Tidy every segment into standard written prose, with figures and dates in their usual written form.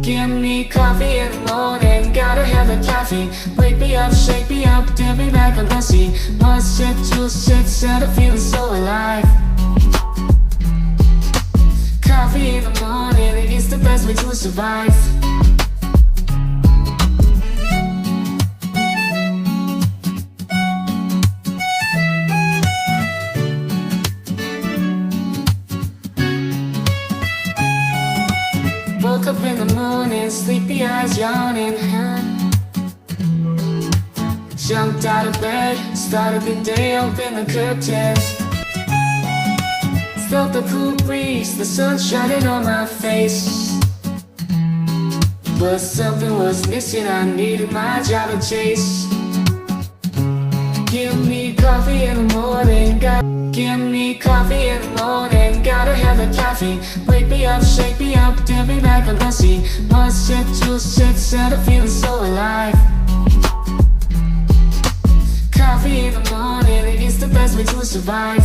Give me coffee in the morning, gotta have the caffeine. Wake me up, shake me up, dip me back on pussy. One sip, two sips, and I'm feeling so alive. Coffee in the morning, it's the best way to survive. Woke up in the morning, sleepy eyes yawning. Jumped out of bed, started the day, opened the curtains. Felt the cool breeze, the sun shining on my face. But something was missing, I needed my job to chase. Give me coffee in the morning, give me coffee in the morning, gotta have the caffeine. Wake me up, shake me up, dip me back on pussy. One sip, two sips, and I'm feeling so alive. Coffee in the morning, it's the best way to survive.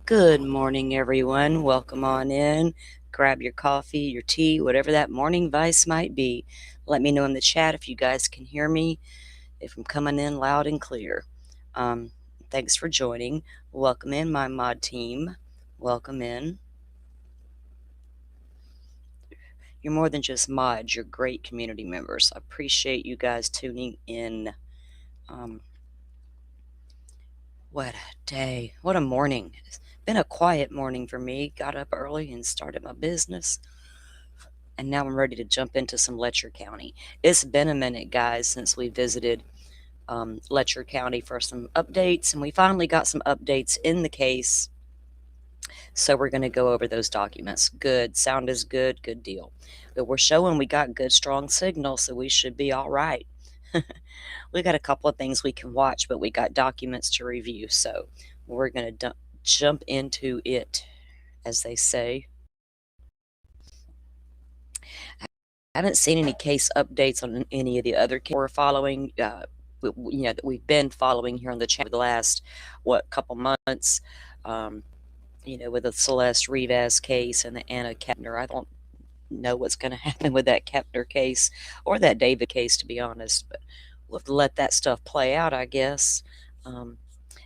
Good morning, everyone. Welcome on in. Grab your coffee, your tea, whatever that morning vice might be. Let me know in the chat if you guys can hear me, if I'm coming in loud and clear. Thanks for joining. Welcome in, my mod team. Welcome in. You're more than just mods. You're great community members. I appreciate you guys tuning in. What a day. What a morning. It's been a quiet morning for me. Got up early and started my business. And now I'm ready to jump into some Letcher County. It's been a minute, guys, since we visited Letcher County for some updates. And we finally got some updates in the case. So we're going to go over those documents. Good. Sound is good. Good deal. But we're showing we got good, strong signal, so we should be all right. We got a couple of things we can watch, but we got documents to review. So we're going to jump into it, as they say. I haven't seen any case updates on any of the other cases we're following, that we've been following here on the channel the last, couple months. With the Celeste Rivas case and the Anna Kepner. I don't know what's going to happen with that Kepner case or that David case, to be honest, but we'll have to let that stuff play out, I guess.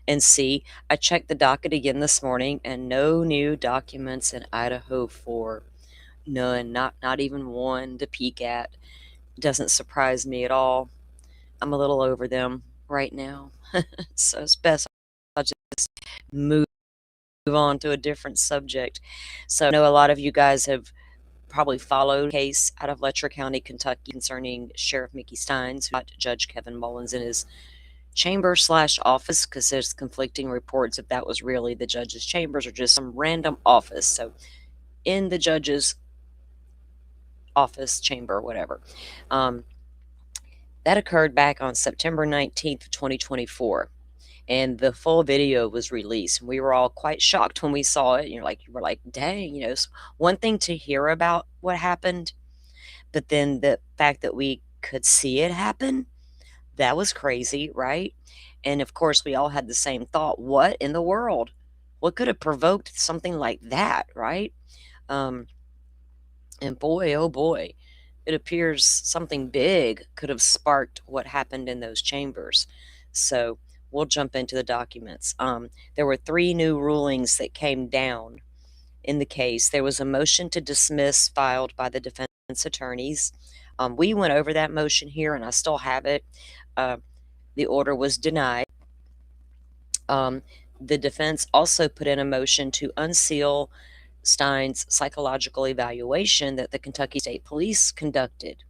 And see, I checked the docket again this morning, and no new documents in Idaho 4. None, not even one to peek at. Doesn't surprise me at all. I'm a little over them right now. So it's best I'll just move on to a different subject. So I know a lot of you guys have probably followed a case out of Letcher County, Kentucky concerning Sheriff Mickey Steins, who got Judge Kevin Mullins in his chamber/office, because there's conflicting reports if that was really the judge's chambers or just some random office. So in the judge's office, chamber, whatever. That occurred back on September 19th, 2024. And the full video was released. We were all quite shocked when we saw it. You were like, dang, it's one thing to hear about what happened, but then the fact that we could see it happen, that was crazy, right? And of course, we all had the same thought. What in the world? What could have provoked something like that, right? And boy, oh boy, it appears something big could have sparked what happened in those chambers. So we'll jump into the documents. There were 3 new rulings that came down in the case. There was a motion to dismiss filed by the defense attorneys. We went over that motion here, and I still have it. The order was denied. The defense also put in a motion to unseal Stein's psychological evaluation that the Kentucky State Police conducted.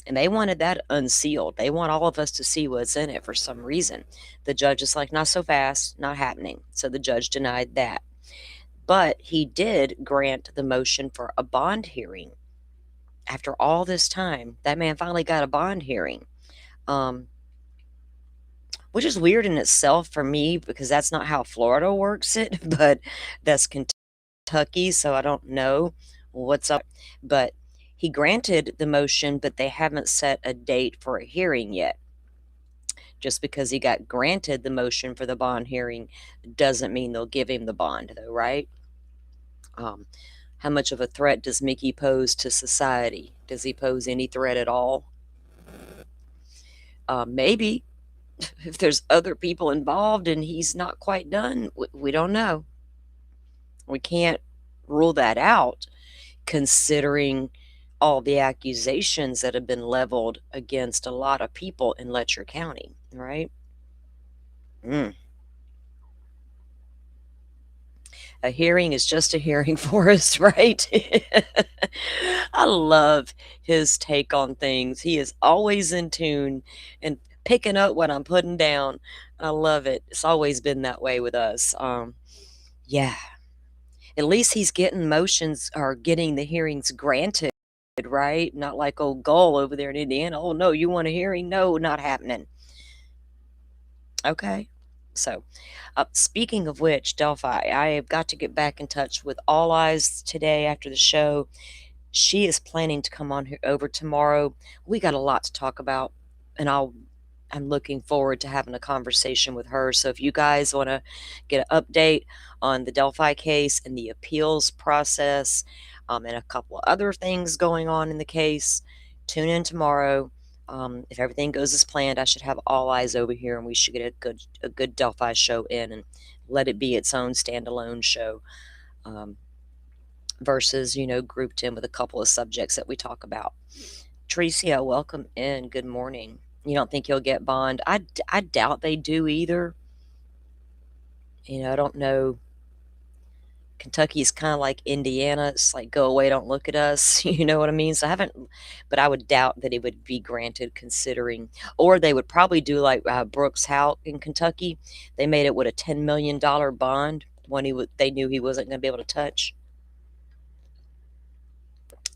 And they wanted that unsealed. They want all of us to see what's in it for some reason. The judge is like, not so fast, not happening. So the judge denied that. But he did grant the motion for a bond hearing. After all this time, that man finally got a bond hearing. Which is weird in itself for me, because that's not how Florida works it, but that's Kentucky, so I don't know what's up. But he granted the motion, but they haven't set a date for a hearing yet. Just because he got granted the motion for the bond hearing doesn't mean they'll give him the bond, though, right? How much of a threat does Mickey pose to society? Does he pose any threat at all? Maybe if there's other people involved and he's not quite done, we don't know. We can't rule that out, considering all the accusations that have been leveled against a lot of people in Letcher County, right? A hearing is just a hearing for us, right? I love his take on things. He is always in tune and picking up what I'm putting down. I love it. It's always been that way with us. Yeah. At least he's getting motions or getting the hearings granted, right? Not like old Gull over there in Indiana. Oh, no, you want a hearing? No, not happening. Okay. So, speaking of which, Delphi, I have got to get back in touch with All Eyes today after the show. She is planning to come on here over tomorrow. We got a lot to talk about, and I'm looking forward to having a conversation with her. So if you guys want to get an update on the Delphi case and the appeals process, and a couple of other things going on in the case, tune in tomorrow. If everything goes as planned, I should have All Eyes over here, and we should get a good Delphi show in and let it be its own standalone show, versus grouped in with a couple of subjects that we talk about. Tricia, welcome in. Good morning. You don't think he'll get bond? I doubt they do either. I don't know. Kentucky's kind of like Indiana. It's like, go away, don't look at us. You know what I mean? So I haven't, but I would doubt that it would be granted, considering, or they would probably do like Brooks Howe in Kentucky. They made it with a $10 million bond when they knew he wasn't going to be able to touch.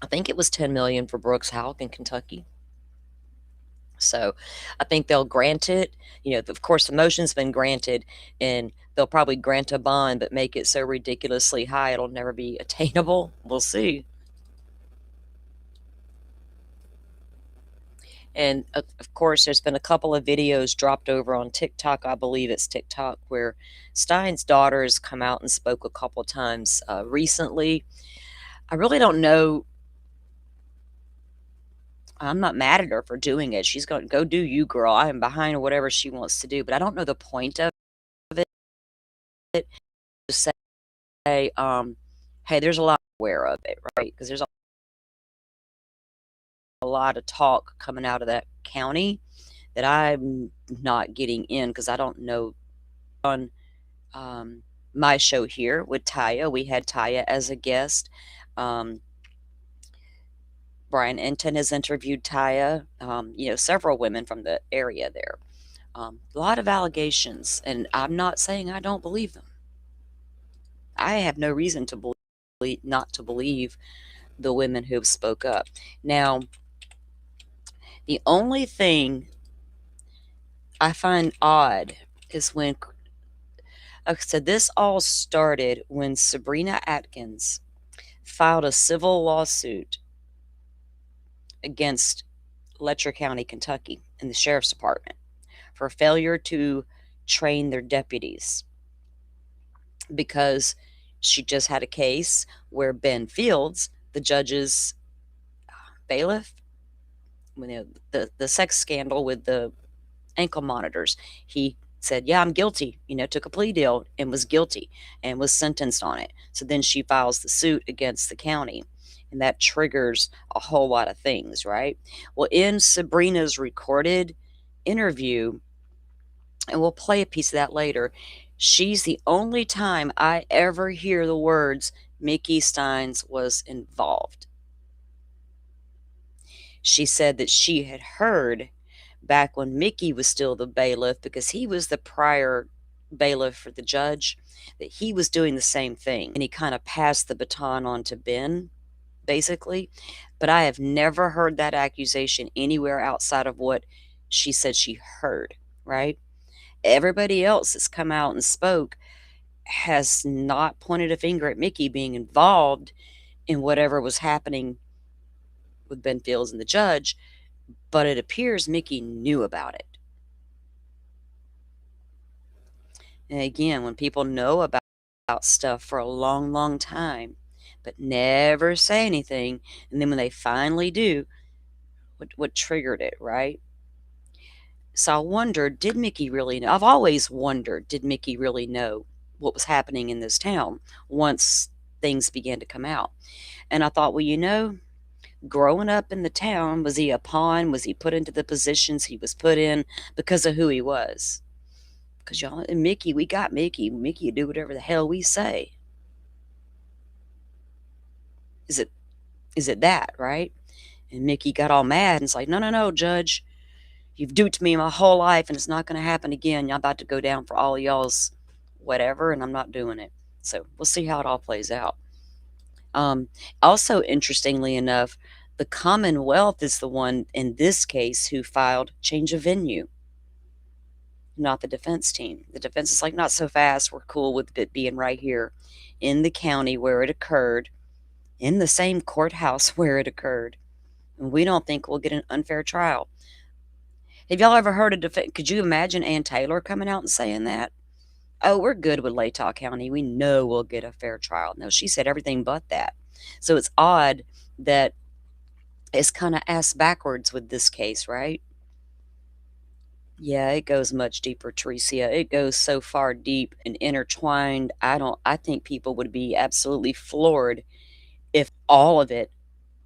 I think it was $10 million for Brooks Howe in Kentucky. So I think they'll grant it. Of course, the motion's been granted, and they'll probably grant a bond, but make it so ridiculously high it'll never be attainable. We'll see. And of course, there's been a couple of videos dropped over on TikTok. I believe it's TikTok, where Stein's daughter has come out and spoke a couple times recently. I really don't know. I'm not mad at her for doing it. She's going to go do you, girl. I am behind whatever she wants to do, but I don't know the point of it. Just say, hey, there's a lot aware of it, right? Because there's a lot of talk coming out of that county that I'm not getting in, because I don't know. On my show here with Taya, we had Taya as a guest. Brian Enton has interviewed Taya, several women from the area there. A lot of allegations, and I'm not saying I don't believe them. I have no reason to not to believe the women who have spoke up. Now, the only thing I find odd is when, so this all started when Sabrina Atkins filed a civil lawsuit against Letcher County, Kentucky, and the sheriff's department for failure to train their deputies, because she just had a case where Ben Fields, the judge's bailiff, the sex scandal with the ankle monitors, he said, yeah, I'm guilty, took a plea deal and was guilty and was sentenced on it. So then she files the suit against the county, and that triggers a whole lot of things, right? Well, in Sabrina's recorded interview, and we'll play a piece of that later, she's the only time I ever hear the words Mickey Steins was involved. She said that she had heard back when Mickey was still the bailiff, because he was the prior bailiff for the judge, that he was doing the same thing, and he kind of passed the baton on to Ben, basically. But I have never heard that accusation anywhere outside of what she said she heard, right? Everybody else that's come out and spoke has not pointed a finger at Mickey being involved in whatever was happening with Ben Fields and the judge, but it appears Mickey knew about it. And again, when people know about stuff for a long, long time, but never say anything, and then when they finally do, what triggered it, right? So I wondered, did Mickey really know? I've always wondered, did Mickey really know what was happening in this town once things began to come out? And I thought, well, growing up in the town, was he a pawn? Was he put into the positions he was put in because of who he was? Because y'all, and Mickey, we got Mickey. Mickey would do whatever the hell we say. Is it that, right? And Mickey got all mad and it's like, no, no, no, Judge. You've duped me my whole life and it's not going to happen again. Y'all about to go down for all y'all's whatever, and I'm not doing it. So we'll see how it all plays out. Also, interestingly enough, the Commonwealth is the one in this case who filed change of venue, not the defense team. The defense is like, not so fast. We're cool with it being right here in the county where it occurred, in the same courthouse where it occurred. And we don't think we'll get an unfair trial. Have y'all ever heard of defense? Could you imagine Ann Taylor coming out and saying that? Oh, we're good with Latah County. We know we'll get a fair trial. No, she said everything but that. So it's odd that it's kind of ass backwards with this case, right? Yeah, it goes much deeper, Teresia. It goes so far deep and intertwined. I think people would be absolutely floored if all of it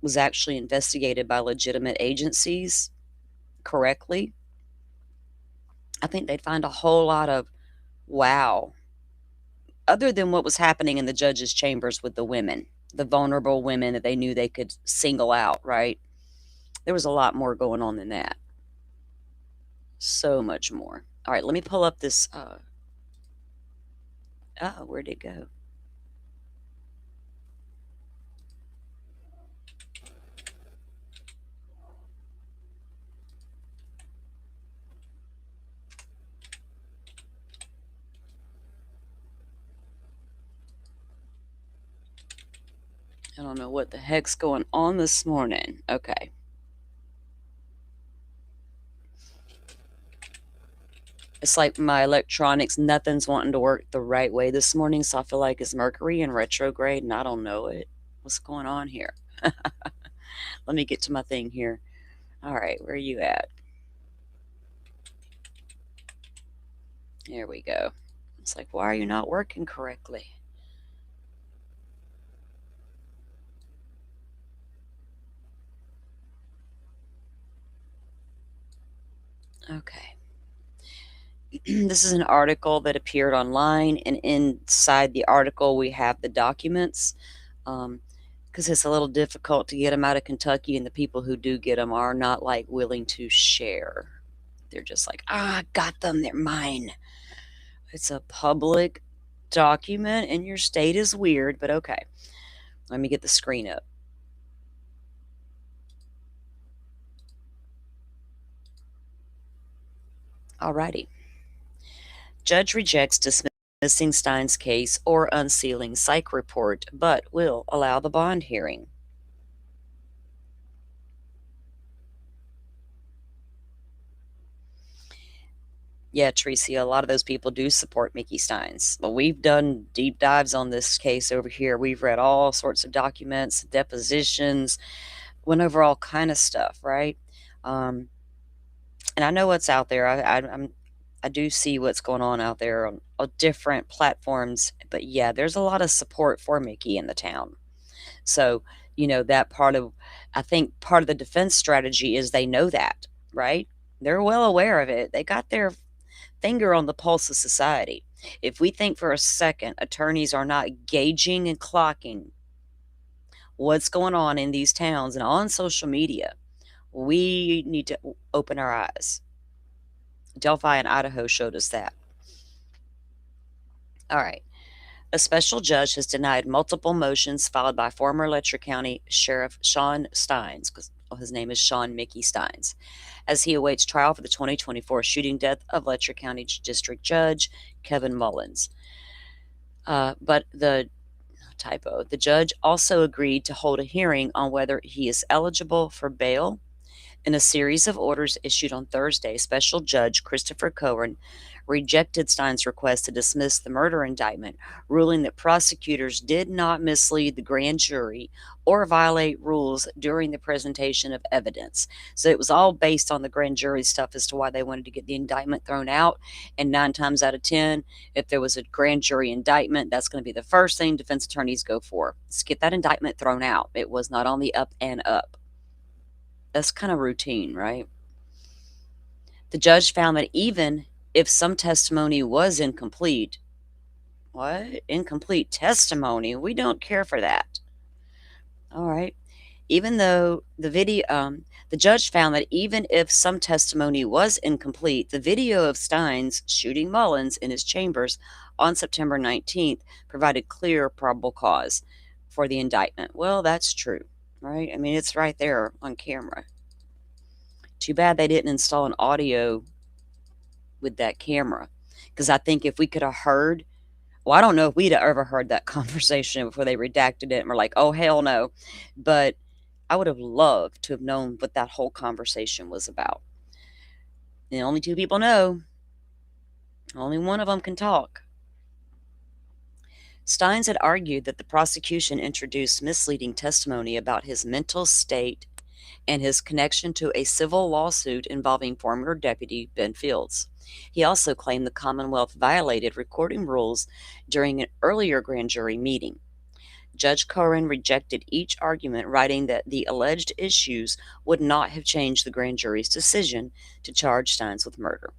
was actually investigated by legitimate agencies correctly. I think they'd find a whole lot of wow, other than what was happening in the judge's chambers with the women, the vulnerable women that they knew they could single out, right? There was a lot more going on than that. So much more. All right, let me pull up this. Where'd it go? I don't know what the heck's going on this morning. Okay. It's like my electronics, nothing's wanting to work the right way this morning, so I feel like it's Mercury in retrograde and I don't know it. What's going on here? Let me get to my thing here. All right, where are you at? There we go. It's like, why are you not working correctly? Okay. This is an article that appeared online, and inside the article we have the documents, because it's a little difficult to get them out of Kentucky, and the people who do get them are not like willing to share. They're just like, I got them, they're mine. It's a public document and your state is weird, but okay. Let me get the screen up. Alrighty. Judge rejects dismissing Stein's case or unsealing psych report, but will allow the bond hearing. Yeah, Tracy, a lot of those people do support Mickey Stein's. Well, we've done deep dives on this case over here. We've read all sorts of documents, depositions, went over all kind of stuff, right? And I know what's out there. I do see what's going on out there on different platforms. But yeah, there's a lot of support for Mickey in the town. So, that I think part of the defense strategy is they know that, right? They're well aware of it. They got their finger on the pulse of society. If we think for a second attorneys are not gauging and clocking what's going on in these towns and on social media, we need to open our eyes. Delphi and Idaho showed us that. All right. A special judge has denied multiple motions filed by former Letcher County Sheriff Sean Steins, because his name is Sean Mickey Steins, as he awaits trial for the 2024 shooting death of Letcher County District Judge Kevin Mullins. But the typo. The judge also agreed to hold a hearing on whether he is eligible for bail. In a series of orders issued on Thursday, Special Judge Christopher Cohen rejected Stein's request to dismiss the murder indictment, ruling that prosecutors did not mislead the grand jury or violate rules during the presentation of evidence. So it was all based on the grand jury stuff as to why they wanted to get the indictment thrown out. And 9 times out of 10, if there was a grand jury indictment, that's going to be the first thing defense attorneys go for. Let's get that indictment thrown out. It was not on the up and up. That's kind of routine, right? The judge found that even if some testimony was incomplete, what? Incomplete testimony? We don't care for that. All right. Even though the judge found that even if some testimony was incomplete, the video of Steins shooting Mullins in his chambers on September 19th provided clear probable cause for the indictment. Well, that's true, right? I mean, it's right there on camera. Too bad they didn't install an audio with that camera, because I think if we could have heard, well, I don't know if we'd have ever heard that conversation before they redacted it and were like, oh, hell no. But I would have loved to have known what that whole conversation was about. And only 2 people know. Only one of them can talk. Steins had argued that the prosecution introduced misleading testimony about his mental state and his connection to a civil lawsuit involving former Deputy Ben Fields. He also claimed the Commonwealth violated recording rules during an earlier grand jury meeting. Judge Cohen rejected each argument, writing that the alleged issues would not have changed the grand jury's decision to charge Steins with murder.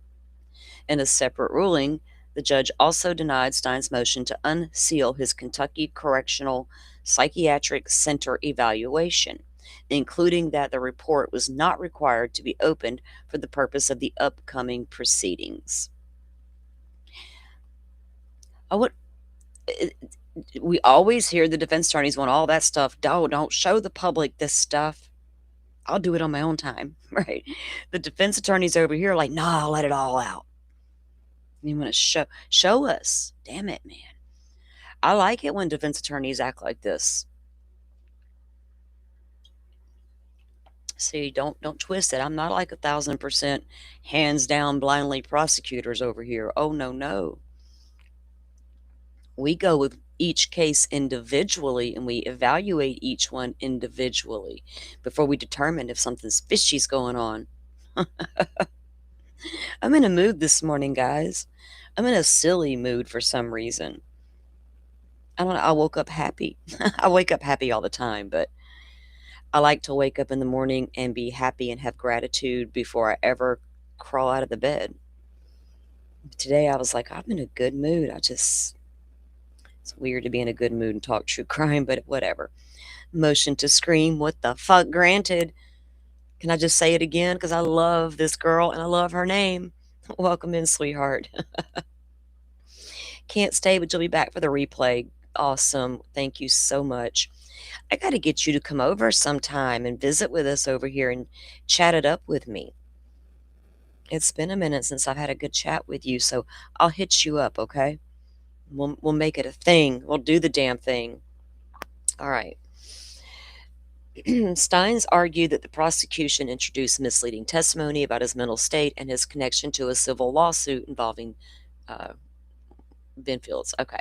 In a separate ruling, the judge also denied Stein's motion to unseal his Kentucky Correctional Psychiatric Center evaluation, including that the report was not required to be opened for the purpose of the upcoming proceedings. We always hear the defense attorneys want all that stuff. Don't show the public this stuff. I'll do it on my own time, right? The defense attorneys over here are like, no, I'll let it all out. You want to show us. Damn it, man. I like it when defense attorneys act like this. See, don't twist it. I'm not like 1,000% hands down blindly prosecutors over here. Oh, no. We go with each case individually and we evaluate each one individually before we determine if something's fishy's going on. I'm in a mood this morning, guys. I'm in a silly mood for some reason. I don't know. I woke up happy. I wake up happy all the time, but I like to wake up in the morning and be happy and have gratitude before I ever crawl out of the bed. Today I was like, I'm in a good mood. It's weird to be in a good mood and talk true crime, but whatever. Motion to scream, what the fuck, granted. Can I just say it again? Because I love this girl and I love her name. Welcome in, sweetheart. Can't stay, but you'll be back for the replay. Awesome. Thank you so much. I got to get you to come over sometime and visit with us over here and chat it up with me. It's been a minute since I've had a good chat with you, so I'll hit you up, okay? We'll make it a thing. We'll do the damn thing. All right. Steins argued that the prosecution introduced misleading testimony about his mental state and his connection to a civil lawsuit involving Ben Fields. Okay.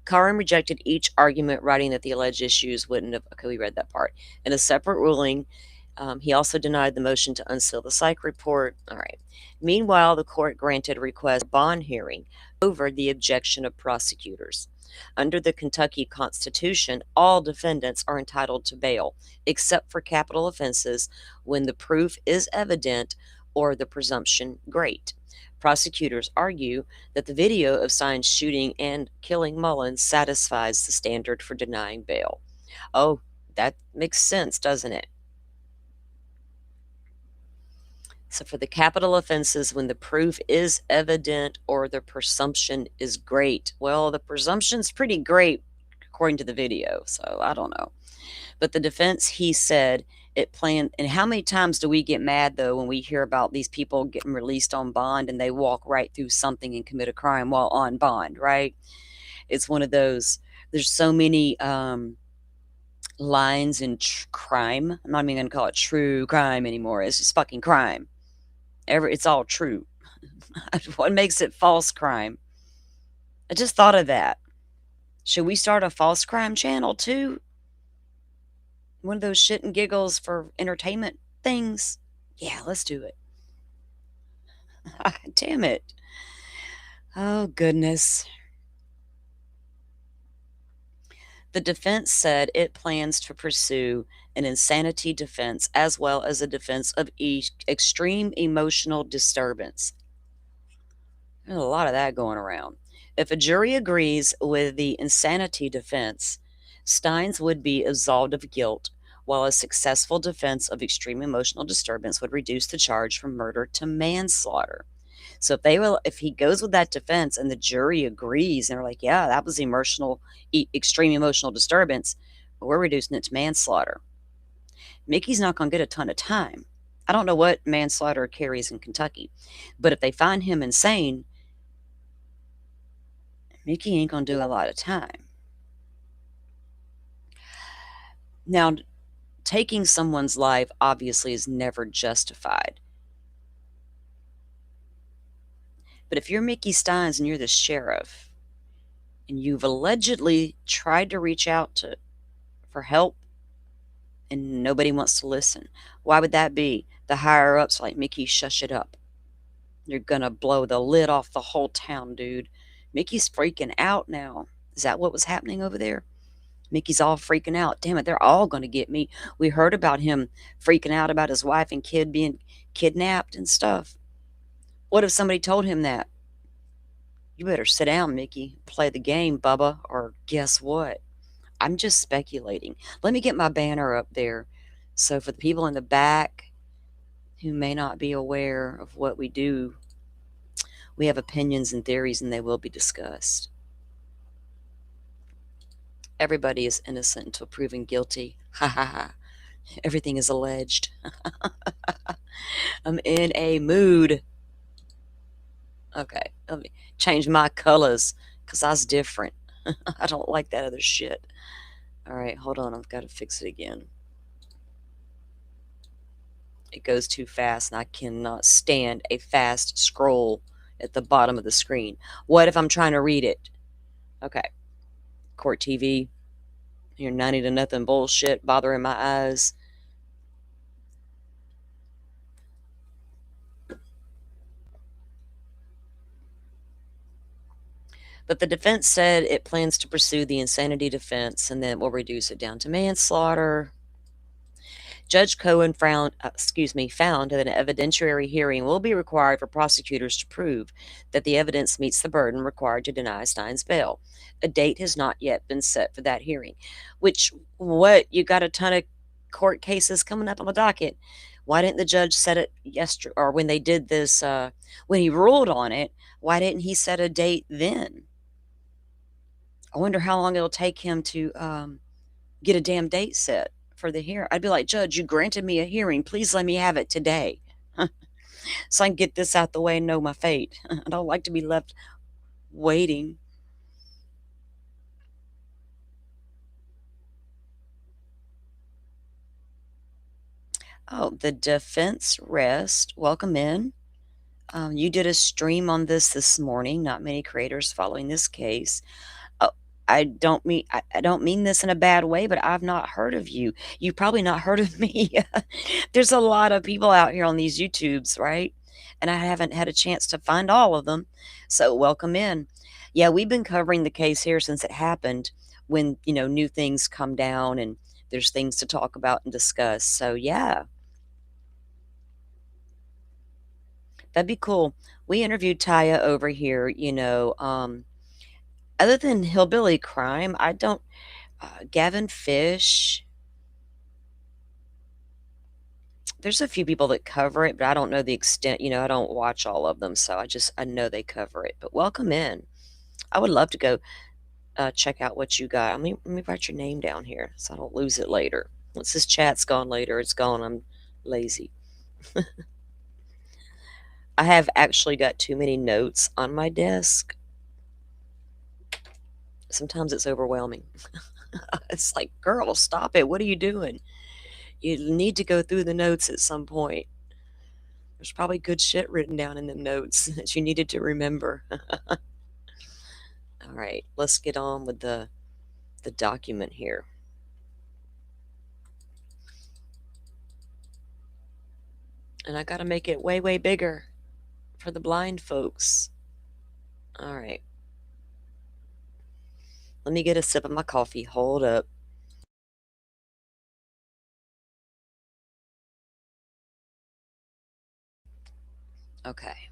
Cohen rejected each argument, writing that the alleged issues wouldn't have. Okay, we read that part. In a separate ruling, he also denied the motion to unseal the psych report. All right. Meanwhile, the court granted a request for bond hearing over the objection of prosecutors. Under the Kentucky Constitution, all defendants are entitled to bail, except for capital offenses when the proof is evident or the presumption great. Prosecutors argue that the video of Steins shooting and killing Mullins satisfies the standard for denying bail. Oh, that makes sense, doesn't it? So for the capital offenses, when the proof is evident or the presumption is great. Well, the presumption's pretty great according to the video, so I don't know. But the defense, he said, it planned. And how many times do we get mad, though, when we hear about these people getting released on bond and they walk right through something and commit a crime while on bond, right? It's one of those There's so many lines in crime. I'm not even going to call it true crime anymore. It's just fucking crime. It's all true. What makes it false crime? I just thought of that. Should we start a false crime channel too? One of those shit and giggles for entertainment things? Yeah, let's do it. Damn it. Oh, goodness. The defense said it plans to pursue an insanity defense as well as a defense of extreme emotional disturbance. There's a lot of that going around. If a jury agrees with the insanity defense, Steins would be absolved of guilt, while a successful defense of extreme emotional disturbance would reduce the charge from murder to manslaughter. So if he goes with that defense and the jury agrees and they're like, yeah, that was extreme emotional disturbance, we're reducing it to manslaughter. Mickey's not going to get a ton of time. I don't know what manslaughter carries in Kentucky, but if they find him insane, Mickey ain't going to do a lot of time. Now, taking someone's life obviously is never justified. But if you're Mickey Steins and you're the sheriff, and you've allegedly tried to reach out for help and nobody wants to listen, why would that be? The higher ups like, Mickey, shush it up. You're gonna blow the lid off the whole town, dude. Mickey's freaking out now. Is that what was happening over there? Mickey's all freaking out. Damn it, they're all gonna get me. We heard about him freaking out about his wife and kid being kidnapped and stuff. What if somebody told him that? You better sit down, Mickey. Play the game, Bubba, or guess what? I'm just speculating. Let me get my banner up there. So for the people in the back who may not be aware of what we do, we have opinions and theories and they will be discussed. Everybody is innocent until proven guilty. Ha ha ha. Everything is alleged. I'm in a mood. Okay, let me change my colors because I was different. I don't like that other shit. All right, hold on. I've got to fix it again. It goes too fast and I cannot stand a fast scroll at the bottom of the screen. What if I'm trying to read it? Okay. Court TV. Your 90 to nothing bullshit bothering my eyes. But the defense said it plans to pursue the insanity defense and then we'll reduce it down to manslaughter. Judge Cohen found that an evidentiary hearing will be required for prosecutors to prove that the evidence meets the burden required to deny Stein's bail. A date has not yet been set for that hearing. You got a ton of court cases coming up on the docket. Why didn't the judge set it yesterday, or when they did this, when he ruled on it, why didn't he set a date then? I wonder how long it'll take him to get a damn date set for the hearing. I'd be like, Judge, you granted me a hearing. Please let me have it today. So I can get this out the way and know my fate. I don't like to be left waiting. Oh, the defense rest. Welcome in. You did a stream on this morning. Not many creators following this case. I don't mean this in a bad way, but I've not heard of you. You've probably not heard of me. There's a lot of people out here on these YouTubes, right? And I haven't had a chance to find all of them. So welcome in. Yeah, we've been covering the case here since it happened when, new things come down and there's things to talk about and discuss. So yeah. That'd be cool. We interviewed Taya over here, other than hillbilly crime, I don't Gavin Fish. There's a few people that cover it, but I don't know the extent. I don't watch all of them, so I know they cover it. But welcome in. I would love to go check out what you got. Let me write your name down here so I don't lose it later. Once this chat's gone later, it's gone. I'm lazy. I have actually got too many notes on my desk. Sometimes it's overwhelming. It's like, girl, stop it. What are you doing? You need to go through the notes at some point. There's probably good shit written down in the notes that you needed to remember. All right, let's get on with the document here. And I got to make it way, way bigger for the blind folks. All right. Let me get a sip of my coffee. Hold up. Okay.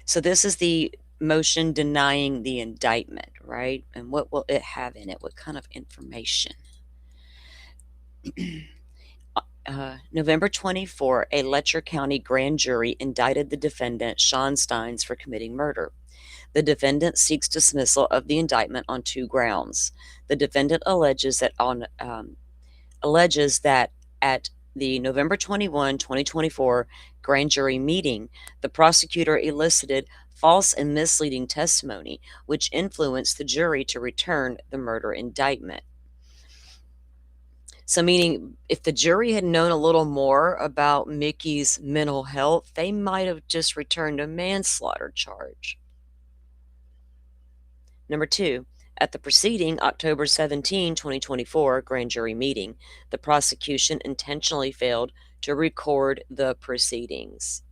So this is the motion denying the indictment, right? And what will it have in it? What kind of information? November 24, a Letcher County grand jury indicted the defendant, Sean Steins, for committing murder. The defendant seeks dismissal of the indictment on 2 grounds. The defendant alleges that at the November 21, 2024 grand jury meeting, the prosecutor elicited false and misleading testimony, which influenced the jury to return the murder indictment. So, meaning if the jury had known a little more about Mickey's mental health, they might have just returned a manslaughter charge. Number 2, at the preceding October 17, 2024 grand jury meeting, the prosecution intentionally failed to record the proceedings.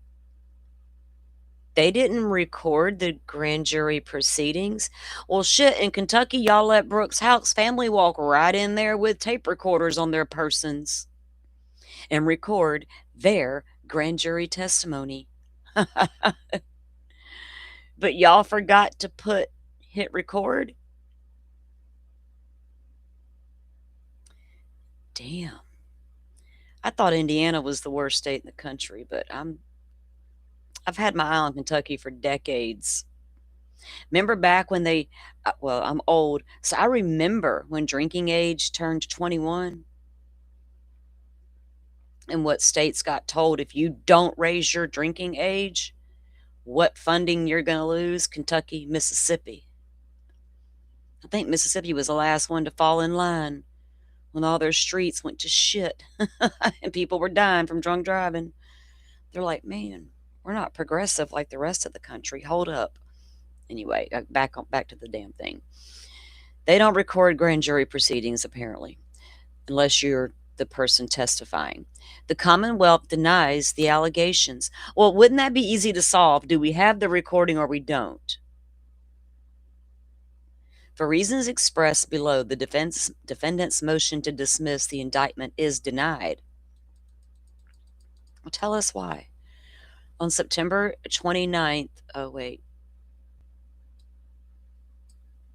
They didn't record the grand jury proceedings? Well, shit, in Kentucky, y'all let Brooks House family walk right in there with tape recorders on their persons and record their grand jury testimony. But y'all forgot to hit record? Damn. I thought Indiana was the worst state in the country, but I've had my eye on Kentucky for decades. Remember back when well, I'm old, so I remember when drinking age turned 21 and what states got told if you don't raise your drinking age, what funding you're going to lose. Kentucky, Mississippi. I think Mississippi was the last one to fall in line when all their streets went to shit and people were dying from drunk driving. They're like, man, we're not progressive like the rest of the country. Hold up. Anyway, back to the damn thing. They don't record grand jury proceedings, apparently, unless you're the person testifying. The Commonwealth denies the allegations. Well, wouldn't that be easy to solve? Do we have the recording or we don't? For reasons expressed below, the defendant's motion to dismiss the indictment is denied. Well, tell us why. On September 29th,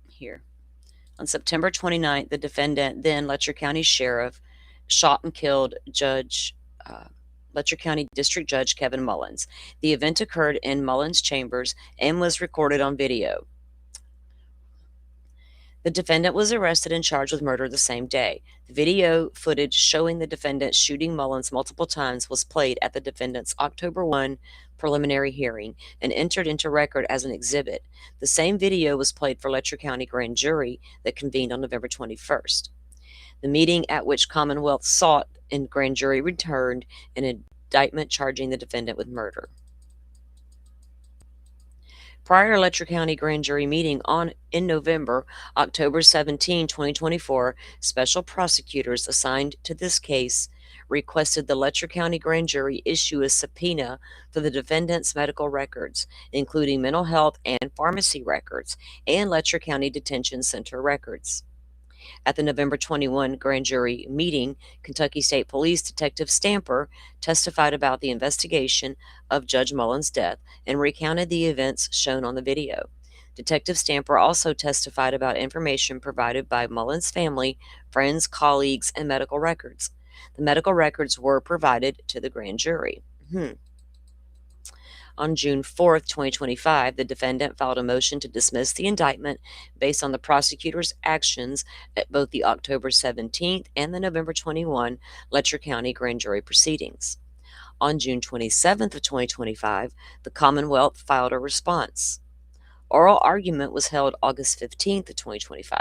here. On September 29th, the defendant, then Letcher County Sheriff, shot and killed Letcher County District Judge Kevin Mullins. The event occurred in Mullins' chambers and was recorded on video. The defendant was arrested and charged with murder the same day. The video footage showing the defendant shooting Mullins multiple times was played at the defendant's October 1 preliminary hearing and entered into record as an exhibit. The same video was played for Letcher County grand jury that convened on November 21st. The meeting at which Commonwealth sought and grand jury returned an indictment charging the defendant with murder. Prior to Letcher County grand jury meeting in November, October 17, 2024, special prosecutors assigned to this case requested the Letcher County grand jury issue a subpoena for the defendant's medical records, including mental health and pharmacy records, and Letcher County Detention Center records. At the November 21 grand jury meeting, Kentucky State Police Detective Stamper testified about the investigation of Judge Mullins' death and recounted the events shown on the video. Detective Stamper also testified about information provided by Mullins' family, friends, colleagues, and medical records. The medical records were provided to the grand jury. On June 4, 2025, the defendant filed a motion to dismiss the indictment based on the prosecutor's actions at both the October 17th and the November 21 Letcher County grand jury proceedings. On June 27th of 2025, the Commonwealth filed a response. Oral argument was held August 15th, 2025.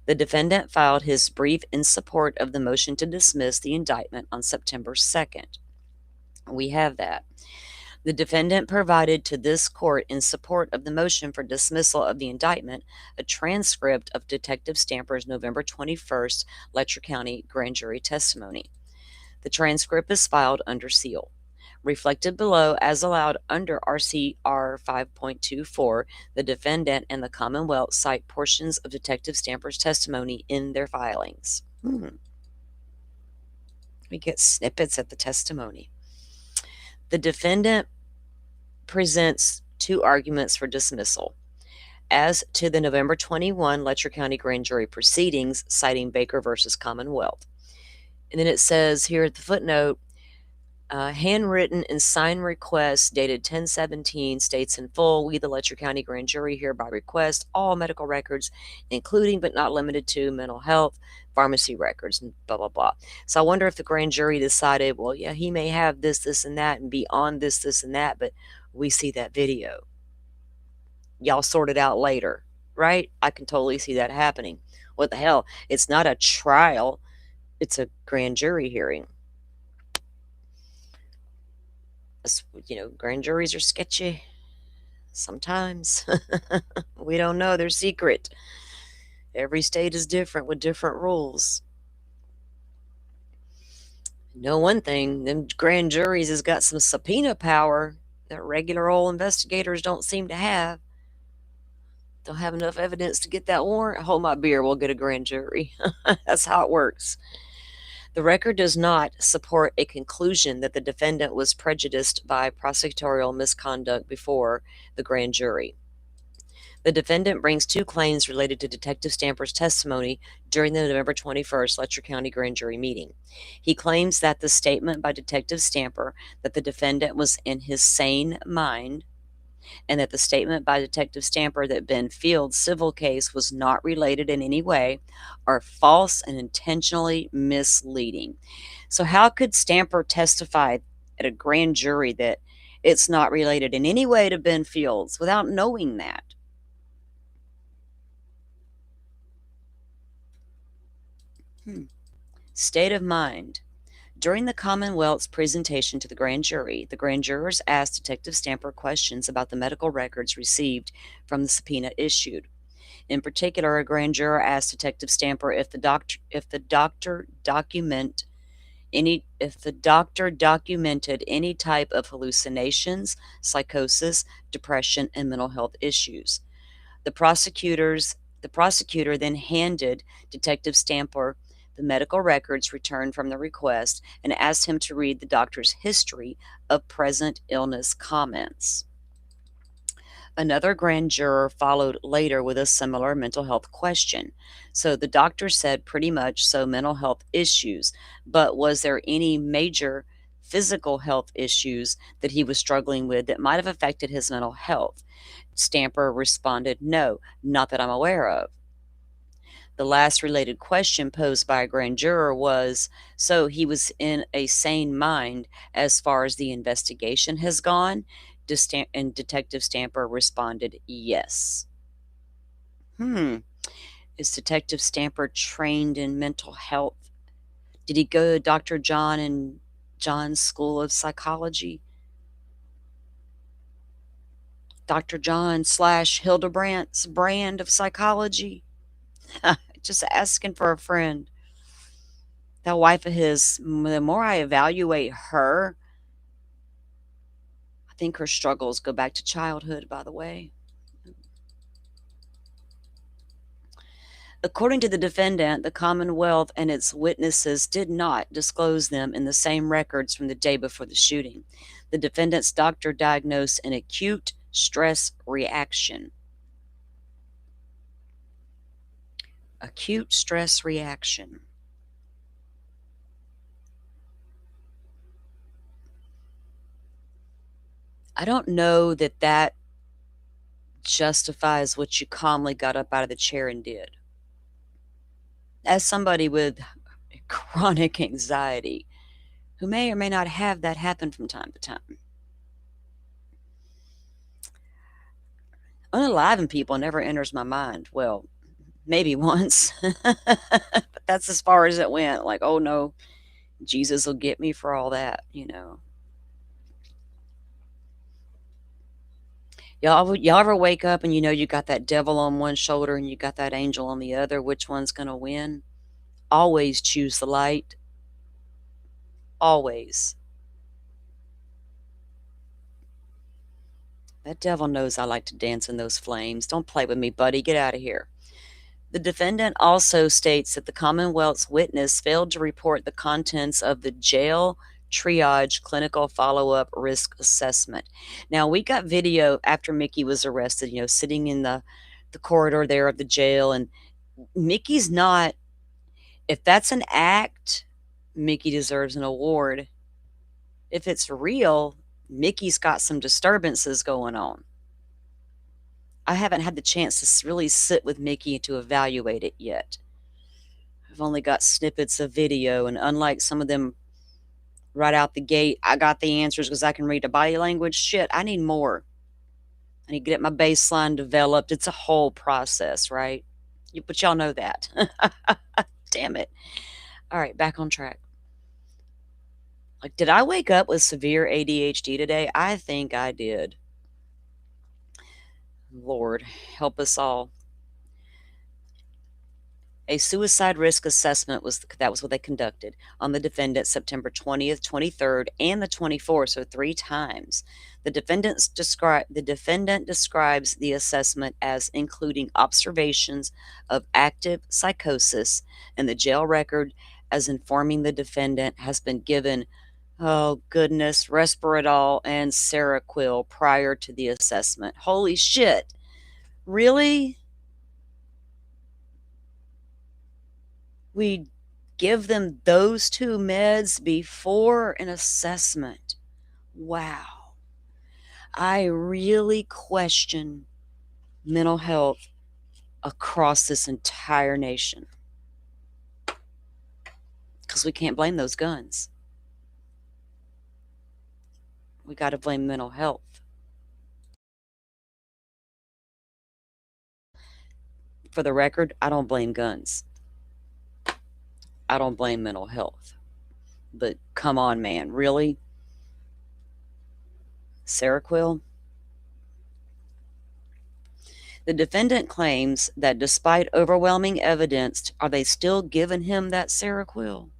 The defendant filed his brief in support of the motion to dismiss the indictment on September 2nd. We have that. The defendant provided to this court in support of the motion for dismissal of the indictment a transcript of Detective Stamper's November 21st Letcher County grand jury testimony. The transcript is filed under seal. Reflected below as allowed under RCR 5.24, the defendant and the Commonwealth cite portions of Detective Stamper's testimony in their filings. We get snippets of the testimony. The defendant presents two arguments for dismissal. As to the November 21 Letcher County grand jury proceedings, citing Baker versus Commonwealth. And then it says here at the footnote, handwritten and signed request dated 10/17 states in full, we, the Letcher County grand jury, hereby request all medical records, including but not limited to mental health, pharmacy records, and blah, blah, blah. So I wonder if the grand jury decided, well, yeah, he may have this, this, and that, and be on this, this, and that, but we see that video. Y'all sort it out later, right? I can totally see that happening. What the hell? It's not a trial. It's a grand jury hearing. Grand juries are sketchy sometimes. We don't know. They're secret. Every state is different with different rules. Know one thing, them grand juries has got some subpoena power that regular old investigators don't seem to have. Don't have enough evidence to get that warrant. Hold my beer, we'll get a grand jury. That's how it works. The record does not support a conclusion that the defendant was prejudiced by prosecutorial misconduct before the grand jury. The defendant brings two claims related to Detective Stamper's testimony during the November 21st Letcher County grand jury meeting. He claims that the statement by Detective Stamper that the defendant was in his sane mind and that the statement by Detective Stamper that Ben Field's civil case was not related in any way are false and intentionally misleading. So how could Stamper testify at a grand jury that it's not related in any way to Ben Fields without knowing that? State of mind. During the Commonwealth's presentation to the grand jury, the grand jurors asked Detective Stamper questions about the medical records received from the subpoena issued. In particular, a grand juror asked Detective Stamper if the doctor documented any type of hallucinations, psychosis, depression, and mental health issues. The prosecutor then handed Detective Stamper the medical records returned from the request and asked him to read the doctor's history of present illness comments. Another grand juror followed later with a similar mental health question. So the doctor said pretty much so mental health issues, but was there any major physical health issues that he was struggling with that might have affected his mental health? Stamper responded, no, not that I'm aware of. The last related question posed by a grand juror was, so he was in a sane mind as far as the investigation has gone? And Detective Stamper responded, yes. Is Detective Stamper trained in mental health? Did he go to Dr. John and John's School of Psychology? Dr. John / Hildebrandt's brand of psychology? Just asking for a friend. That wife of his, the more I evaluate her, I think her struggles go back to childhood, by the way. According to the defendant, the Commonwealth and its witnesses did not disclose them in the same records from the day before the shooting. The defendant's doctor diagnosed an acute stress reaction. Acute stress reaction. I don't know that justifies what you calmly got up out of the chair and did. As somebody with chronic anxiety, who may or may not have that happen from time to time, Unaliving people never enters my mind. Well, maybe once, but that's as far as it went. Like, oh no, Jesus will get me for all that, you know. Y'all ever wake up and you know you got that devil on one shoulder and you got that angel on the other? Which one's going to win? Always choose the light. Always. That devil knows I like to dance in those flames. Don't play with me, buddy. Get out of here. The defendant also states that the Commonwealth's witness failed to report the contents of the jail triage clinical follow-up risk assessment. Now, we got video after Mickey was arrested, you know, sitting in the corridor there of the jail, and Mickey's not, if that's an act, Mickey deserves an award. If it's real, Mickey's got some disturbances going on. I haven't had the chance to really sit with Mickey to evaluate it yet. I've only got snippets of video, and unlike some of them right out the gate, I got the answers because I can read the body language. Shit, I need more. I need to get my baseline developed. It's a whole process, right? But y'all know that. Damn it. All right, back on track. Like, did I wake up with severe ADHD today? I think I did. Lord, help us all. A suicide risk assessment was what they conducted on the defendant September 20th, 23rd, and the 24th, so 3 times. The defendant describes the assessment as including observations of active psychosis, and the jail record as informing the defendant has been given, oh goodness, Respirodol and Seroquel prior to the assessment. Holy shit. Really? We give them those 2 meds before an assessment. Wow. I really question mental health across this entire nation. Because we can't blame those guns. We got to blame mental health. For the record, I don't blame guns. I don't blame mental health. But come on, man, really? Seroquel? The defendant claims that despite overwhelming evidence, are they still giving him that Seroquel?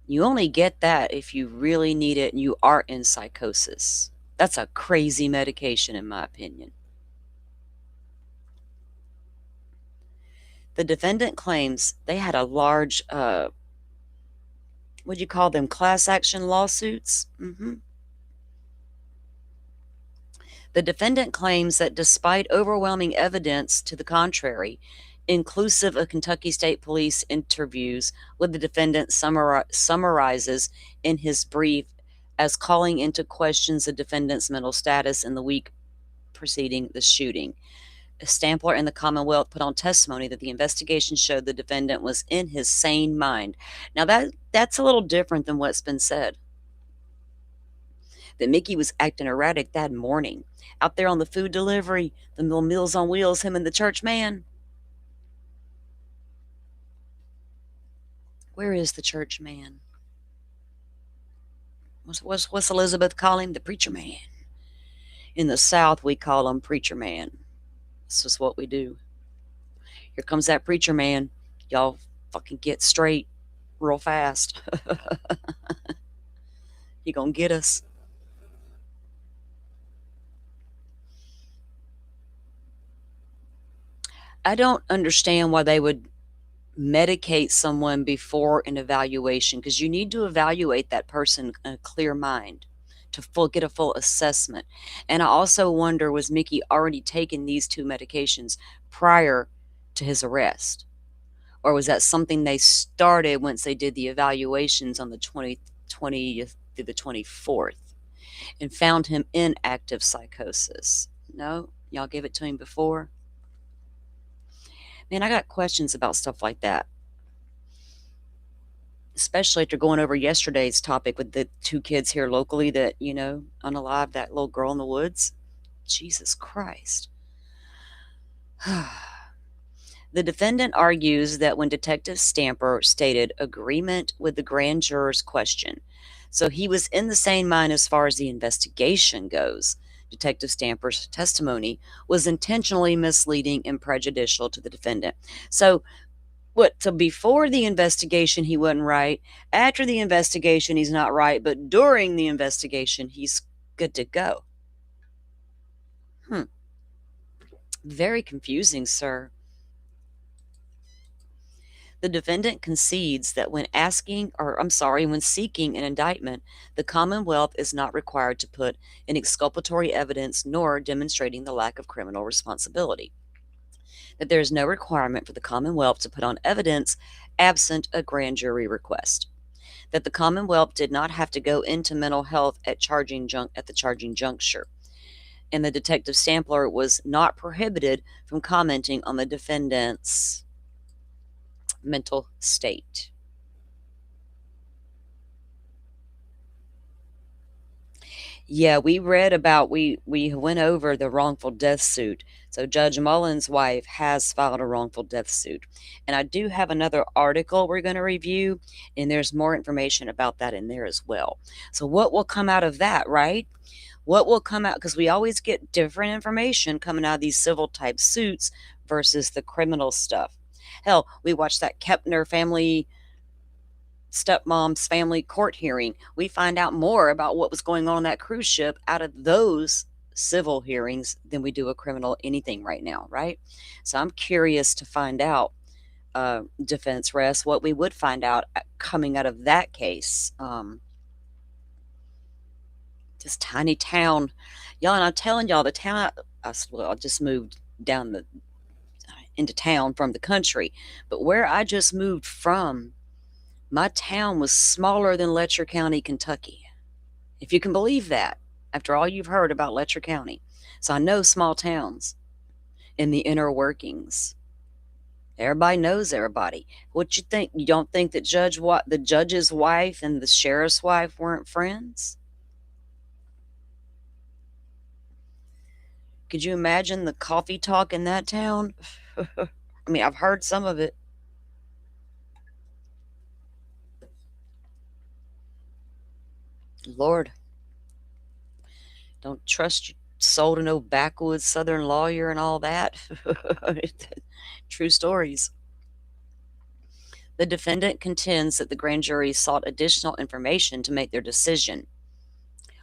You only get that if you really need it and you are in psychosis. That's a crazy medication, in my opinion. The defendant claims they had a large, what do you call them, class action lawsuits? The defendant claims that despite overwhelming evidence to the contrary, inclusive of Kentucky State Police interviews with the defendant summarizes in his brief as calling into questions the defendant's mental status in the week preceding the shooting. Stampler and the Commonwealth put on testimony that the investigation showed the defendant was in his sane mind. Now that's a little different than what's been said. That Mickey was acting erratic that morning. Out there on the food delivery, the little Meals on Wheels, him and the church man. Where is the church man? What's Elizabeth call him? The preacher man. In the South, we call him preacher man. This is what we do. Here comes that preacher man. Y'all fucking get straight real fast. He gonna get us. I don't understand why they would medicate someone before an evaluation, because you need to evaluate that person in a clear mind to get a full assessment. And I also wonder, was Mickey already taking these 2 medications prior to his arrest? Or was that something they started once they did the evaluations on the 20th through the 24th and found him in active psychosis? No? Y'all gave it to him before? Man, I got questions about stuff like that. especially after going over yesterday's topic with the two kids here locally that, unalive that little girl in the woods. Jesus Christ. The defendant argues that when Detective Stamper stated agreement with the grand juror's question, so he was in the same mind as far as the investigation goes. Detective Stamper's testimony was intentionally misleading and prejudicial to the defendant. So, before the investigation, he wasn't right. After the investigation, he's not right. But during the investigation, he's good to go. Very confusing, sir. The defendant concedes that when seeking an indictment, the Commonwealth is not required to put in exculpatory evidence nor demonstrating the lack of criminal responsibility. That there is no requirement for the Commonwealth to put on evidence absent a grand jury request. That the Commonwealth did not have to go into mental health at the charging juncture. And the Detective Stamper was not prohibited from commenting on the defendant's mental state. Yeah, we went over the wrongful death suit. So Judge Mullen's wife has filed a wrongful death suit. And I do have another article we're going to review, and there's more information about that in there as well. So what will come out of that, right? What will come out, because we always get different information coming out of these civil type suits versus the criminal stuff. Hell, we watched that Kepner stepmom's family court hearing. We find out more about what was going on that cruise ship out of those civil hearings than we do a criminal anything right now, right? So I'm curious to find out, defense rest, what we would find out coming out of that case. This tiny town, y'all, and I'm telling y'all, the town I just moved into town from the country, but where I just moved from, my town was smaller than Letcher County, Kentucky. If you can believe that, after all you've heard about Letcher County. So I know small towns in the inner workings. Everybody knows everybody. What you think? You don't think that the judge's wife and the sheriff's wife weren't friends? Could you imagine the coffee talk in that town? I mean, I've heard some of it. Lord, don't trust your soul to no backwoods Southern lawyer and all that. True stories. The defendant contends that the grand jury sought additional information to make their decision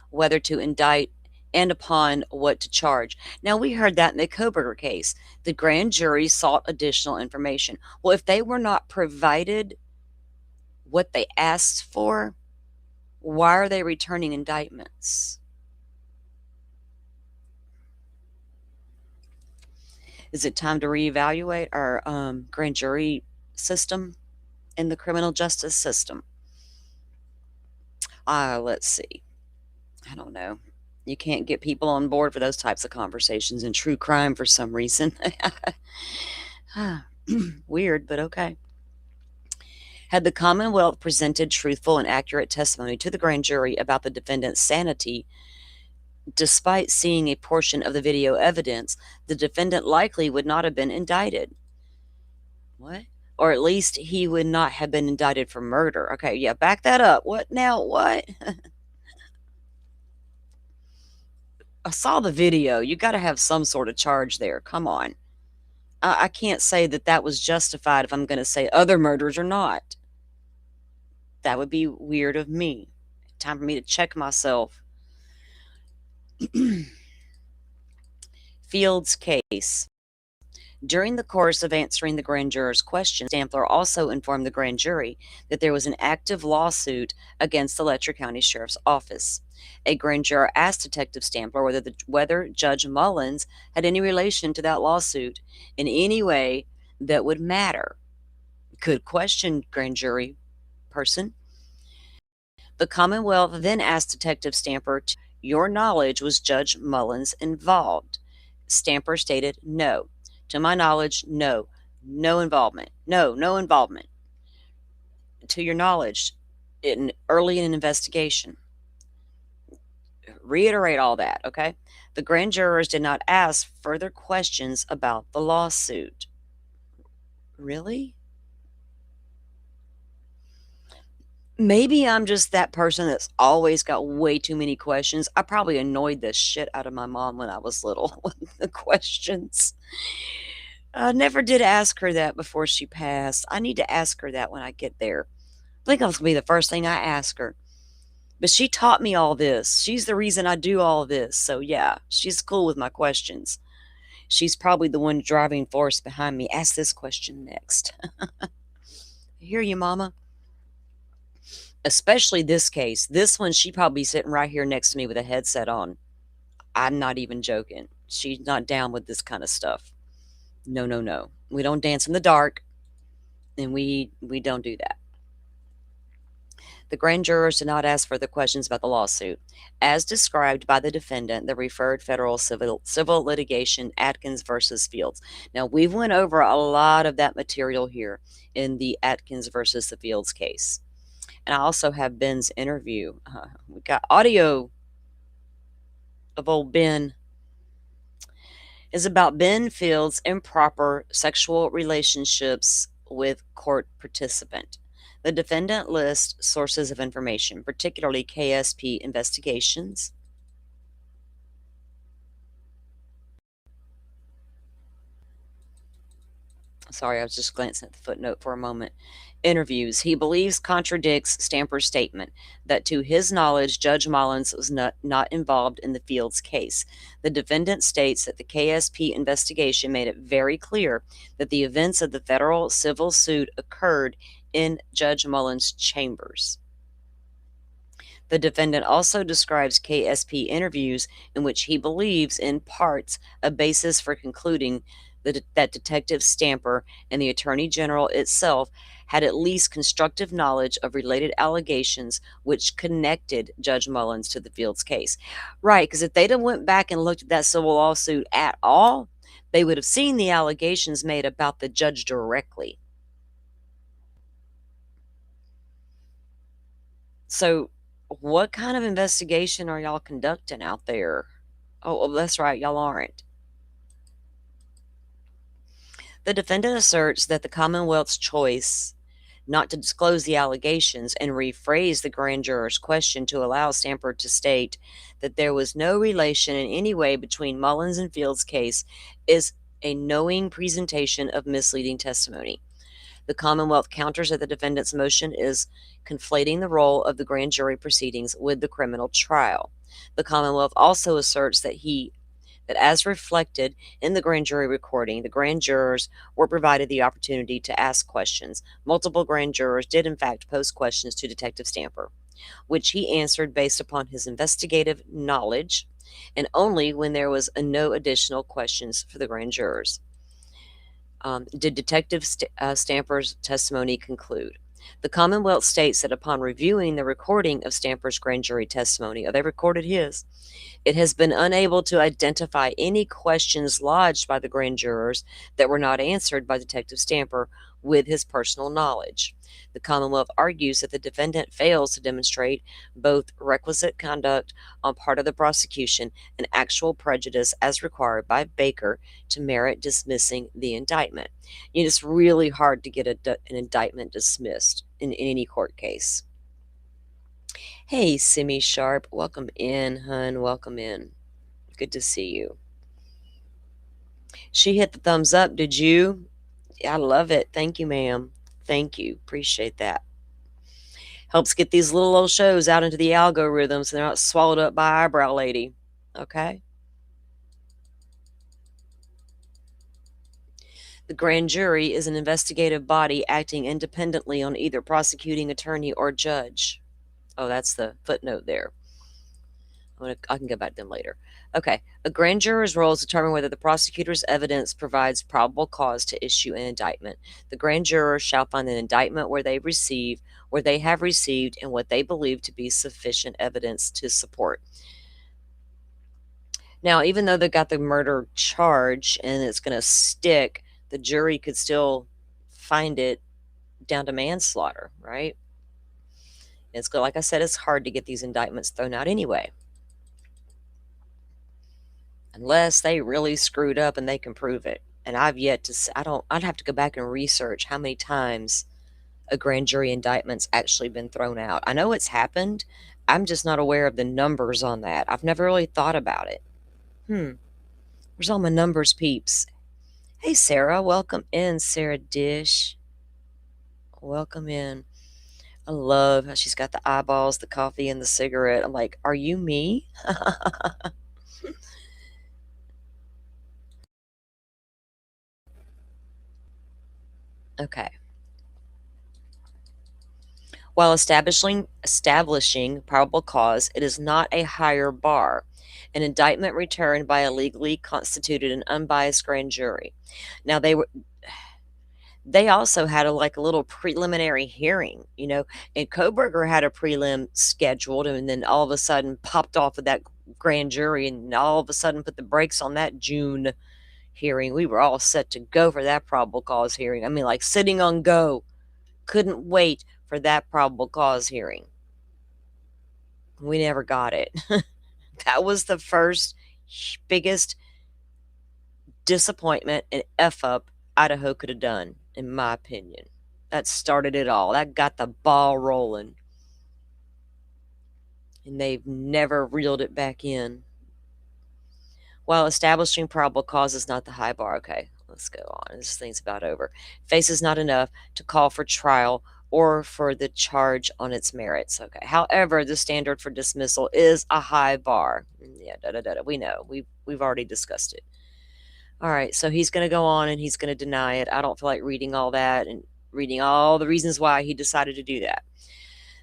whether to indict and upon what to charge. Now, we heard that in the Koberger case. The grand jury sought additional information. Well, if they were not provided what they asked for, why are they returning indictments? Is it time to reevaluate our grand jury system in the criminal justice system? Let's see. I don't know. You can't get people on board for those types of conversations in true crime for some reason. Weird, but okay. Had the Commonwealth presented truthful and accurate testimony to the grand jury about the defendant's sanity, despite seeing a portion of the video evidence, the defendant likely would not have been indicted. What? Or at least he would not have been indicted for murder. Okay, yeah, back that up. What now? What? I saw the video. You got to have some sort of charge there. Come on. I can't say that that was justified if I'm going to say other murders are not. That would be weird of me. Time for me to check myself. Field's case. During the course of answering the grand juror's question, Stamper also informed the grand jury that there was an active lawsuit against the Letcher County Sheriff's Office. A grand juror asked Detective Stamper whether Judge Mullins had any relation to that lawsuit in any way that would matter. Good question, grand jury person. The Commonwealth then asked Detective Stamper, your knowledge, was Judge Mullins involved? Stamper stated, no. To my knowledge, no. No involvement. No involvement. to your knowledge early in an investigation. Reiterate all that, okay? The grand jurors did not ask further questions about the lawsuit. Really? Maybe I'm just that person that's always got way too many questions. I probably annoyed the shit out of my mom when I was little with the questions. I never did ask her that before she passed. I need to ask her that when I get there. I think that's going to be the first thing I ask her. But she taught me all this. She's the reason I do all this. So, yeah, she's cool with my questions. She's probably the one driving force behind me. Ask this question next. I hear you, Mama. Especially this case. This one, she probably sitting right here next to me with a headset on. I'm not even joking. She's not down with this kind of stuff. No, no, no. We don't dance in the dark, and we don't do that. The grand jurors did not ask further questions about the lawsuit. As described by the defendant, the referred federal civil litigation Atkins versus Fields. Now, we've went over a lot of that material here in the Atkins versus the Fields case. And I also have Ben's interview. We got audio of old Ben. Is about Ben Fields' improper sexual relationships with court participant. The defendant lists sources of information, particularly KSP investigations. Sorry, I was just glancing at the footnote for a moment. Interviews. He believes contradicts Stamper's statement that, to his knowledge, Judge Mullins was not involved in the Fields case. The defendant states that the KSP investigation made it very clear that the events of the federal civil suit occurred in Judge Mullins' chambers. The defendant also describes KSP interviews in which he believes, in parts, a basis for concluding that Detective Stamper and the Attorney General itself had at least constructive knowledge of related allegations which connected Judge Mullins to the Fields case. Right, because if they'd have went back and looked at that civil lawsuit at all, they would have seen the allegations made about the judge directly. So, what kind of investigation are y'all conducting out there? Oh, well, that's right, y'all aren't. The defendant asserts that the Commonwealth's choice not to disclose the allegations and rephrase the grand juror's question to allow Stamper to state that there was no relation in any way between Mullins and Fields' case is a knowing presentation of misleading testimony. The Commonwealth counters that the defendant's motion is conflating the role of the grand jury proceedings with the criminal trial. The Commonwealth also asserts that as reflected in the grand jury recording, the grand jurors were provided the opportunity to ask questions. Multiple grand jurors did, in fact, pose questions to Detective Stamper, which he answered based upon his investigative knowledge and only when there was no additional questions for the grand jurors. Did Detective Stamper's testimony conclude? The Commonwealth states that upon reviewing the recording of Stamper's grand jury testimony, they recorded his, it has been unable to identify any questions lodged by the grand jurors that were not answered by Detective Stamper with his personal knowledge. The Commonwealth argues that the defendant fails to demonstrate both requisite conduct on part of the prosecution and actual prejudice as required by Baker to merit dismissing the indictment. It's really hard to get an indictment dismissed in any court case. Hey, Simi Sharp, welcome in, hun. Welcome in. Good to see you. She hit the thumbs up. Did you? I love it. Thank you, ma'am. Thank you. Appreciate that. Helps get these little old shows out into the algorithm so they're not swallowed up by Eyebrow Lady. Okay? The grand jury is an investigative body acting independently on either prosecuting attorney or judge. Oh, that's the footnote there. I can go back to them later. Okay. A grand juror's role is to determine whether the prosecutor's evidence provides probable cause to issue an indictment. The grand juror shall find an indictment where they have received and what they believe to be sufficient evidence to support. Now, even though they got the murder charge and it's going to stick, the jury could still find it down to manslaughter, right? It's good. Like I said, it's hard to get these indictments thrown out anyway, unless they really screwed up and they can prove it. And I've yet to. I'd have to go back and research how many times a grand jury indictment's actually been thrown out. I know it's happened. I'm just not aware of the numbers on that. I've never really thought about it. Where's all my numbers, peeps? Hey, Sarah. Welcome in, Sarah Dish. Welcome in. I love how she's got the eyeballs, the coffee, and the cigarette. I'm like, are you me? Okay. While establishing probable cause, it is not a higher bar. An indictment returned by a legally constituted and unbiased grand jury. Now they also had a little preliminary hearing, and Koberger had a prelim scheduled, and then all of a sudden popped off of that grand jury, and all of a sudden put the brakes on that June hearing. We were all set to go for that probable cause hearing. I mean, like sitting on go. Couldn't wait for that probable cause hearing. We never got it. That was the first biggest disappointment and F up Idaho could have done, in my opinion. That started it all. That got the ball rolling. And they've never reeled it back in. While establishing probable cause is not the high bar. Okay, let's go on. This thing's about over. Faces not enough to call for trial or for the charge on its merits. Okay. However, the standard for dismissal is a high bar. Yeah, we know. We've already discussed it. All right, so he's going to go on and he's going to deny it. I don't feel like reading all that and reading all the reasons why he decided to do that.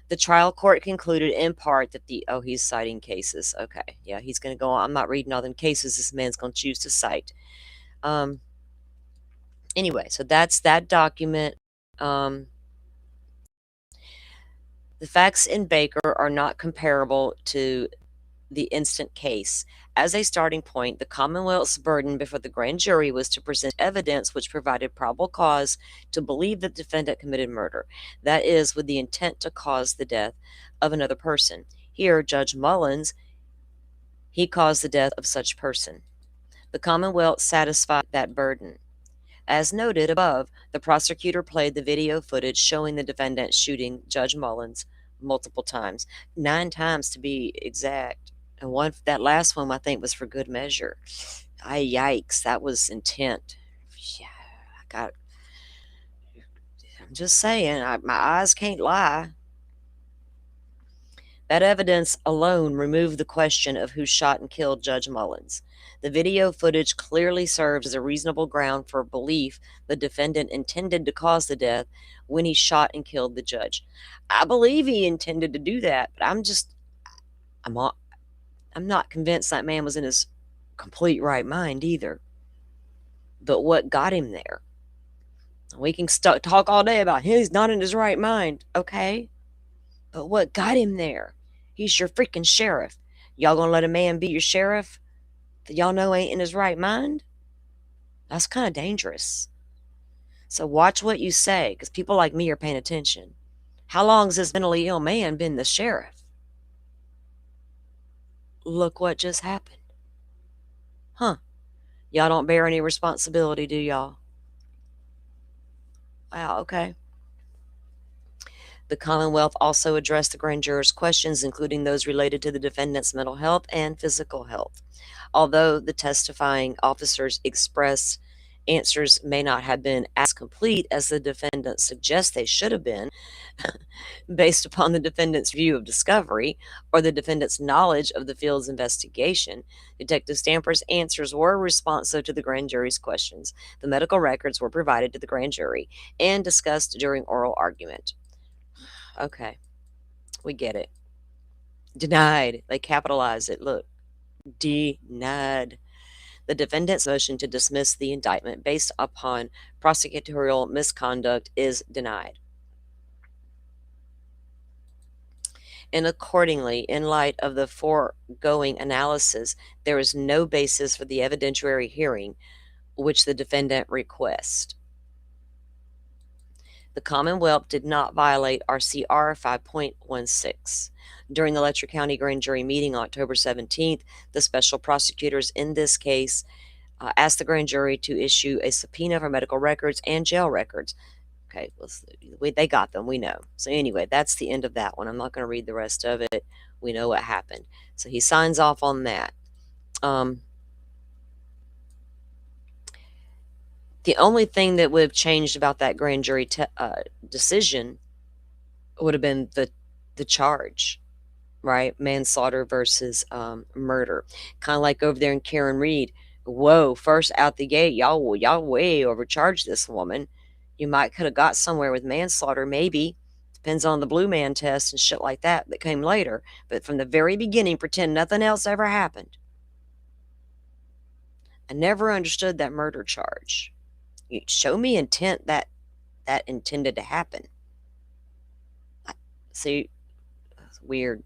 The trial court concluded in part that he's citing cases. Okay, yeah, he's going to go on. I'm not reading all them cases this man's going to choose to cite. Anyway, so that's that document. The facts in Baker are not comparable to the instant case. As a starting point, the Commonwealth's burden before the grand jury was to present evidence which provided probable cause to believe the defendant committed murder, that is, with the intent to cause the death of another person. Here, Judge Mullins, he caused the death of such person. The Commonwealth satisfied that burden. As noted above, the prosecutor played the video footage showing the defendant shooting Judge Mullins multiple times, 9 times to be exact. And that last one, I think, was for good measure. Yikes, that was intent. Yeah, I'm just saying, my eyes can't lie. That evidence alone removed the question of who shot and killed Judge Mullins. The video footage clearly serves as a reasonable ground for belief the defendant intended to cause the death when he shot and killed the judge. I believe he intended to do that, but I'm not convinced that man was in his complete right mind either. But what got him there? We can talk all day about he's not in his right mind. Okay. But what got him there? He's your freaking sheriff. Y'all gonna let a man be your sheriff that y'all know ain't in his right mind? That's kind of dangerous. So watch what you say, because people like me are paying attention. How long has this mentally ill man been the sheriff? Look what just happened. Huh. Y'all don't bear any responsibility, do y'all? Wow, okay. The Commonwealth also addressed the grand jurors' questions, including those related to the defendant's mental health and physical health. Although the testifying officers' expressed answers may not have been as complete as the defendant suggests they should have been, based upon the defendant's view of discovery or the defendant's knowledge of the field's investigation, Detective Stamper's answers were responsive to the grand jury's questions. The medical records were provided to the grand jury and discussed during oral argument. Okay, we get it. Denied. They capitalize it. Look, denied. The defendant's motion to dismiss the indictment based upon prosecutorial misconduct is denied. And accordingly, in light of the foregoing analysis, there is no basis for the evidentiary hearing which the defendant requests. The Commonwealth did not violate RCR 5.16. During the Letcher County Grand Jury meeting on October 17th, the special prosecutors in this case asked the grand jury to issue a subpoena for medical records and jail records. Okay, they got them, we know. So anyway, that's the end of that one. I'm not going to read the rest of it. We know what happened. So he signs off on that. The only thing that would have changed about that grand jury decision would have been the charge, right? Manslaughter versus murder. Kind of like over there in Karen Reed. Whoa, first out the gate, y'all way overcharged this woman. You might could have got somewhere with manslaughter, maybe. Depends on the blue man test and shit like that came later. But from the very beginning, pretend nothing else ever happened. I never understood that murder charge. You show me intent that intended to happen. See, it's weird.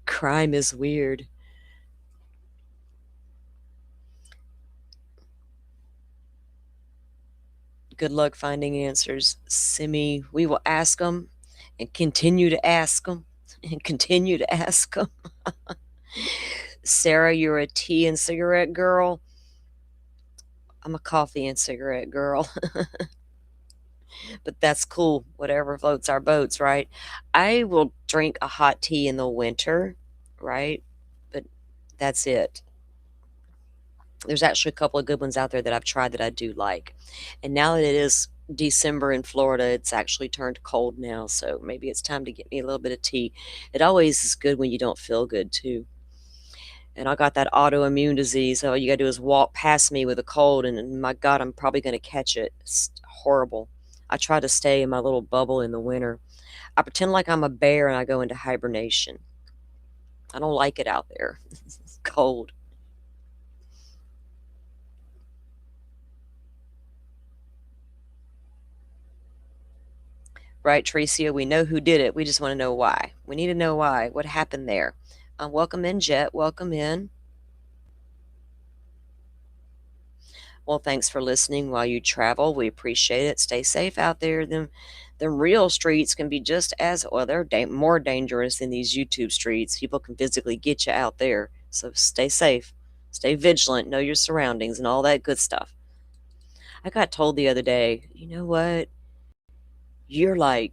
Crime is weird. Good luck finding answers, Simi. We will ask them and continue to ask them and continue to ask them. Sarah, you're a tea and cigarette girl. I'm a coffee and cigarette girl. But that's cool. Whatever floats our boats, right? I will drink a hot tea in the winter, right? But that's it. There's actually a couple of good ones out there that I've tried that I do like. And now that it is December in Florida, it's actually turned cold now, so maybe it's time to get me a little bit of tea. It always is good when you don't feel good, too. And I got that autoimmune disease. All you gotta do is walk past me with a cold, and my God, I'm probably gonna catch it. It's horrible. I try to stay in my little bubble in the winter. I pretend like I'm a bear and I go into hibernation. I don't like it out there. It's cold. Right, Tricia? We know who did it. We just want to know why. We need to know why. What happened there? Welcome in, Jet. Welcome in. Well, thanks for listening while you travel. We appreciate it. Stay safe out there. The real streets can be just as well. They're more dangerous than these YouTube streets. People can physically get you out there. So stay safe. Stay vigilant. Know your surroundings and all that good stuff. I got told the other day, you know what? You're like,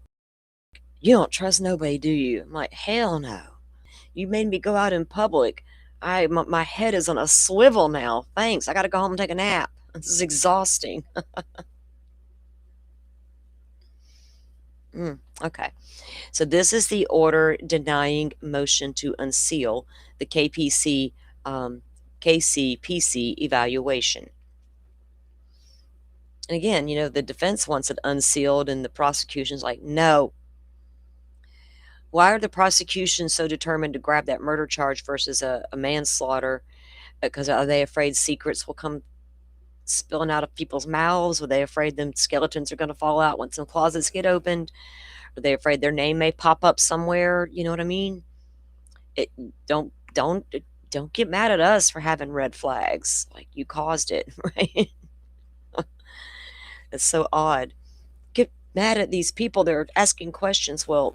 you don't trust nobody, do you? I'm like, hell no. You made me go out in public. My head is on a swivel now. Thanks. I got to go home and take a nap. This is exhausting. Okay. So this is the order denying motion to unseal the KCPC evaluation. And again, the defense wants it unsealed, and the prosecution's like, no. Why are the prosecutions so determined to grab that murder charge versus a manslaughter? Because are they afraid secrets will come spilling out of people's mouths? Are they afraid them skeletons are going to fall out once some closets get opened? Are they afraid their name may pop up somewhere? You know what I mean? Don't get mad at us for having red flags. Like, you caused it, right? It's so odd. Get mad at these people. They're asking questions. Well,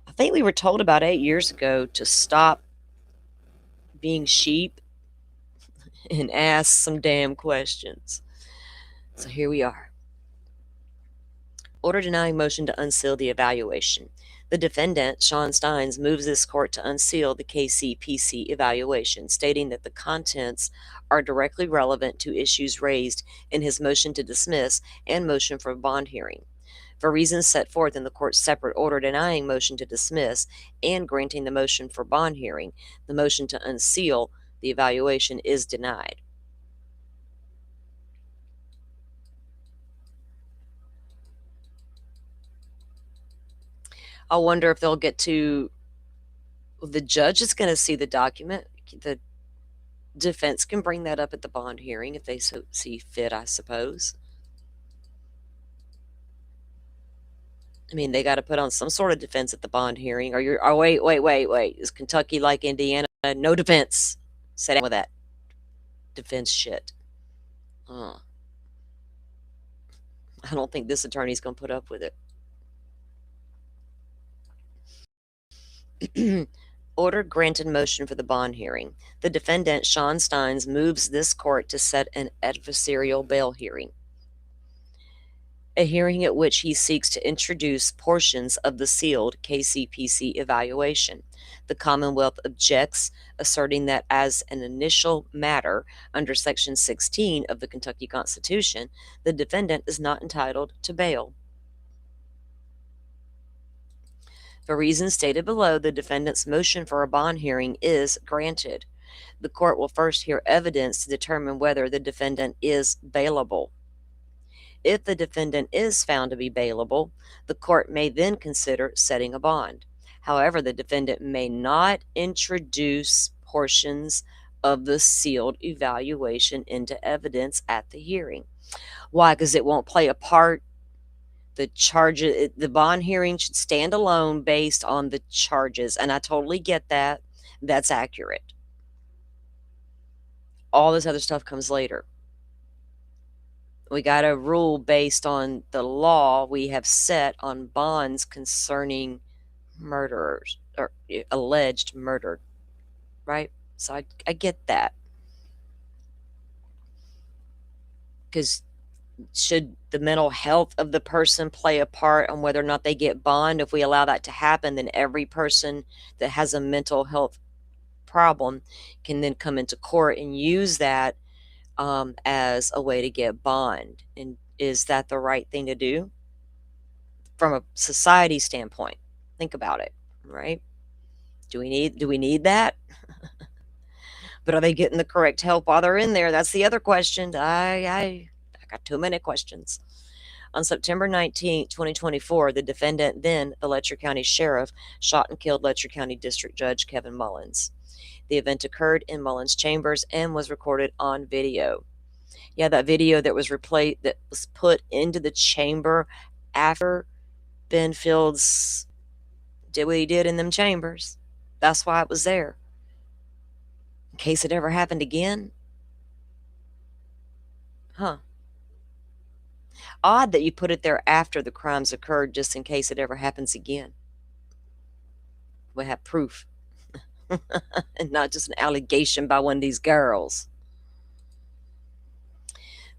I think we were told about 8 years ago to stop being sheep and ask some damn questions. So here we are. Order denying motion to unseal the evaluation. The defendant, Sean Steins, moves this court to unseal the KCPC evaluation, stating that the contents are directly relevant to issues raised in his motion to dismiss and motion for bond hearing. For reasons set forth in the court's separate order denying motion to dismiss and granting the motion for bond hearing, the motion to unseal the evaluation is denied. I wonder if they'll get to, the judge is going to see the document. The defense can bring that up at the bond hearing if they so see fit, I suppose. I mean, they got to put on some sort of defense at the bond hearing. Wait. Is Kentucky like Indiana? No defense. Sit down with that defense shit. I don't think this attorney's going to put up with it. Order granted motion for the bond hearing. The defendant, Sean Steins, moves this court to set an adversarial bail hearing, a hearing at which he seeks to introduce portions of the sealed KCPC evaluation. The Commonwealth objects, asserting that as an initial matter under Section 16 of the Kentucky Constitution, the defendant is not entitled to bail. For reasons stated below, the defendant's motion for a bond hearing is granted. The court will first hear evidence to determine whether the defendant is bailable. If the defendant is found to be bailable, the court may then consider setting a bond. However, the defendant may not introduce portions of the sealed evaluation into evidence at the hearing. Why? Because it won't play a part. The bond hearing should stand alone based on the charges, and I totally get that. That's accurate. All this other stuff comes later. We got a rule based on the law we have set on bonds concerning murderers or alleged murder, right? So I get that. Because should the mental health of the person play a part on whether or not they get bond? If we allow that to happen, then every person that has a mental health problem can then come into court and use that as a way to get bond. And is that the right thing to do from a society standpoint? Think about it, right? Do we need that? But are they getting the correct help while they're in there? That's the other question. I got too many questions. On September 19, 2024, the defendant, then the Letcher County Sheriff, shot and killed Letcher County District Judge Kevin Mullins. The event occurred in Mullins' chambers and was recorded on video. Yeah, that video that was put into the chamber after Ben Fields did what he did in them chambers. That's why it was there. In case it ever happened again. Huh. Odd that you put it there after the crimes occurred just in case it ever happens again. We have proof. And not just an allegation by one of these girls.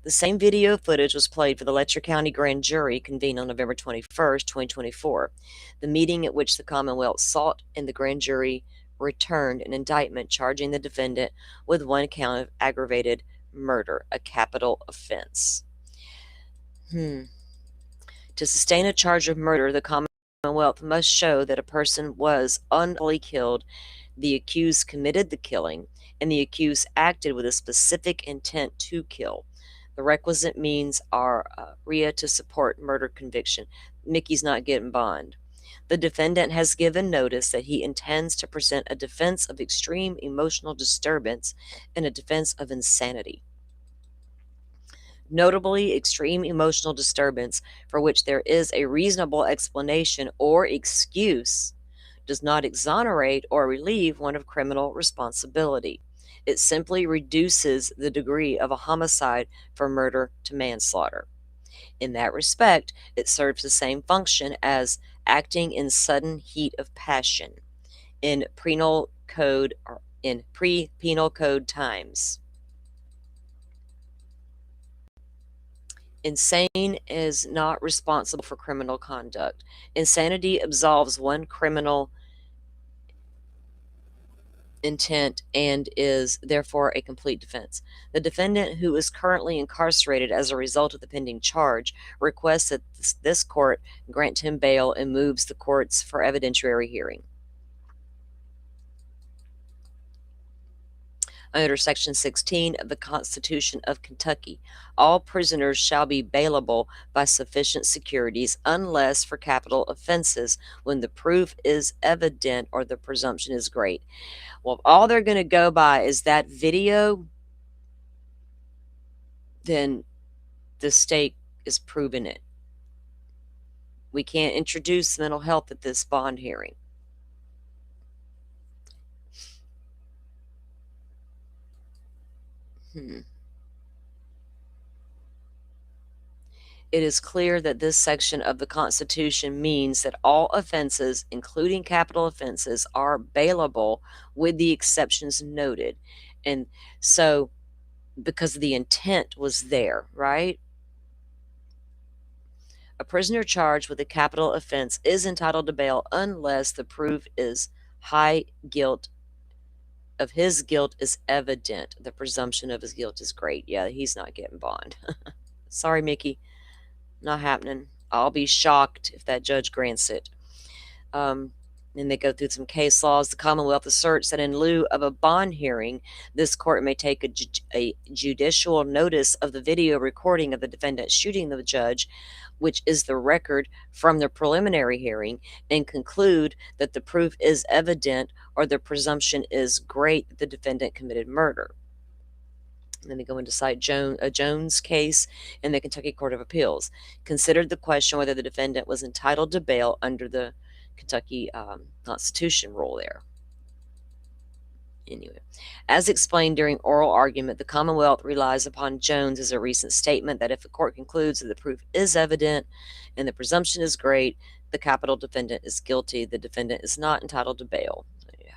The same video footage was played for the Letcher County Grand Jury convened on November 21st, 2024, the meeting at which the Commonwealth sought and the grand jury returned an indictment charging the defendant with one count of aggravated murder, a capital offense. To sustain a charge of murder, the Commonwealth must show that a person was unlawfully killed, the accused committed the killing, and the accused acted with a specific intent to kill. The requisite means are RIA to support murder conviction. Mickey's not getting bond. The defendant has given notice that he intends to present a defense of extreme emotional disturbance and a defense of insanity. Notably, extreme emotional disturbance for which there is a reasonable explanation or excuse does not exonerate or relieve one of criminal responsibility. It simply reduces the degree of a homicide from murder to manslaughter. In that respect, it serves the same function as acting in sudden heat of passion in pre-penal code times. Insane is not responsible for criminal conduct. Insanity absolves one criminal intent and is therefore a complete defense. The defendant, who is currently incarcerated as a result of the pending charge, requests that this court grant him bail and moves the courts for evidentiary hearing. Under Section 16 of the Constitution of Kentucky, all prisoners shall be bailable by sufficient securities unless for capital offenses when the proof is evident or the presumption is great. Well, if all they're going to go by is that video, then the state is proving it. We can't introduce mental health at this bond hearing. It is clear that this section of the Constitution means that all offenses, including capital offenses, are bailable with the exceptions noted. And so, because the intent was there, right? A prisoner charged with a capital offense is entitled to bail unless the proof is high guilt of his guilt is evident. The presumption of his guilt is great. Yeah, he's not getting bond. Sorry, Mickey. Not happening. I'll be shocked if that judge grants it. And they go through some case laws. The Commonwealth asserts that in lieu of a bond hearing, this court may take a judicial notice of the video recording of the defendant shooting the judge, which is the record from the preliminary hearing, and conclude that the proof is evident or the presumption is great that the defendant committed murder. And then they go into cite Jones case in the Kentucky Court of Appeals. Considered the question whether the defendant was entitled to bail under the Kentucky Constitution rule there. Anyway, as explained during oral argument, the Commonwealth relies upon Jones as a recent statement that if the court concludes that the proof is evident and the presumption is great, the capital defendant is guilty. The defendant is not entitled to bail. So, yeah.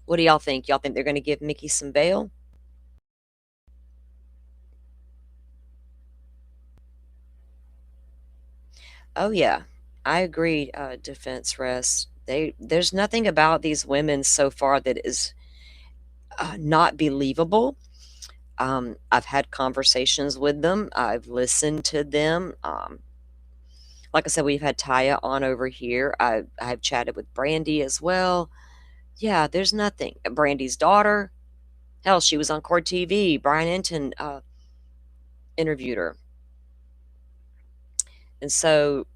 What do y'all think? Y'all think they're going to give Mickey some bail? Oh yeah, I agree. Defense rest. There's nothing about these women so far that is not believable. I've had conversations with them. I've listened to them. Like I said, we've had Taya on over here. I've chatted with Brandy as well. Yeah, there's nothing. Brandy's daughter. Hell, she was on Court TV. Brian Enton interviewed her. And so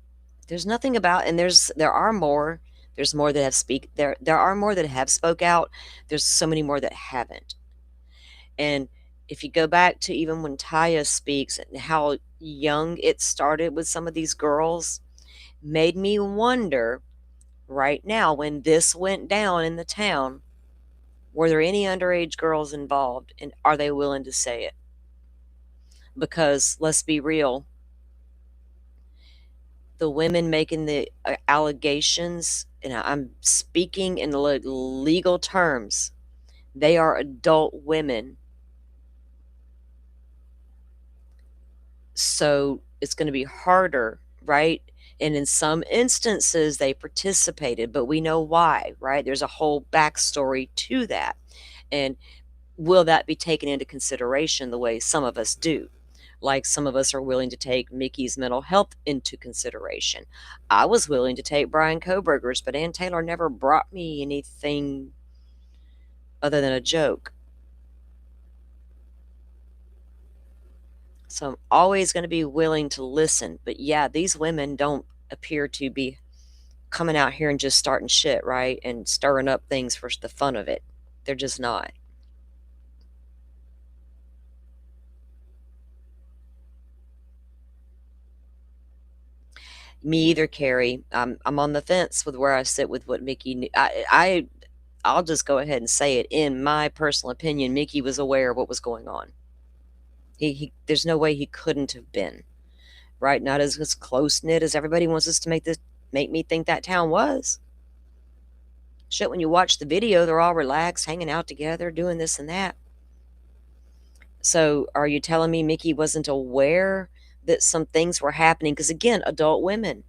there's nothing about, and there are more. There's more that have more that have spoke out. There's so many more that haven't. And if you go back to even when Taya speaks and how young it started with some of these girls, made me wonder right now when this went down in the town, were there any underage girls involved, and are they willing to say it? Because let's be real, the women making the allegations, and I'm speaking in legal terms, they are adult women. So it's going to be harder, right? And in some instances, they participated, but we know why, right? There's a whole backstory to that. And will that be taken into consideration the way some of us do? Like some of us are willing to take Mickey's mental health into consideration. I was willing to take Brian Koberger's, but Ann Taylor never brought me anything other than a joke. So I'm always going to be willing to listen. But yeah, these women don't appear to be coming out here and just starting shit, right? And stirring up things for the fun of it. They're just not. Me either, Carrie. I'm on the fence with where I sit with what Mickey. I'll just go ahead and say it. In my personal opinion, Mickey was aware of what was going on. There's no way he couldn't have been, right? Not as close knit as everybody wants us to make me think that town was. Shit, when you watch the video, they're all relaxed, hanging out together, doing this and that. So, are you telling me Mickey wasn't aware that some things were happening? Because again, adult women,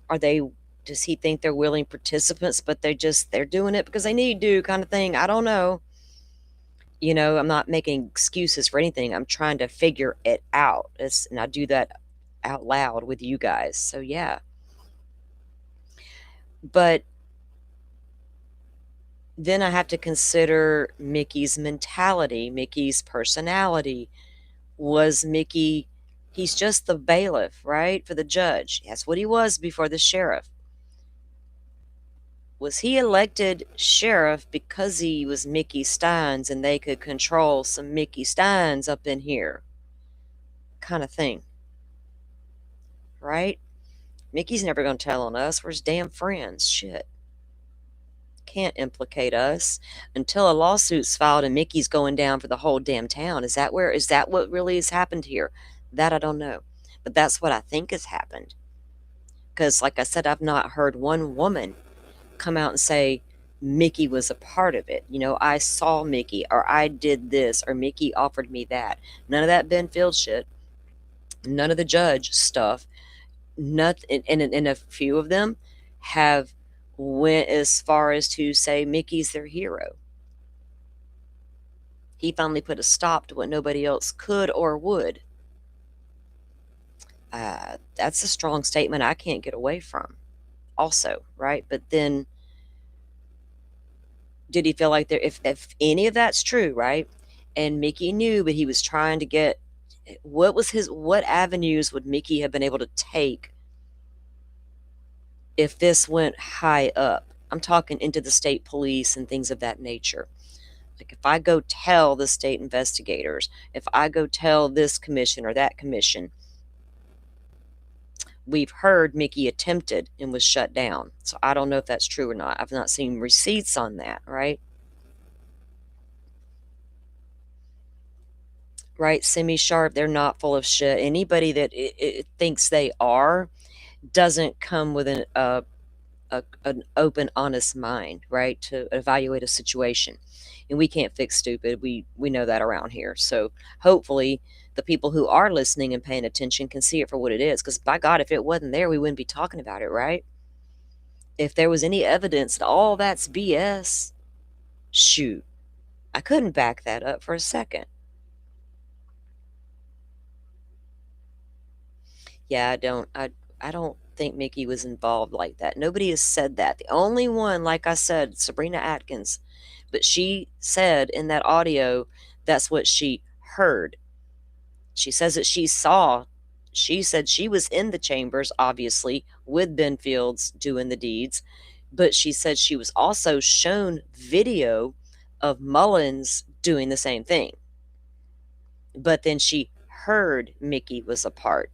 does he think they're willing participants, but they're doing it because they need to, kind of thing? I don't know. I'm not making excuses for anything. I'm trying to figure it out. And I do that out loud with you guys. So yeah. But then I have to consider Mickey's mentality, Mickey's personality. Was Mickey, he's just the bailiff, right? For the judge. That's what he was before the sheriff. Was he elected sheriff because he was Mickey Steins and they could control some Mickey Steins up in here? Kind of thing. Right? Mickey's never going to tell on us. We're his damn friends. Shit. Can't implicate us until a lawsuit's filed and Mickey's going down for the whole damn town. Is that what really has happened here? That I don't know. But that's what I think has happened. Because, like I said, I've not heard one woman come out and say, Mickey was a part of it. I saw Mickey, or I did this, or Mickey offered me that. None of that Ben Field shit. None of the judge stuff. Nothing. And a few of them have went as far as to say Mickey's their hero. He finally put a stop to what nobody else could or would. That's a strong statement I can't get away from. Also, right? But then, did he feel like there? If any of that's true, right? And Mickey knew, but he was trying to get. What avenues would Mickey have been able to take if this went high up? I'm talking into the state police and things of that nature. Like, if I go tell the state investigators, if I go tell this commission or that commission, we've heard Mickey attempted and was shut down. So I don't know if that's true or not. I've not seen receipts on that, right? Right? Semi sharp, they're not full of shit. Anybody that it thinks they are doesn't come with an open, honest mind, right? To evaluate a situation. And we can't fix stupid. We know that around here. So hopefully the people who are listening and paying attention can see it for what it is. Because by God, if it wasn't there, we wouldn't be talking about it, right? If there was any evidence that all that's BS, shoot, I couldn't back that up for a second. Yeah, I don't think Mickey was involved like that. Nobody has said that. The only one, like I said, Sabrina Atkins, but she said in that audio that's what she heard. She says that she said she was in the chambers, obviously, with Ben Fields doing the deeds, but she said she was also shown video of Mullins doing the same thing. But then she heard Mickey was a part,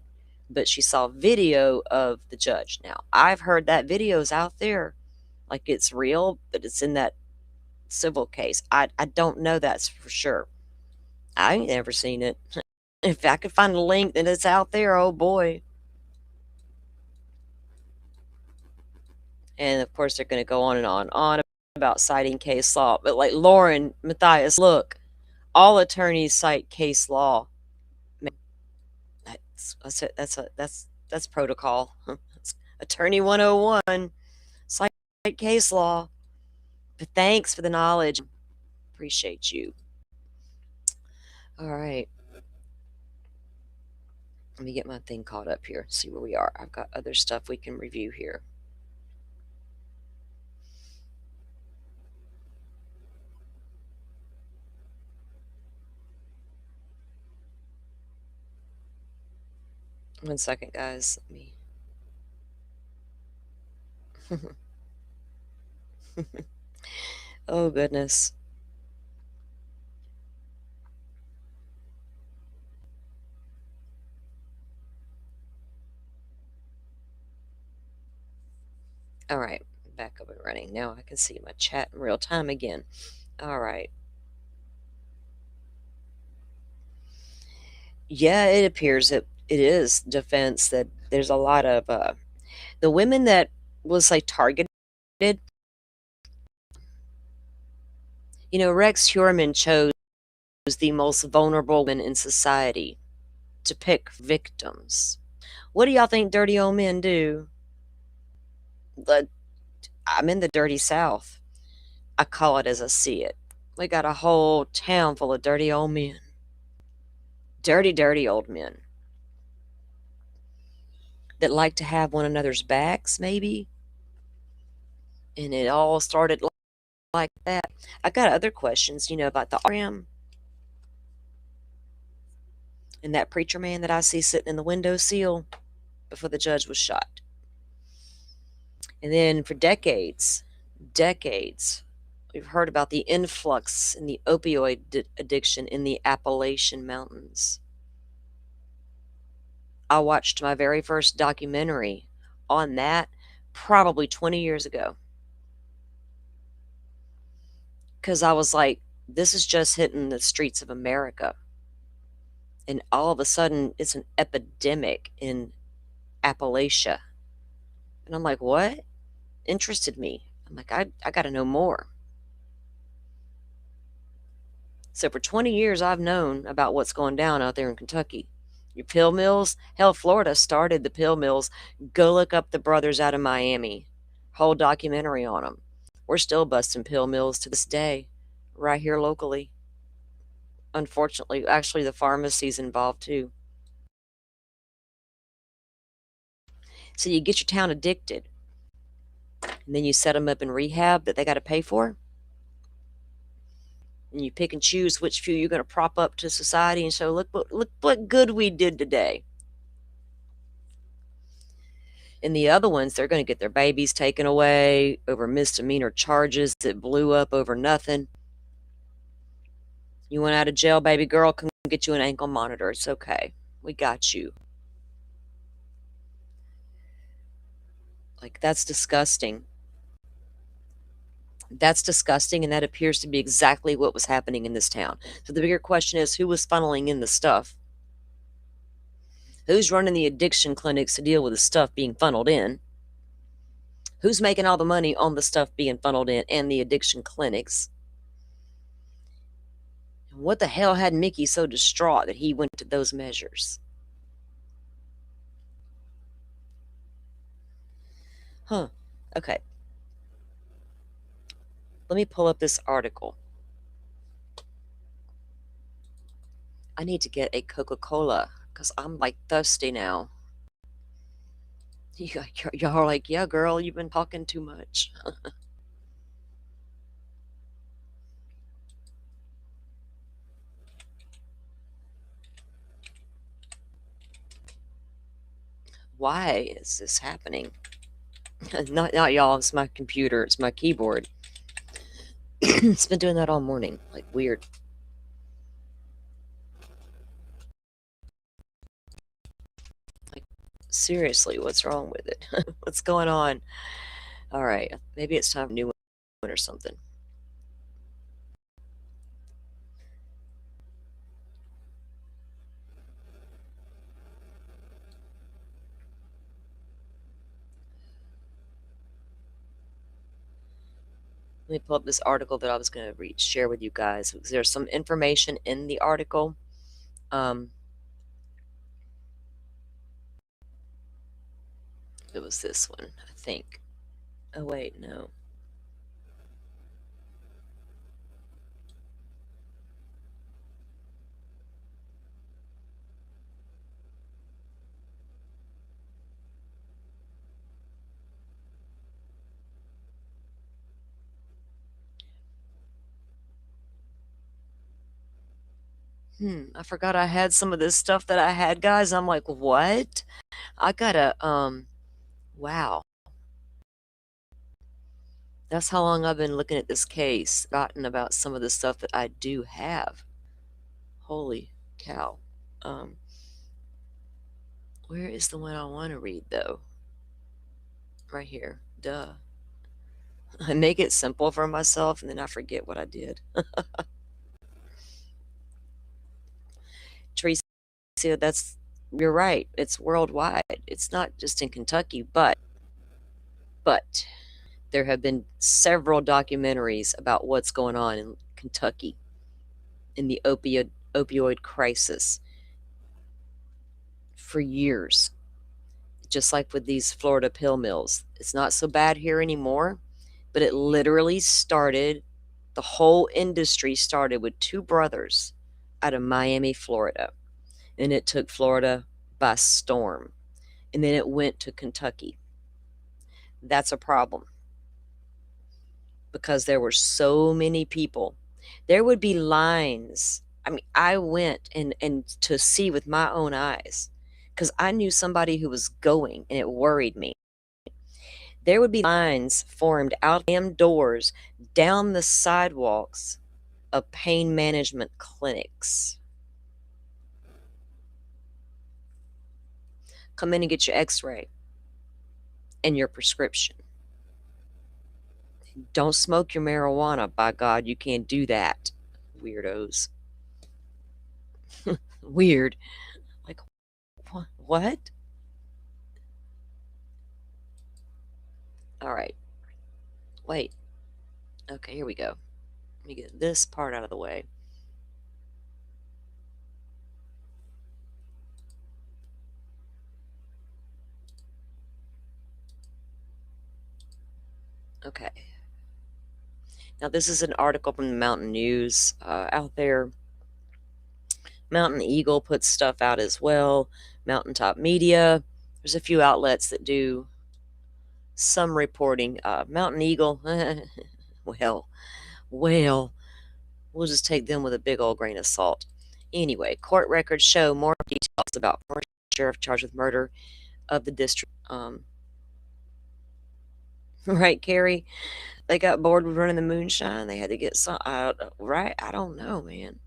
but she saw video of the judge. Now, I've heard that video's out there, like it's real, but it's in that civil case. I don't know that's for sure. I ain't never seen it. If I could find a link that it's out there, oh boy. And of course, they're going to go on and on about citing case law. But like Lauren Matthias, look, all attorneys cite case law. Man, that's protocol. That's Attorney 101, cite case law. But thanks for the knowledge. Appreciate you. All right. Let me get my thing caught up here. See where we are. I've got other stuff we can review here. One second, guys. Let me. Oh, goodness. All right. Back up and running. Now I can see my chat in real time again. All right. Yeah, it appears that it is defense that there's a lot of the women that was like targeted. Rex Heuermann chose the most vulnerable women in society to pick victims. What do y'all think dirty old men do? But I'm in the dirty South. I call it as I see it. We got a whole town full of dirty old men. Dirty, dirty old men that like to have one another's backs, maybe. And it all started like that. I got other questions, about the program and that preacher man that I see sitting in the windowsill before the judge was shot. And then for decades, we've heard about the influx in the opioid addiction in the Appalachian Mountains. I watched my very first documentary on that probably 20 years ago. Because I was like, this is just hitting the streets of America. And all of a sudden, it's an epidemic in Appalachia. And I'm like, what? Interested me. I'm like, I got to know more. So for 20 years, I've known about what's going down out there in Kentucky. Your pill mills, hell, Florida started the pill mills. Go look up the brothers out of Miami. Whole documentary on them. We're still busting pill mills to this day, right here locally. Unfortunately, actually, the pharmacy's involved too. So you get your town addicted, and then you set them up in rehab that they got to pay for, and you pick and choose which few you're going to prop up to society and show, look what good we did today. And the other ones, they're going to get their babies taken away over misdemeanor charges that blew up over nothing. You went out of jail, baby girl, come get you an ankle monitor. It's okay. We got you. Like, that's disgusting. That's disgusting, and that appears to be exactly what was happening in this town. So the bigger question is, who was funneling in the stuff? Who's running the addiction clinics to deal with the stuff being funneled in? Who's making all the money on the stuff being funneled in and the addiction clinics? What the hell had Mickey so distraught that he went to those measures? Huh. Okay. Let me pull up this article. I need to get a Coca-Cola because I'm like thirsty now. Y'all are like, yeah, girl, you've been talking too much. Why is this happening? Not y'all, it's my computer, it's my keyboard. It's been doing that all morning. Like, weird. Like, seriously, what's wrong with it? What's going on? All right, maybe it's time for a new one or something. Let me pull up this article that I was going to share with you guys. There's some information in the article. It was this one, I think. Oh, wait, no. I forgot I had some of this stuff that I had, guys. I'm like, what? I gotta, wow. That's how long I've been looking at this case, forgotten about some of the stuff that I do have. Holy cow. Um, where is the one I want to read, though? Right here. Duh. I make it simple for myself, and then I forget what I did. Teresa, you're right. It's worldwide. It's not just in Kentucky, but there have been several documentaries about what's going on in Kentucky in the opioid crisis for years. Just like with these Florida pill mills. It's not so bad here anymore, but it literally started, the whole industry started with two brothers out of Miami, Florida. And it took Florida by storm. And then it went to Kentucky. That's a problem because there were so many people. There would be lines. I mean, I went and to see with my own eyes because I knew somebody who was going and it worried me. There would be lines formed out damn doors down the sidewalks of pain management clinics. Come in and get your x-ray and your prescription. Don't smoke your marijuana, by God, you can't do that, weirdos. Weird. Like, what? All right. Wait. Okay, here we go. Let me get this part out of the way. Okay. Now, this is an article from the Mountain News out there. Mountain Eagle puts stuff out as well. Mountaintop Media. There's a few outlets that do some reporting. Mountain Eagle, well, well, we'll just take them with a big old grain of salt. Anyway, court records show more details about former sheriff charged with murder of the district. Right, Carrie? They got bored with running the moonshine. They had to get some, right? I don't know, man.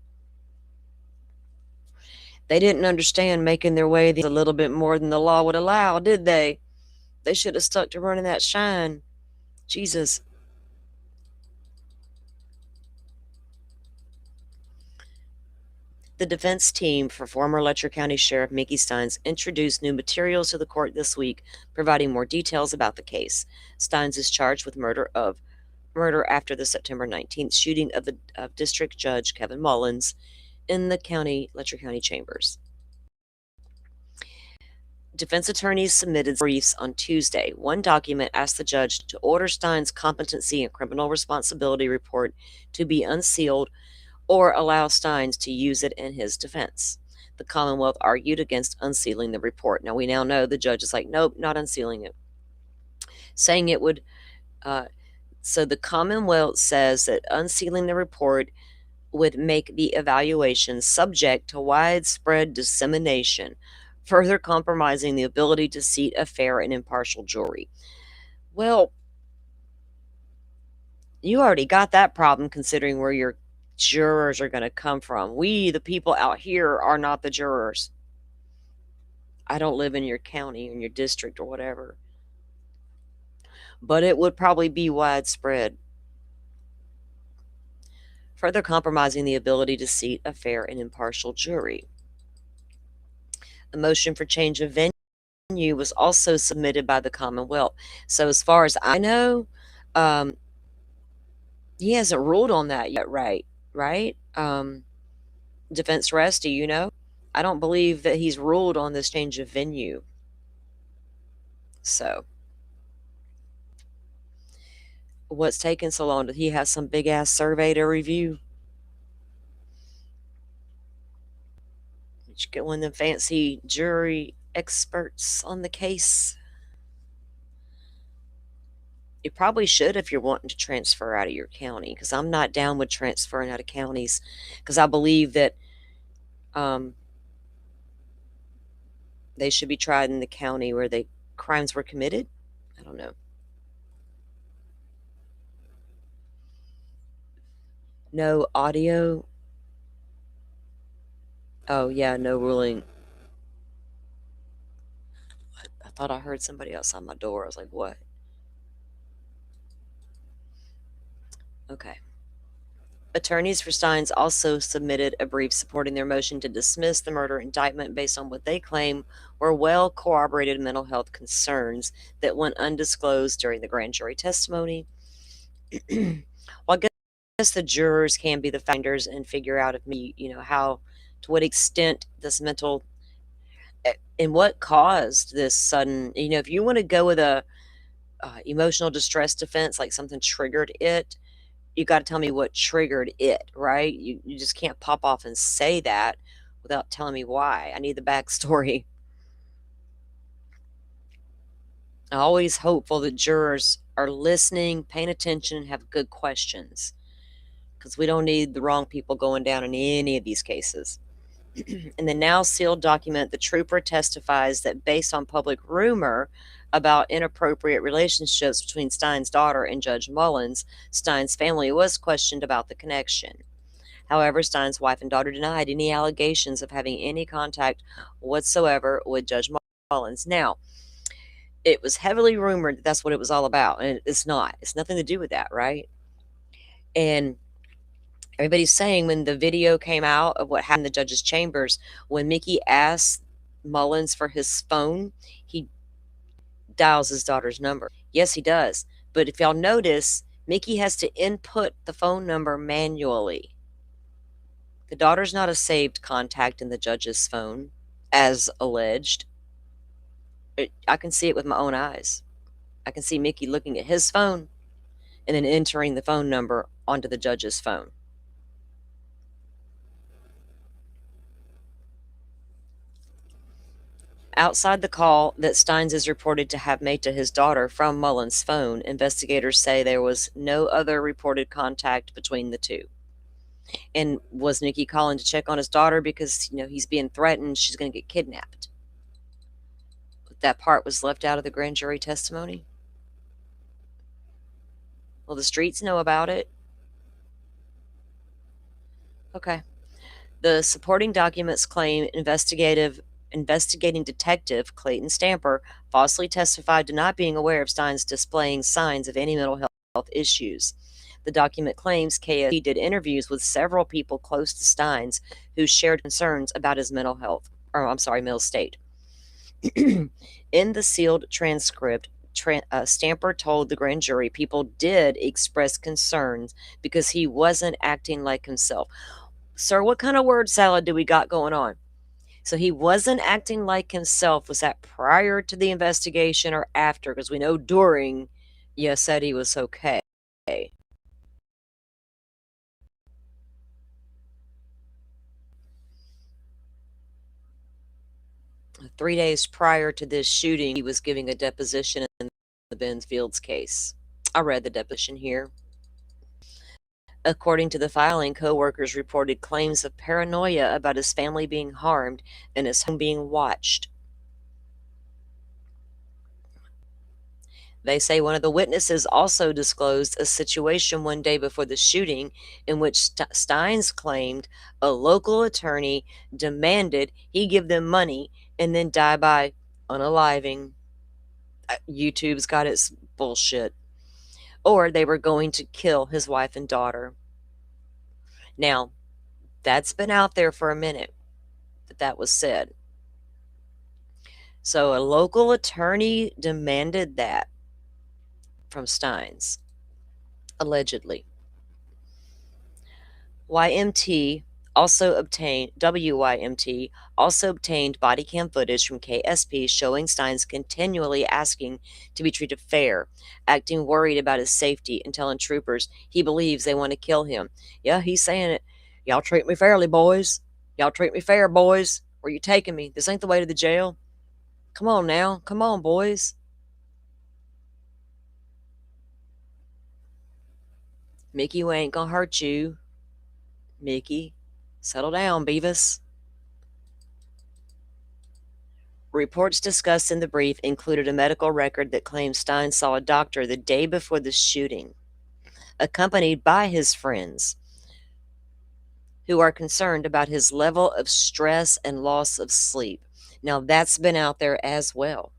They didn't understand making their way a little bit more than the law would allow, did they? They should have stuck to running that shine. Jesus. The defense team for former Letcher County Sheriff Mickey Steins introduced new materials to the court this week, providing more details about the case. Steins is charged with murder after the September 19th shooting of District Judge Kevin Mullins in the Letcher County chambers. Defense attorneys submitted briefs on Tuesday. One document asked the judge to order Stein's competency and criminal responsibility report to be unsealed or allow Steins to use it in his defense. The Commonwealth argued against unsealing the report. Now, we now know the judge is like, nope, not unsealing it, saying it would. So the Commonwealth says that unsealing the report would make the evaluation subject to widespread dissemination, further compromising the ability to seat a fair and impartial jury. Well, you already got that problem considering where your jurors are going to come from. We, the people out here, are not the jurors. I don't live in your county, in your district, or whatever. But it would probably be widespread, further compromising the ability to seat a fair and impartial jury. A motion for change of venue was also submitted by the Commonwealth. So as far as I know, he hasn't ruled on that yet, right? Defense Rest, do you know? I don't believe that he's ruled on this change of venue. So, what's taking so long? Did he have some big ass survey to review? Did you get one of them fancy jury experts on the case? You probably should if you're wanting to transfer out of your county, because I'm not down with transferring out of counties, because I believe that they should be tried in the county where the crimes were committed. I don't know. No audio. Oh, yeah, no ruling. I thought I heard somebody outside my door. I was like, what? Okay. Attorneys for Steins also submitted a brief supporting their motion to dismiss the murder indictment based on what they claim were well corroborated mental health concerns that went undisclosed during the grand jury testimony. Well, I guess the jurors can be the finders and figure out if how, to what extent this mental and what caused this sudden, if you want to go with a emotional distress defense, like something triggered it, you got to tell me what triggered it, right? You just can't pop off and say that without telling me why. I need the backstory. I'm always hopeful that jurors are listening, paying attention, and have good questions, because we don't need the wrong people going down in any of these cases. In the now sealed document, the trooper testifies that based on public rumor about inappropriate relationships between Stein's daughter and Judge Mullins, Stein's family was questioned about the connection. However, Stein's wife and daughter denied any allegations of having any contact whatsoever with Judge Mullins. Now, it was heavily rumored that that's what it was all about, and it's not. It's nothing to do with that, right? And Everybody's saying when the video came out of what happened in the judge's chambers, when Mickey asked Mullins for his phone, he dials his daughter's number. Yes, he does. But if y'all notice, Mickey has to input the phone number manually. The daughter's not a saved contact in the judge's phone, as alleged. I can see it with my own eyes. I can see Mickey looking at his phone and then entering the phone number onto the judge's phone. Outside the call that Steins is reported to have made to his daughter from Mullins' phone, investigators say there was no other reported contact between the two. And was Mickey calling to check on his daughter because, he's being threatened, she's going to get kidnapped? That part was left out of the grand jury testimony. Well, the streets know about it. Okay. The supporting documents claim investigating detective Clayton Stamper falsely testified to not being aware of Steins displaying signs of any mental health issues. The document claims KSP did interviews with several people close to Steins who shared concerns about his mental state. In the sealed transcript, Stamper told the grand jury people did express concerns because he wasn't acting like himself. Sir, what kind of word salad do we got going on? So he wasn't acting like himself. Was that prior to the investigation or after? Because we know during, you said he was okay. 3 days prior to this shooting, he was giving a deposition in the Ben Fields case. I read the deposition here. According to the filing, co-workers reported claims of paranoia about his family being harmed and his home being watched. They say one of the witnesses also disclosed a situation one day before the shooting in which Steins claimed a local attorney demanded he give them money and then die by unaliving. YouTube's got its bullshit. Or they were going to kill his wife and daughter. Now, that's been out there for a minute that was said. So a local attorney demanded that from Steins, allegedly. WYMT also obtained body cam footage from KSP showing Steins continually asking to be treated fair, acting worried about his safety, and telling troopers he believes they want to kill him. Yeah, he's saying it. Y'all treat me fairly, boys. Y'all treat me fair, boys. Where you taking me? This ain't the way to the jail. Come on now. Come on, boys. Mickey, we ain't gonna hurt you. Mickey, settle down, Beavis. Reports discussed in the brief included a medical record that claims Stein saw a doctor the day before the shooting, accompanied by his friends, who are concerned about his level of stress and loss of sleep. Now, that's been out there as well.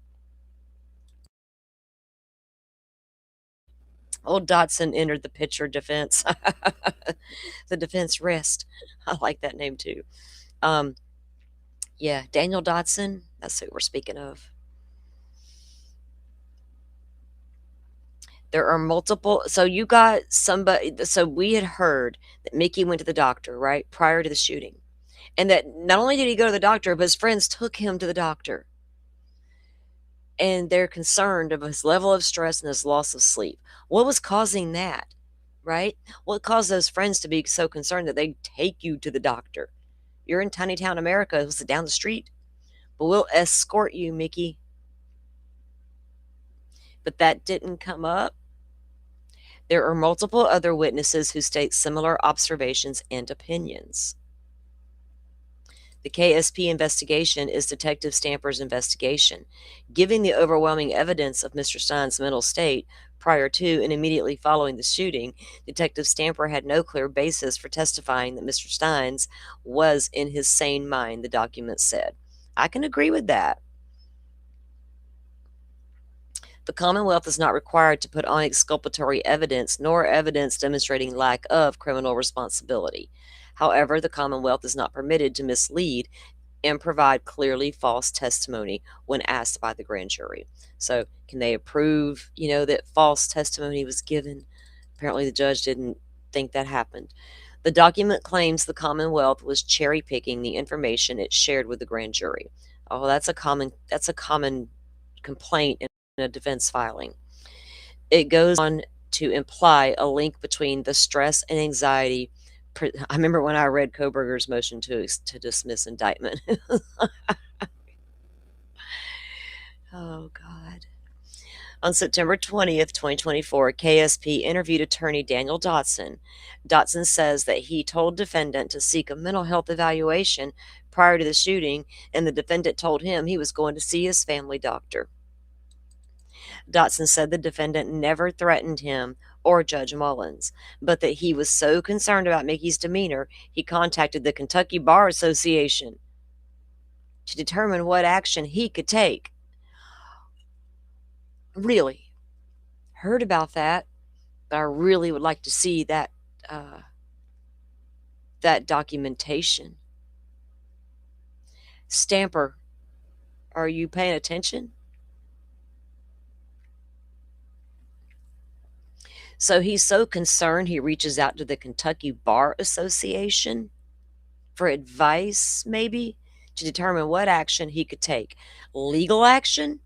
Old Dotson entered the picture defense. The defense rest. I like that name too. Yeah, Daniel Dotson. That's who we're speaking of. There are multiple. So you got somebody. So we had heard that Mickey went to the doctor, right, prior to the shooting. And that not only did he go to the doctor, but his friends took him to the doctor. And they're concerned of his level of stress and his loss of sleep. What was causing that, right? What caused those friends to be so concerned that they take you to the doctor? You're in tiny town America. It was down the street. But we'll escort you, Mickey. But that didn't come up. There are multiple other witnesses who state similar observations and opinions. The KSP investigation is Detective Stamper's investigation. Given the overwhelming evidence of Mr. Stein's mental state prior to and immediately following the shooting, Detective Stamper had no clear basis for testifying that Mr. Steins was in his sane mind, the document said. I can agree with that. The Commonwealth is not required to put on exculpatory evidence nor evidence demonstrating lack of criminal responsibility. However, the Commonwealth is not permitted to mislead and provide clearly false testimony when asked by the grand jury. So, can they approve, that false testimony was given? Apparently, the judge didn't think that happened. The document claims the Commonwealth was cherry picking the information it shared with the grand jury. Oh, that's a common complaint in a defense filing. It goes on to imply a link between the stress and anxiety. I remember when I read Koberger's motion to dismiss indictment. Oh, God. On September 20th, 2024, KSP interviewed attorney Daniel Dotson. Dotson says that he told defendant to seek a mental health evaluation prior to the shooting, and the defendant told him he was going to see his family doctor. Dotson said the defendant never threatened him or Judge Mullins, but that he was so concerned about Mickey's demeanor, he contacted the Kentucky Bar Association to determine what action he could take. Really? Heard about that, but I really would like to see that documentation. Stamper, are you paying attention? So he's so concerned he reaches out to the Kentucky Bar Association for advice, maybe, to determine what action he could take. Legal action?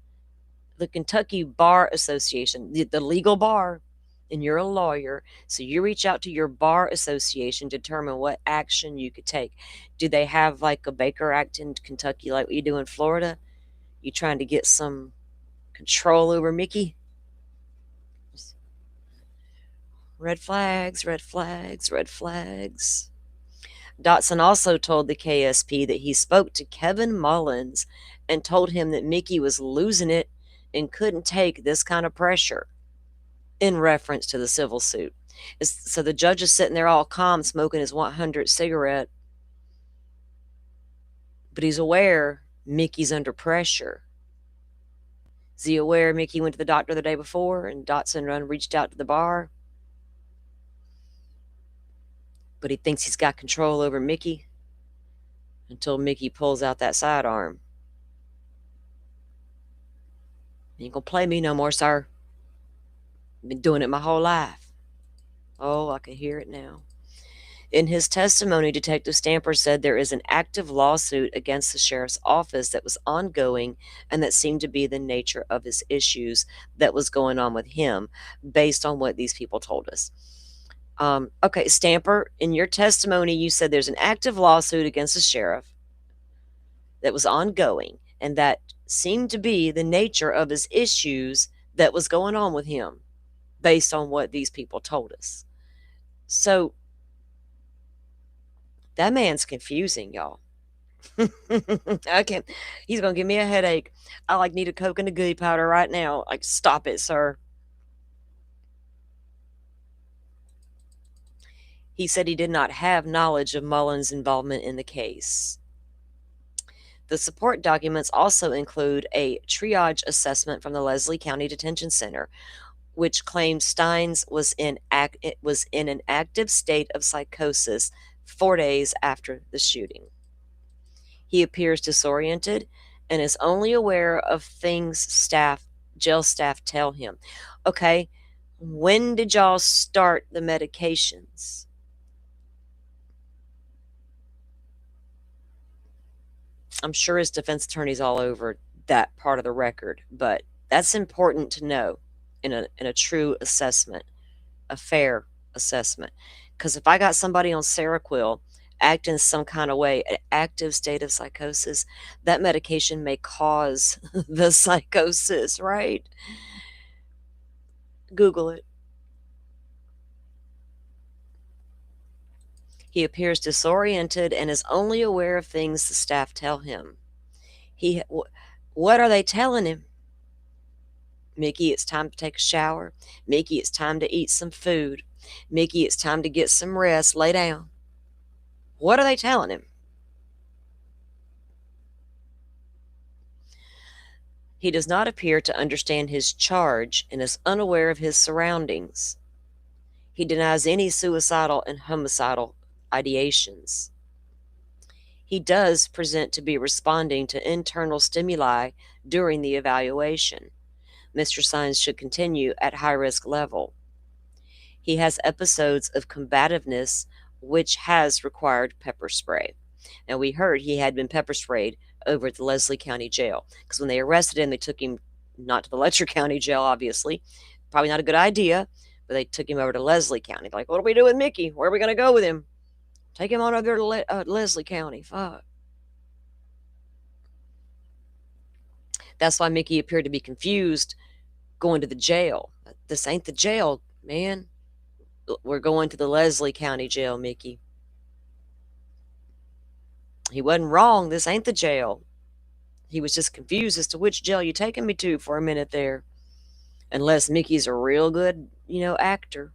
The Kentucky Bar Association, the legal bar, and you're a lawyer, so you reach out to your bar association to determine what action you could take. Do they have like a Baker Act in Kentucky like what you do in Florida? You trying to get some control over Mickey? Red flags, red flags, red flags. Dotson also told the KSP that he spoke to Kevin Mullins and told him that Mickey was losing it and couldn't take this kind of pressure, in reference to the civil suit. So the judge is sitting there all calm, smoking his 100 cigarette, but he's aware Mickey's under pressure. Is he aware Mickey went to the doctor the day before and Dotson reached out to the bar? But he thinks he's got control over Mickey until Mickey pulls out that sidearm. You ain't gonna play me no more, sir. Been doing it my whole life. Oh, I can hear it now. In his testimony, Detective Stamper said there is an active lawsuit against the sheriff's office that was ongoing and that seemed to be the nature of his issues that was going on with him based on what these people told us. Okay, Stamper, in your testimony, you said there's an active lawsuit against the sheriff that was ongoing and that seemed to be the nature of his issues that was going on with him based on what these people told us. So that man's confusing, y'all. I can't. He's gonna give me a headache. I need a Coke and a goody powder right now. Stop it, sir. He said he did not have knowledge of Mullins' involvement in the case. The support documents also include a triage assessment from the Leslie County Detention Center, which claims Steins was in an active state of psychosis 4 days after the shooting. He appears disoriented and is only aware of things jail staff tell him. Okay, when did y'all start the medications? I'm sure his defense attorney's all over that part of the record, but that's important to know in a true assessment, a fair assessment. Because if I got somebody on Seroquel acting some kind of way, an active state of psychosis, that medication may cause the psychosis, right? Google it. He appears disoriented and is only aware of things the staff tell him. What are they telling him? Mickey, it's time to take a shower. Mickey, it's time to eat some food. Mickey, it's time to get some rest. Lay down. What are they telling him? He does not appear to understand his charge and is unaware of his surroundings. He denies any suicidal and homicidal ideations. He does present to be responding to internal stimuli during the evaluation. Mr. Sines should continue at high risk level. He has episodes of combativeness, which has required pepper spray. Now, we heard he had been pepper sprayed over at the Leslie County Jail because when they arrested him, they took him not to the Letcher County Jail, obviously. Probably not a good idea, but they took him over to Leslie County. They're like, what do we do with Mickey? Where are we going to go with him? Take him on over to Leslie County. Fuck. That's why Mickey appeared to be confused going to the jail. This ain't the jail, man. We're going to the Leslie County Jail, Mickey. He wasn't wrong. This ain't the jail. He was just confused as to which jail you taking me to for a minute there. Unless Mickey's a real good, actor.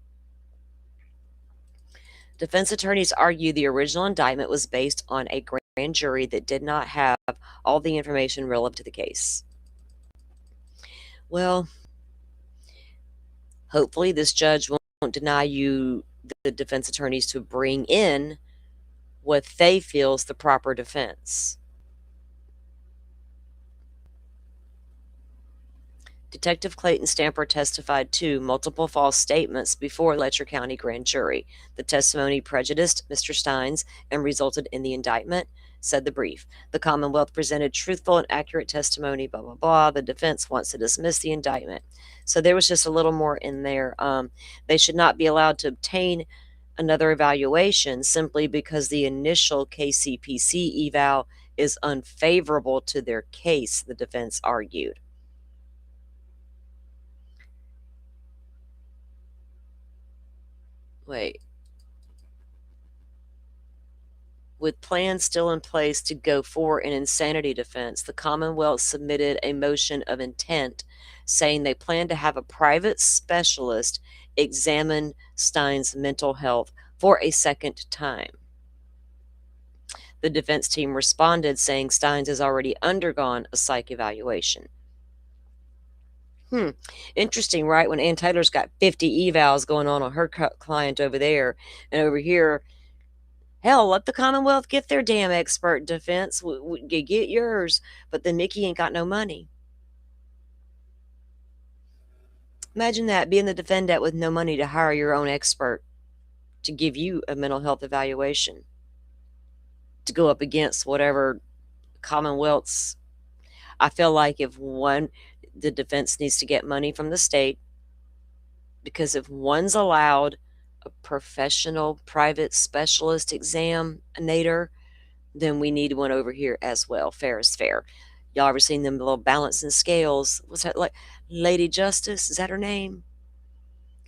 Defense attorneys argue the original indictment was based on a grand jury that did not have all the information relevant to the case. Well, hopefully this judge won't deny you, the defense attorneys, to bring in what they feel is the proper defense. Detective Clayton Stamper testified to multiple false statements before Letcher County grand jury. The testimony prejudiced Mr. Steins and resulted in the indictment, said the brief. The Commonwealth presented truthful and accurate testimony, blah, blah, blah. The defense wants to dismiss the indictment. So there was just a little more in there. They should not be allowed to obtain another evaluation simply because the initial KCPC eval is unfavorable to their case, the defense argued. Wait. With plans still in place to go for an insanity defense, the Commonwealth submitted a motion of intent saying they plan to have a private specialist examine Stein's mental health for a second time. The defense team responded saying Steins has already undergone a psych evaluation. Interesting, right? When Ann Taylor's got 50 evals going on her client over there, and over here, hell, let the Commonwealth get their damn expert defense. Get yours, but then Mickey ain't got no money. Imagine that, being the defendant with no money to hire your own expert to give you a mental health evaluation, to go up against whatever Commonwealth's. I feel like the defense needs to get money from the state, because if one's allowed a professional private specialist examinator, then we need one over here as well. Fair is fair. Y'all ever seen them little balancing scales? What's that, like Lady Justice? Is that her name?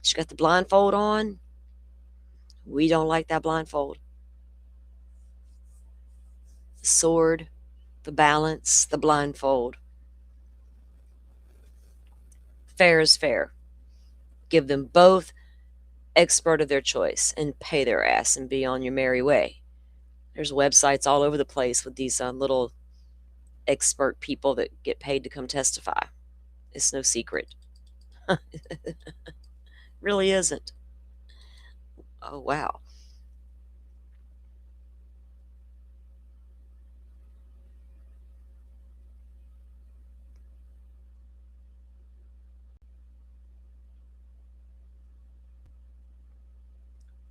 She got the blindfold on. We don't like that blindfold. The sword, the balance, the blindfold. Fair is fair. Give them both expert of their choice and pay their ass and be on your merry way. There's websites all over the place with these little expert people that get paid to come testify. It's no secret. Really isn't. Oh, wow.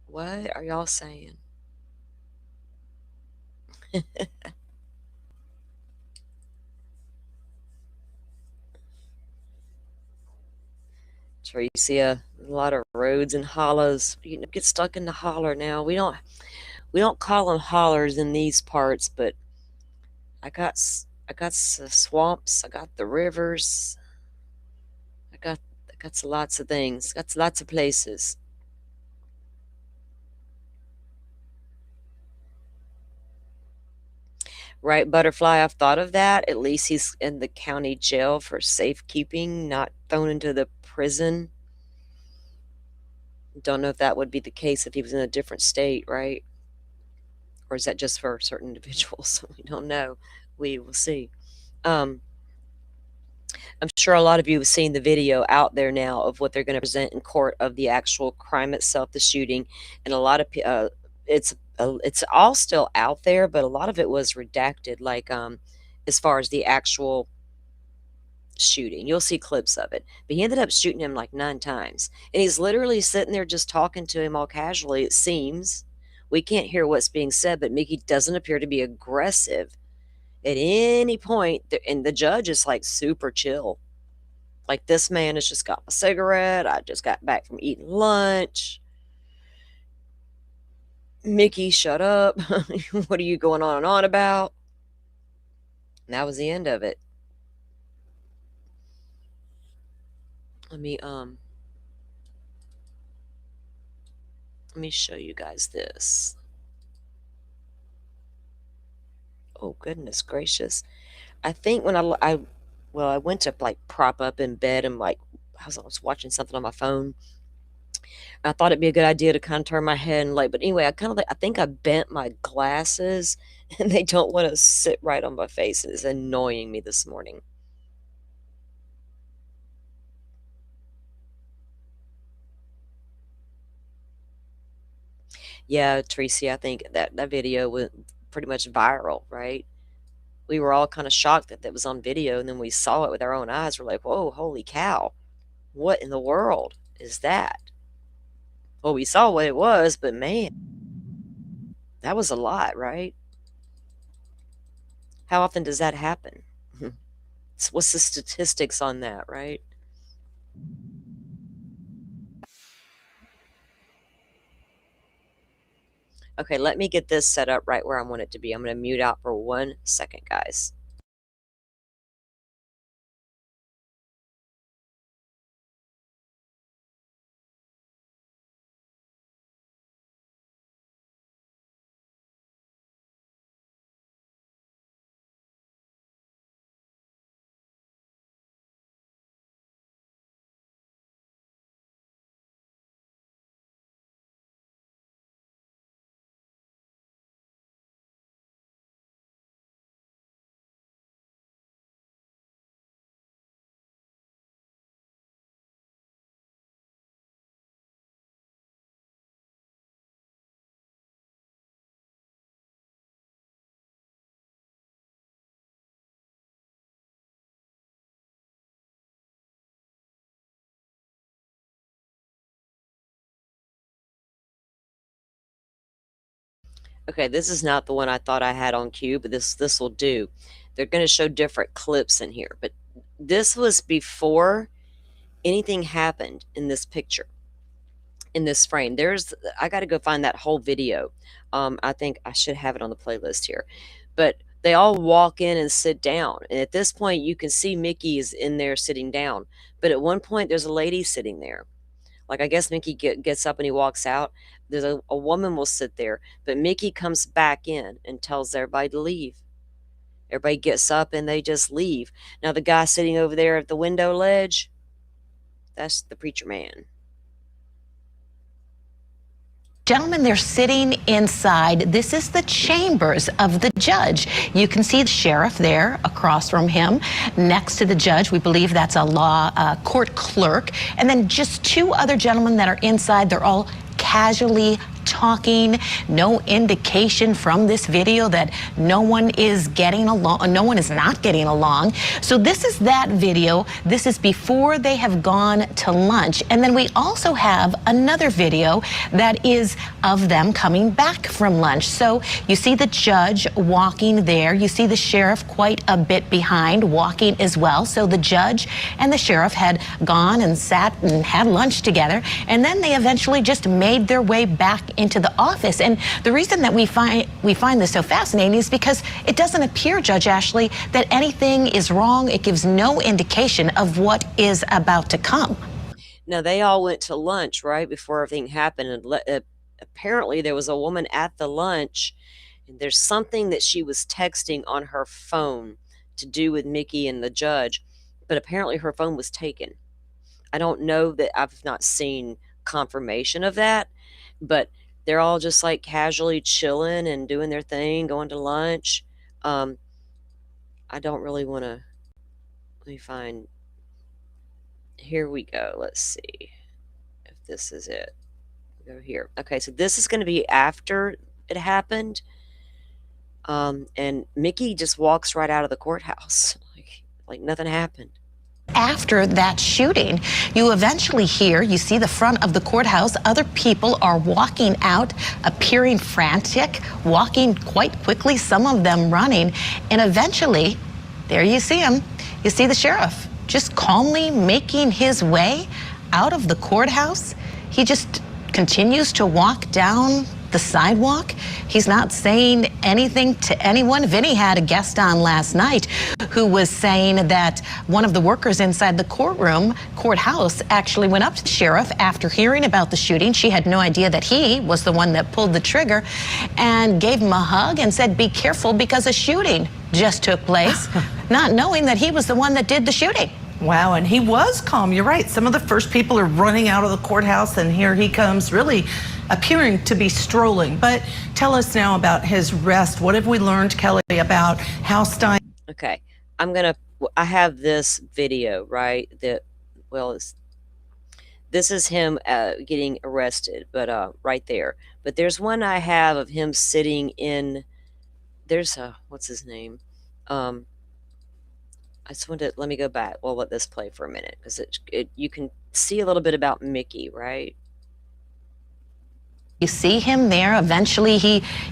What are y'all saying? That's where you see a lot of roads and hollows. You get stuck in the holler now. We don't call them hollers in these parts, but I got swamps. I got the rivers. I got lots of things. Got lots of places. Right, Butterfly, I've thought of that. At least he's in the county jail for safekeeping, not thrown into the prison. Don't know if that would be the case if he was in a different state, right? Or is that just for certain individuals? We don't know. We will see. I'm sure a lot of you have seen the video out there now of what they're going to present in court of the actual crime itself, the shooting, and a lot of it's all still out there, but a lot of it was redacted, like as far as the actual shooting. You'll see clips of it. But he ended up shooting him like 9 times. And he's literally sitting there just talking to him all casually, it seems. We can't hear what's being said, but Mickey doesn't appear to be aggressive at any point. And the judge is like super chill. Like, this man has just got a cigarette. I just got back from eating lunch. Mickey, shut up. What are you going on and on about? And that was the end of it. Let me show you guys this. Oh, goodness gracious. I think when I went to like prop up in bed and like I was watching something on my phone. I thought it'd be a good idea to kind of turn my head and like, but anyway, I think I bent my glasses and they don't want to sit right on my face. It's annoying me this morning. Yeah, Tracy, I think that video went pretty much viral, right? We were all kind of shocked that was on video, and then we saw it with our own eyes. We're like, whoa, holy cow. What in the world is that? Well, we saw what it was, but man, that was a lot, right? How often does that happen? What's the statistics on that, right? Okay, let me get this set up right where I want it to be. I'm going to mute out for 1 second, guys. Okay, this is not the one I thought I had on cue, but this will do. They're going to show different clips in here, but this was before anything happened in this picture, in this frame. I got to go find that whole video. I think I should have it on the playlist here, but they all walk in and sit down. And at this point, you can see Mickey is in there sitting down. But at one point, there's a lady sitting there. Like, I guess Mickey gets up and he walks out. There's a woman will sit there, but Mickey comes back in and tells everybody to leave. Everybody gets up and they just leave. Now, the guy sitting over there at the window ledge, that's the preacher man. Gentlemen, they're sitting inside. This is the chambers of the judge. You can see the sheriff there across from him. Next to the judge, we believe that's a court clerk. And then just 2 other gentlemen that are inside. They're all casually talking. No indication from this video that no one is getting along, no one is not getting along. So this is that video. This is before they have gone to lunch. And then we also have another video that is of them coming back from lunch. So you see the judge walking there. You see the sheriff quite a bit behind, walking as well. So the judge and the sheriff had gone and sat and had lunch together. And then they eventually just made their way back into the office. And the reason that we find this so fascinating is because it doesn't appear, Judge Ashley, that anything is wrong. It gives no indication of what is about to come. Now, they all went to lunch right before everything happened. And apparently there was a woman at the lunch, and there's something that she was texting on her phone to do with Mickey and the judge, but apparently her phone was taken. I don't know, that I've not seen confirmation of that, but they're all just like casually chilling and doing their thing, going to lunch. I don't really want to, let me find here we go. Let's see if this is it. Go here. Okay, so this is going to be after it happened. And Mickey just walks right out of the courthouse like nothing happened. After that shooting, you eventually hear, you see the front of the courthouse, other people are walking out, appearing frantic, walking quite quickly, some of them running, and eventually, there you see him. You see the sheriff just calmly making his way out of the courthouse. He just continues to walk down the sidewalk. He's not saying anything to anyone. Vinny had a guest on last night who was saying that one of the workers inside the courthouse actually went up to the sheriff after hearing about the shooting. She had no idea that he was the one that pulled the trigger, and gave him a hug and said, "Be careful because a shooting just took place," not knowing that he was the one that did the shooting. Wow, and he was calm. You're right. Some of the first people are running out of the courthouse, and here he comes, really appearing to be strolling. But tell us now about his arrest. What have we learned, Kelly, about how Stein? Okay, I have this video, right? This is him getting arrested, but right there. But there's one I have of him sitting in. There's what's his name? I just wanted to, let me go back. We'll let this play for a minute because you can see a little bit about Mickey, right? You see him there. Eventually,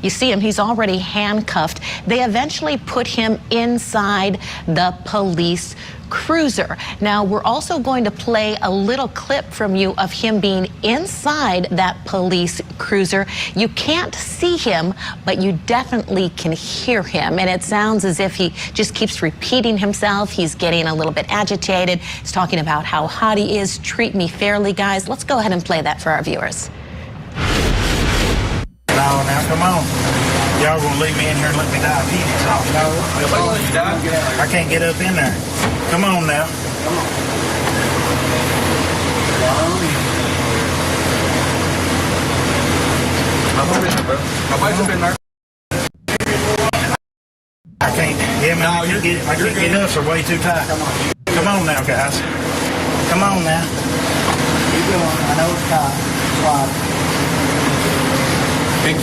you see him. He's already handcuffed. They eventually put him inside the police cruiser. Now, we're also going to play a little clip from you of him being inside that police cruiser. You can't see him, but you definitely can hear him. And it sounds as if he just keeps repeating himself. He's getting a little bit agitated. He's talking about how hot he is. Treat me fairly, guys. Let's go ahead and play that for our viewers. Now, come on. Y'all gonna leave me in here and let me die of heat? No. I can't get up in there. Come on now. Come on. My wife's up in there. I can't. Yeah, man, I can't get up. They're way too tight. Come on now, guys. Come on now. Keep going. I know it's tight. Slide. Pick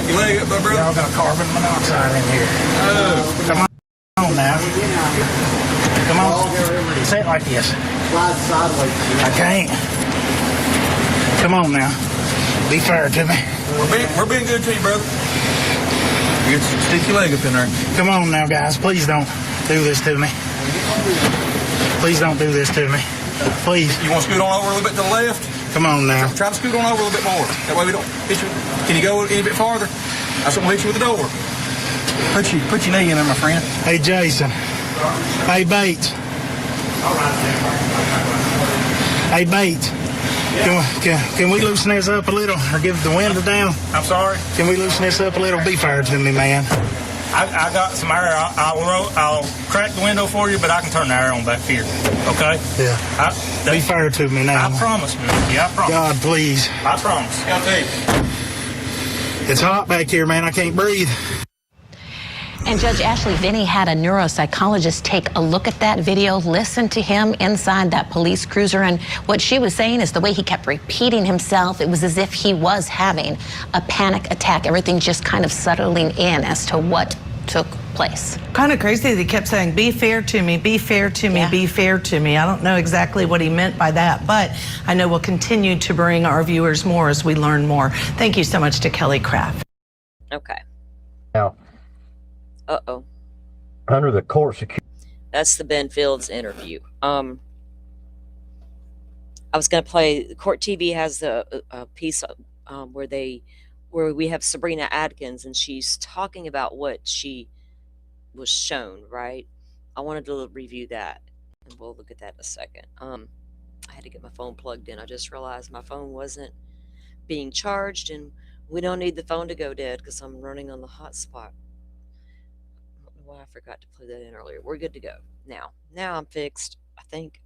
your leg up, my brother. Y'all got carbon monoxide in here. Oh. Come on now. Come on. Say it like this. Slide sideways. I can't. Come on now. Be fair to me. We're being good to you, brother. You stick your leg up in there. Come on now, guys. Please don't do this to me. Please don't do this to me. Please. You want to scoot on over a little bit to the left? Come on now. Try to scoot on over a little bit more. That way we don't hit you. Can you go any bit farther? That's what will hit you with the door. Put your knee in there, my friend. Hey, Jason. Hey, Bates. Hey, Bates. Can we loosen this up a little or give the window down? I'm sorry. Can we loosen this up a little? Be fair to me, man. I got some air. I'll crack the window for you, but I can turn the air on back here. Okay? Yeah. Be fair to me now. I promise, man. Yeah, I promise. God, please. I promise. I'll tell you. It's hot back here, man. I can't breathe. And Judge Ashley, Vinny had a neuropsychologist take a look at that video, listen to him inside that police cruiser. And what she was saying is the way he kept repeating himself, it was as if he was having a panic attack. Everything just kind of settling in as to what took place. Kind of crazy that he kept saying, "Be fair to me, be fair to me, be fair to me." I don't know exactly what he meant by that, but I know we'll continue to bring our viewers more as we learn more. Thank you so much to Kelly Craft. Okay. Now, Uh-oh. under the court security. That's the Ben Fields interview. I was going to play. Court TV has a piece where we have Sabrina Adkins, and she's talking about what she was shown. Right. I wanted to review that, and we'll look at that in a second. I had to get my phone plugged in. I just realized my phone wasn't being charged, and we don't need the phone to go dead because I'm running on the hotspot. I forgot to plug that in earlier. We're good to go now. Now I'm fixed, I think.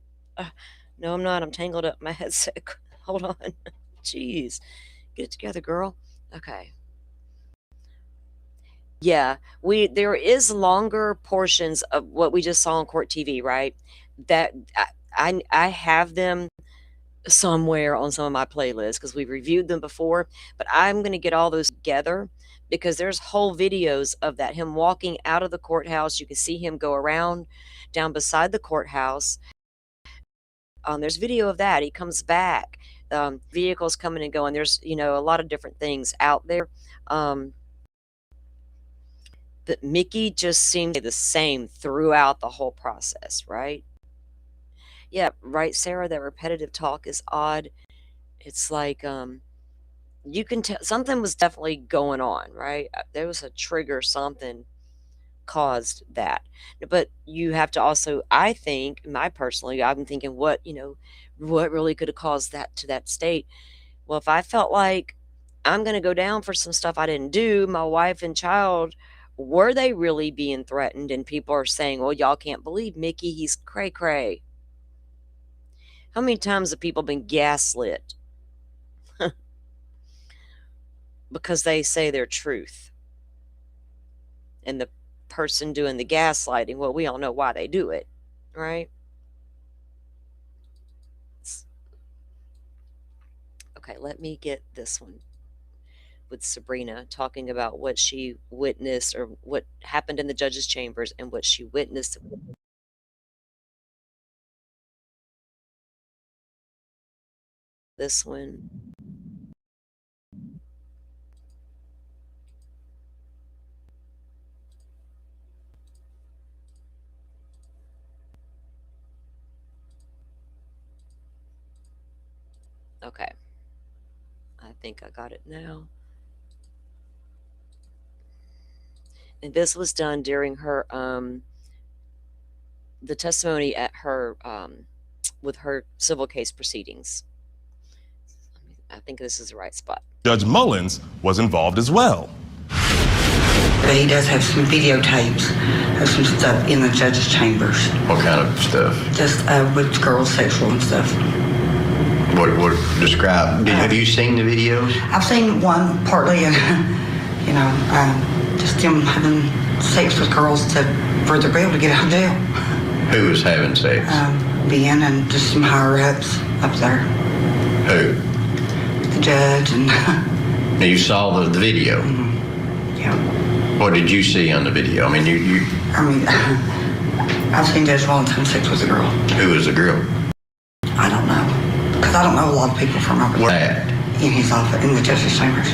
No, I'm not. I'm tangled up my headset. Hold on. Jeez. Get it together, girl. Okay. Yeah, there is longer portions of what we just saw on Court TV, right? that I have them somewhere on some of my playlists because we've reviewed them before, but I'm going to get all those together because there's whole videos of that, him walking out of the courthouse. You can see him go around down beside the courthouse. There's video of that. He comes back. Vehicles coming and going. There's, a lot of different things out there. But Mickey just seems the same throughout the whole process, right? Yeah, right, Sarah. That repetitive talk is odd. It's like you can tell something was definitely going on, right? There was a trigger, something caused that. But you have to also, I think, I'm thinking what really could have caused that to that state. Well, if I felt like I'm going to go down for some stuff I didn't do, my wife and child, were they really being threatened? And people are saying, well, y'all can't believe Mickey, he's cray cray. How many times have people been gaslit because they say their truth? And the person doing the gaslighting, well, we all know why they do it, right? Okay, let me get this one with Sabrina talking about what she witnessed or what happened in the judge's chambers and what she witnessed. This one. Okay. I think I got it now. And this was done during her the testimony at her with her civil case proceedings. I think this is the right spot. Judge Mullins was involved as well. But he does have some videotapes of some stuff in the judge's chambers. What kind of stuff? Just with girls, sexual and stuff. What describe? Have you seen the videos? I've seen one partly, just him having sex with girls for their bail to get out of jail. Who was having sex? Ben and just some higher ups up there. Who? The judge and. Now you saw the video. Mm-hmm. Yeah. What did you see on the video? I mean, I've seen Judge Mullins having sex with a girl. Who was the girl? I don't know, because I don't know a lot of people from over Where there. at? In his office, in the judge's chambers.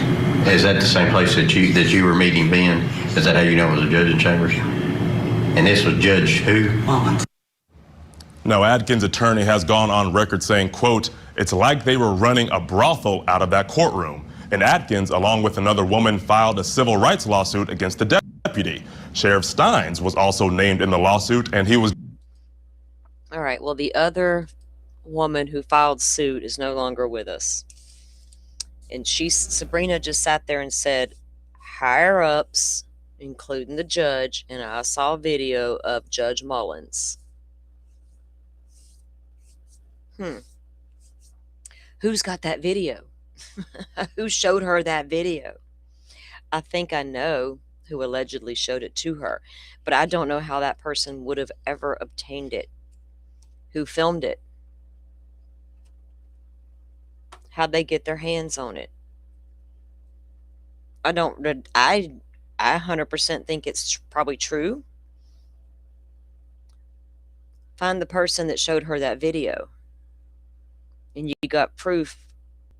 Is that the same place that you were meeting Ben? Is that how you know it was the judge's chambers? Yeah. And this was Judge who? Mullins. Now, Adkins' attorney has gone on record saying, quote, "It's like they were running a brothel out of that courtroom." And Adkins, along with another woman, filed a civil rights lawsuit against the deputy. Sheriff Steins was also named in the lawsuit, and he was... All right, well, the other woman who filed suit is no longer with us. And Sabrina just sat there and said, higher ups, including the judge, and I saw a video of Judge Mullins. Who's got that video? Who showed her that video? I think I know who allegedly showed it to her, but I don't know how that person would have ever obtained it. Who filmed it? How'd they get their hands on it? I 100% think it's probably true. Find the person that showed her that video. And you got proof.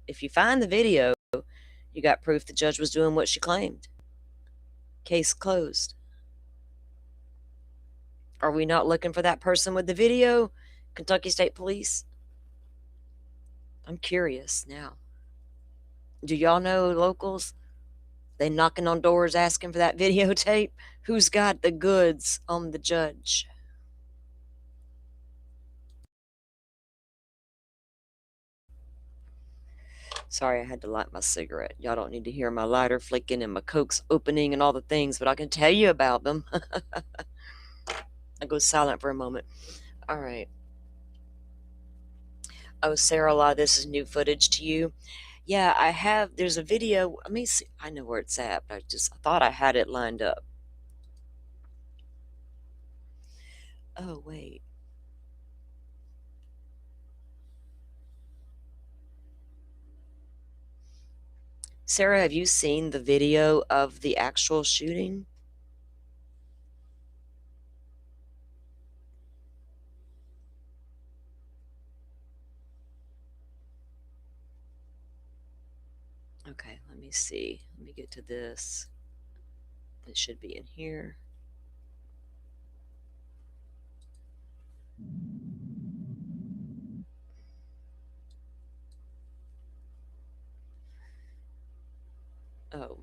If you find the video, you got proof the judge was doing what she claimed. Case closed. Are we not looking for that person with the video? Kentucky State Police? I'm curious now. Do y'all know locals? They knocking on doors asking for that videotape? Who's got the goods on the judge? Sorry, I had to light my cigarette. Y'all don't need to hear my lighter flicking and my Coke's opening and all the things, but I can tell you about them. I go silent for a moment. All right. Oh, Sarah, a lot of this is new footage to you. Yeah, I have. There's a video. Let me see. I know where it's at, but I thought I had it lined up. Oh, wait. Sarah, have you seen the video of the actual shooting? Okay, let me see. Let me get to this. It should be in here. Oh.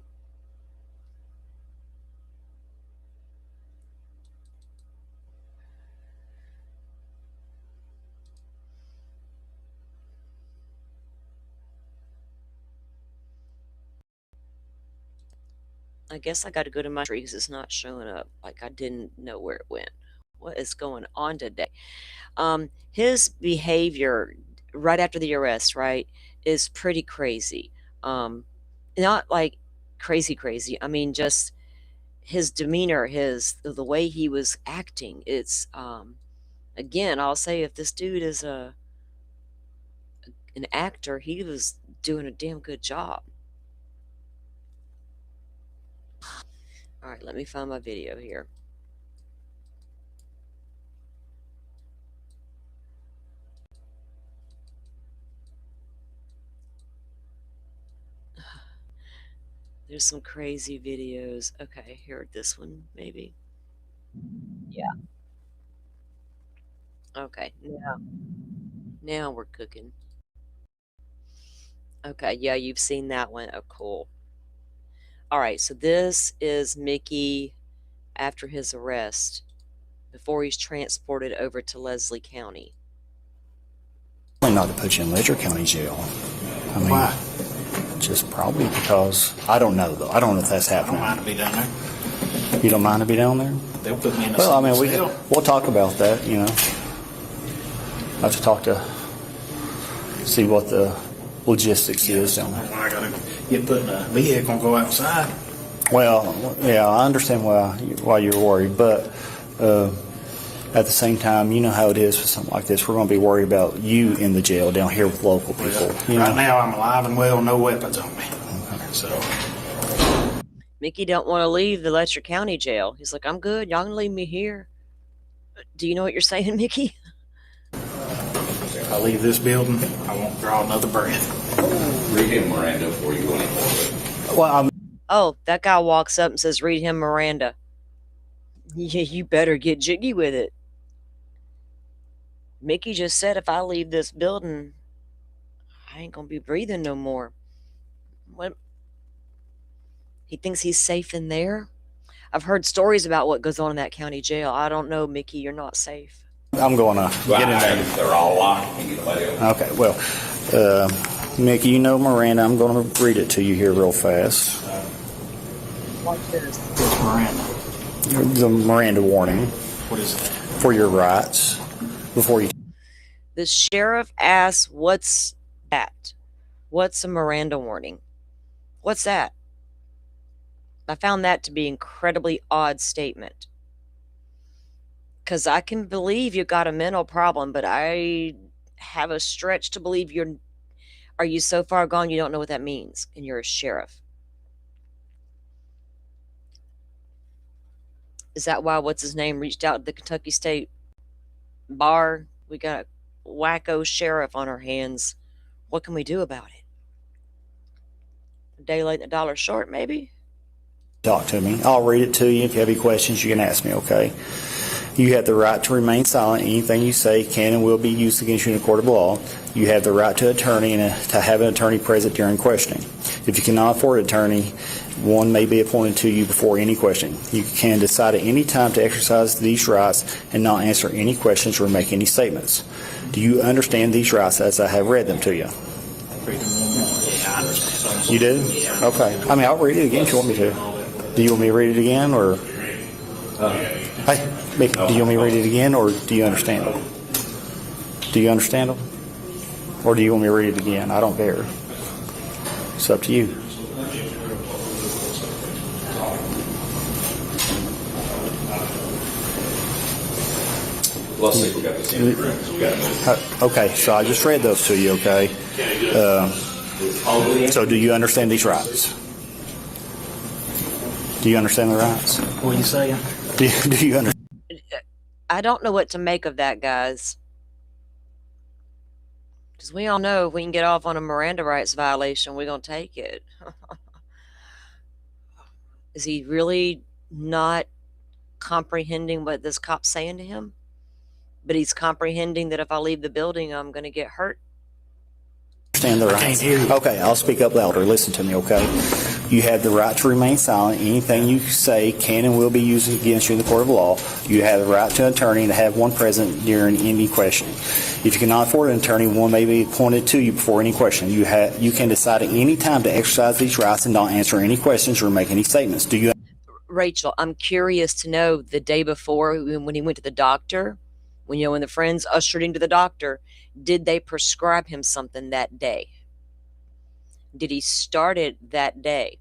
I guess I got to go to my tree because it's not showing up. Like I didn't know where it went. What is going on today? His behavior right after the arrest, right, is pretty crazy. Not like crazy. I mean, just his demeanor, the way he was acting. It's again, I'll say if this dude is an actor, he was doing a damn good job. All right, let me find my video here. There's some crazy videos. Okay, here, this one, maybe. Yeah. Okay, now we're cooking. Okay, yeah, you've seen that one. Oh, cool. All right, so this is Mickey after his arrest, before he's transported over to Leslie County. Not to put you in Ledger County Jail. I mean, Why? just probably because, I don't know though. I don't know if that's I don't happening. mind to be down there. You don't mind to be down there? They'll put me in a Well, I mean, single cell. we'll talk about that, you know. I have to talk to, see what the logistics is down there. When I gotta get put in a vehicle and go outside. Well, yeah, I understand why you're worried, but at the same time, you know how it is with something like this. We're going to be worried about you in the jail down here with local people. You Right know? now, I'm alive and well, no weapons on me. So, Mickey don't want to leave the Letcher County Jail. He's like, I'm good. Y'all can leave me here. Do you know what you're saying, Mickey? if I leave this building, I won't draw another breath. Read him Miranda before you go any further. Well, Oh, that guy walks up and says, read him Miranda. Yeah, you better get jiggy with it. Mickey just said if I leave this building, I ain't gonna be breathing no more. What? He thinks he's safe in there? I've heard stories about what goes on in that county jail. I don't know, Mickey, you're not safe. I'm going to get in there. They're all locked. You can let it. Okay, well, Mickey, you know Miranda. I'm going to read it to you here real fast. Watch this. It's Miranda. The Miranda warning What is that? for your rights before you. The sheriff asks, what's that? What's a Miranda warning? What's that? I found that to be an incredibly odd statement. Because I can believe you got a mental problem, but I have a stretch to believe are you so far gone you don't know what that means, and you're a sheriff? Is that why what's his name reached out to the Kentucky State Bar? We got a wacko sheriff on our hands. What can we do about it? A day late and a dollar short, maybe? Talk to me. I'll read it to you. If you have any questions, you can ask me, okay? You have the right to remain silent. Anything you say can and will be used against you in a court of law. You have the right to an attorney and to have an attorney present during questioning. If you cannot afford an attorney, one may be appointed to you before any question. You can decide at any time to exercise these rights and not answer any questions or make any statements. Do you understand these rights as I have read them to you? Read them one more. Yeah, I understand. You do? Okay. I mean, I'll read it again if you want me to. Do you want me to read it again, or? Hey, Mick, do you want me to read it again, or do you understand them? Do you understand them? Or do you want me to read it again? I don't care. It's up to you. Let's see if we got this in. We got it. Okay, so I just read those to you, okay? So do you understand these rights? Do you understand the rights? What are you saying? Do you understand? I don't know what to make of that, guys. Because we all know if we can get off on a Miranda rights violation, we're going to take it. Is he really not comprehending what this cop's saying to him? But he's comprehending that if I leave the building, I'm going to get hurt. Understand the rights. I can't hear you. Okay, I'll speak up louder. Listen to me, okay? You have the right to remain silent. Anything you say can and will be used against you in the court of law. You have the right to an attorney and to have one present during any questioning. If you cannot afford an attorney, one may be appointed to you before any question. You can decide at any time to exercise these rights and not answer any questions or make any statements. Do you? Rachel, I'm curious to know the day before when he went to the doctor, when the friends ushered him to the doctor, did they prescribe him something that day? Did he start it that day?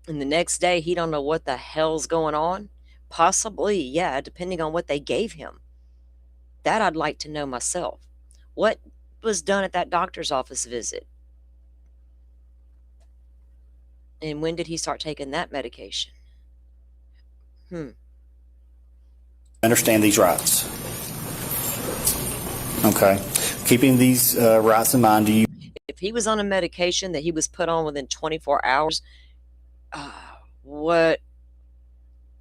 And the next day, he don't know what the hell's going on? Possibly, yeah, depending on what they gave him. That I'd like to know myself. What was done at that doctor's office visit? And when did he start taking that medication? Understand these rights. Okay. Keeping these rights in mind, do you? If he was on a medication that he was put on within 24 hours, what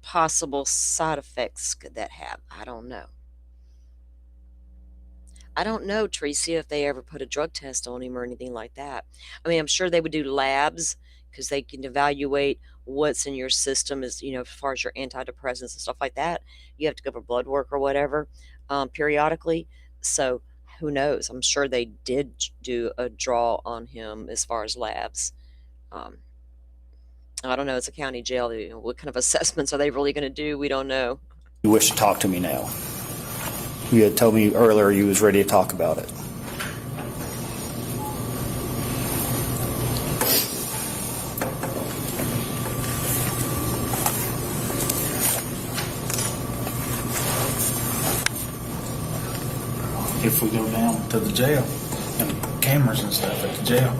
possible side effects could that have? I don't know. I don't know, Tracy, if they ever put a drug test on him or anything like that. I mean, I'm sure they would do labs because they can evaluate what's in your system as far as your antidepressants and stuff like that. You have to go for blood work or whatever periodically. So who knows? I'm sure they did do a draw on him as far as labs. I don't know. It's a county jail. What kind of assessments are they really going to do? We don't know. You wish to talk to me now? You had told me earlier you was ready to talk about it. If we go down to the jail and cameras and stuff at the jail,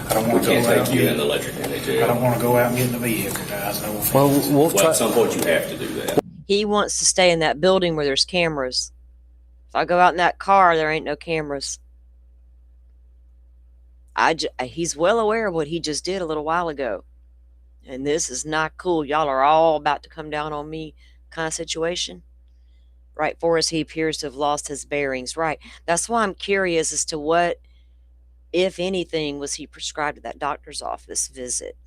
I don't want to go out. You in the electric county jail. I don't want to go out and get in the vehicle, guys. No offense. Well, Well, at some point you have to do that. He wants to stay in that building where there's cameras. If I go out in that car, there ain't no cameras. He's well aware of what he just did a little while ago. And this is not cool. Y'all are all about to come down on me kind of situation. Right, for us, he appears to have lost his bearings. Right. That's why I'm curious as to what, if anything, was he prescribed at that doctor's office visit?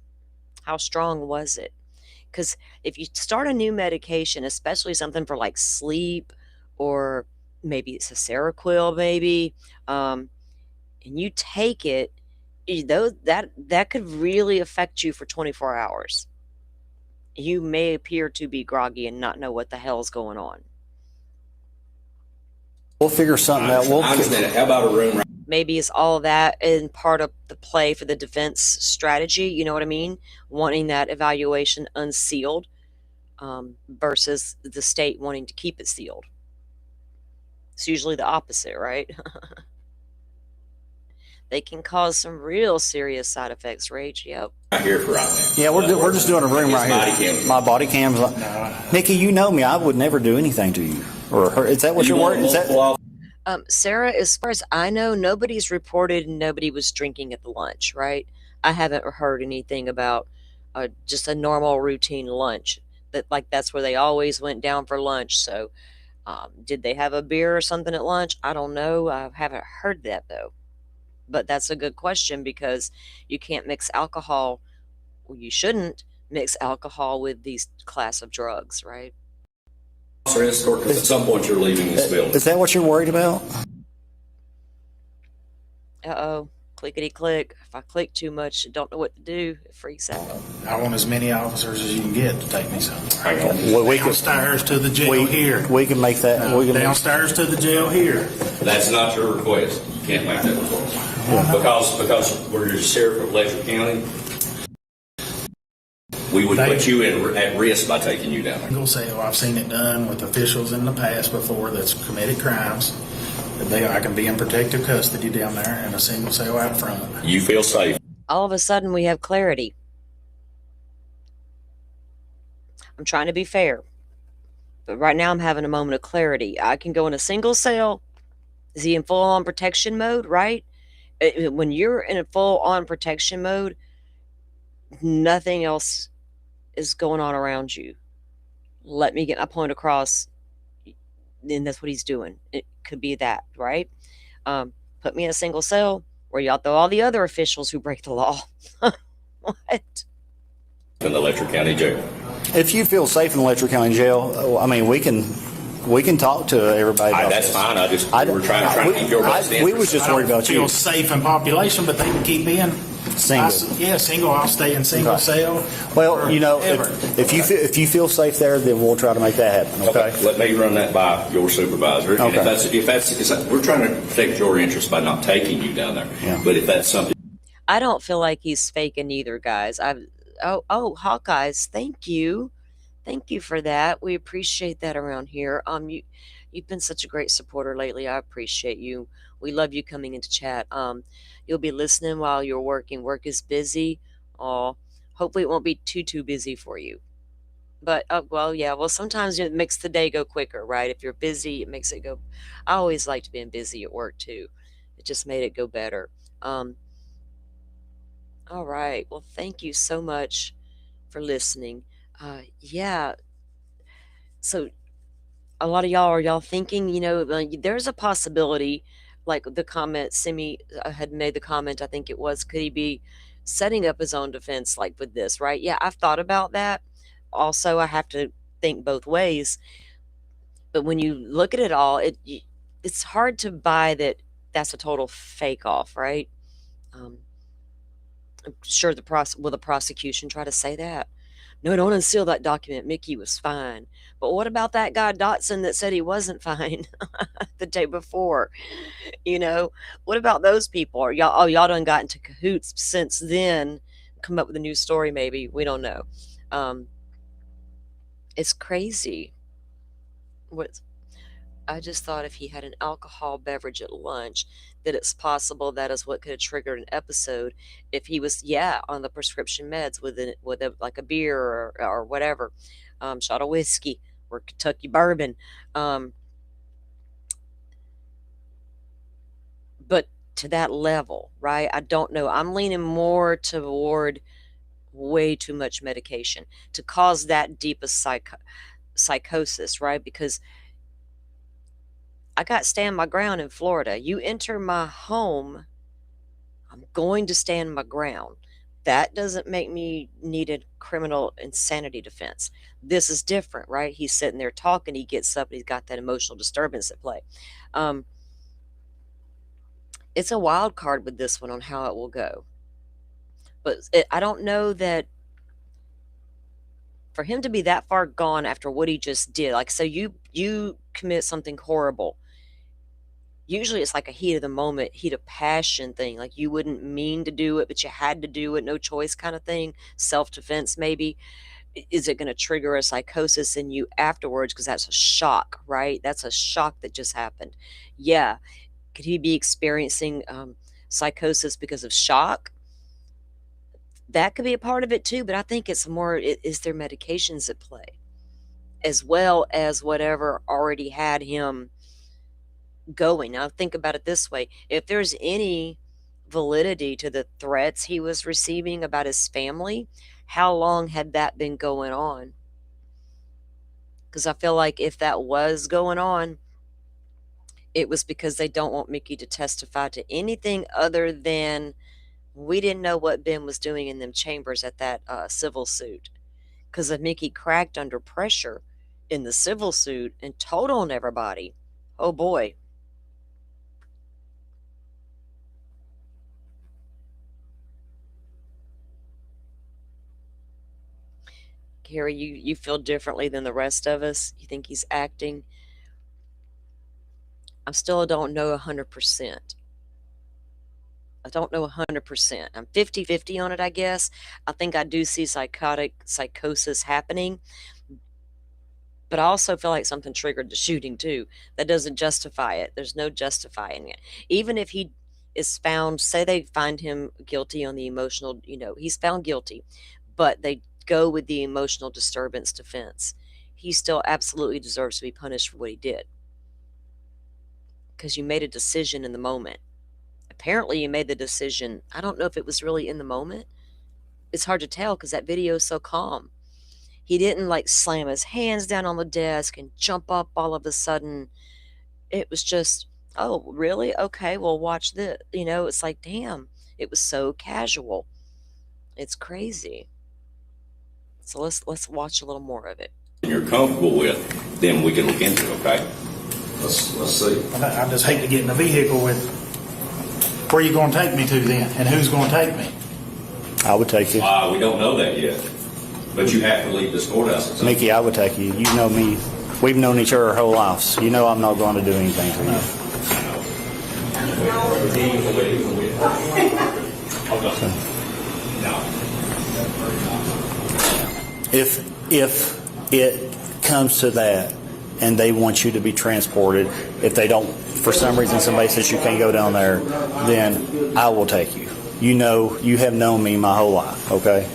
How strong was it? Because if you start a new medication, especially something for like sleep or maybe it's a Seroquel, maybe, and you take it, that could really affect you for 24 hours. You may appear to be groggy and not know what the hell's going on. We'll figure something out. I understand it. How about a room? Maybe it's all of that in part of the play for the defense strategy. You know what I mean? Wanting that evaluation unsealed versus the state wanting to keep it sealed. It's usually the opposite, right? They can cause some real serious side effects, Rach. Yep. Right here for right now. Yeah, we're just doing a room right here. My body cam's like, Nikki, you know me. I would never do anything to you or her. Is that what you're worried? Is that? Sarah, as far as I know, nobody's reported nobody was drinking at the lunch, right? I haven't heard anything about just a normal routine lunch. That's where they always went down for lunch. So did they have a beer or something at lunch? I don't know. I haven't heard that, though. But that's a good question because you can't mix alcohol. Well, you shouldn't mix alcohol with these class of drugs, right? Escort, because at some point you're leaving this building. Is that what you're worried about? Uh-oh. Clickety click. If I click too much, I don't know what to do. It freaks out. I want as many officers as you can get to take me somewhere. Well, Downstairs to the jail here. We can make that. Downstairs to the jail here. That's not your request. You can't make that request. Because we're the sheriff of Letcher County, we would put you at risk by taking you down there. I'm going to say, I've seen it done with officials in the past before that's committed crimes. I can be in protective custody down there in a single cell out front. You feel safe. All of a sudden, we have clarity. I'm trying to be fair, but right now I'm having a moment of clarity. I can go in a single cell. Is he in full-on protection mode, right? When you're in a full-on protection mode, nothing else is going on around you. Let me get my point across. Then that's what he's doing. It could be that, right? Put me in a single cell where y'all throw all the other officials who break the law. What? In the Letcher County Jail. If you feel safe in Letcher County Jail, I mean, we can talk to everybody about That's this. fine. We were trying to keep your best we was just worried about feel you. safe in population, but they can keep being Single. single. I'll stay in single cell. Well, you know, forever. if you feel safe there, then we'll try to make that happen. Okay. Let me run that by your supervisor. And Okay. if that's we're trying to protect your interest by not taking you down there. Yeah. But if that's something. I don't feel like he's faking either, guys. Hawkeyes, thank you for that. We appreciate that around here. You've been such a great supporter lately. I appreciate you. We love you coming into chat. You'll be listening while you're working. Work is busy. Hopefully it won't be too busy for you. But sometimes it makes the day go quicker, right? If you're busy, it makes it go. I always liked being busy at work too. It just made it go better. All right. Well, thank you so much for listening. So a lot of y'all are thinking, there's a possibility, like the comment, Simi had made the comment, I think it was, could he be setting up his own defense like with this, right? Yeah, I've thought about that. Also, I have to think both ways. But when you look at it all, it's hard to buy that that's a total fake off, right? I'm sure the prosecution try to say that. No, don't unseal that document. Mickey was fine. But what about that guy Dotson that said he wasn't fine the day before? What about those people? Y'all done got into cahoots since then. Come up with a new story, maybe. We don't know. It's crazy. I just thought if he had an alcohol beverage at lunch, that it's possible that is what could have triggered an episode. If he was, on the prescription meds with like a beer or whatever, shot of whiskey or Kentucky bourbon. But to that level, right? I don't know. I'm leaning more toward way too much medication to cause that deep of psychosis, right? Because I got to stand my ground in Florida. You enter my home, I'm going to stand my ground. That doesn't make me need a criminal insanity defense. This is different, right? He's sitting there talking, he gets up, and he's got that emotional disturbance at play. It's a wild card with this one on how it will go. But I don't know that for him to be that far gone after what he just did, like, so you commit something horrible. Usually it's like a heat of the moment, heat of passion thing. Like you wouldn't mean to do it, but you had to do it, no choice kind of thing. Self-defense maybe. Is it going to trigger a psychosis in you afterwards? Because that's a shock, right? That's a shock that just happened. Yeah. Could he be experiencing psychosis because of shock? That could be a part of it too, but I think it's more, is there medications at play? As well as whatever already had him going. Now think about it this way. If there's any validity to the threats he was receiving about his family, how long had that been going on? Because I feel like if that was going on, it was because they don't want Mickey to testify to anything other than we didn't know what Ben was doing in them chambers at that civil suit. Because if Mickey cracked under pressure in the civil suit and told on everybody, oh boy. Carrie, you feel differently than the rest of us? You think he's acting? I still don't know 100%. I don't know 100%. I'm 50-50 on it, I guess. I think I do see psychosis happening. But I also feel like something triggered the shooting too. That doesn't justify it. There's no justifying it. Even if he is found, say they find him guilty on the emotional, he's found guilty, but they go with the emotional disturbance defense. He still absolutely deserves to be punished for what he did. Because you made a decision in the moment. Apparently you made the decision. I don't know if it was really in the moment. It's hard to tell because that video is so calm. He didn't like slam his hands down on the desk and jump up all of a sudden. It was just, oh, really? Okay, well, watch this. It's like, damn, it was so casual. It's crazy. So let's watch a little more of it. You're comfortable with, then we can look into it, okay? Let's see. I just hate to get in a vehicle with, where you going to take me to then? And who's going to take me? I would take you. We don't know that yet. But you have to leave this courthouse. At some Mickey, I would take you. You know me. We've known each other our whole lives. You know I'm not going to do anything to you. If it comes to that and they want you to be transported, if they don't, for some reason somebody says you can't go down there, then I will take you. You have known me my whole life, okay?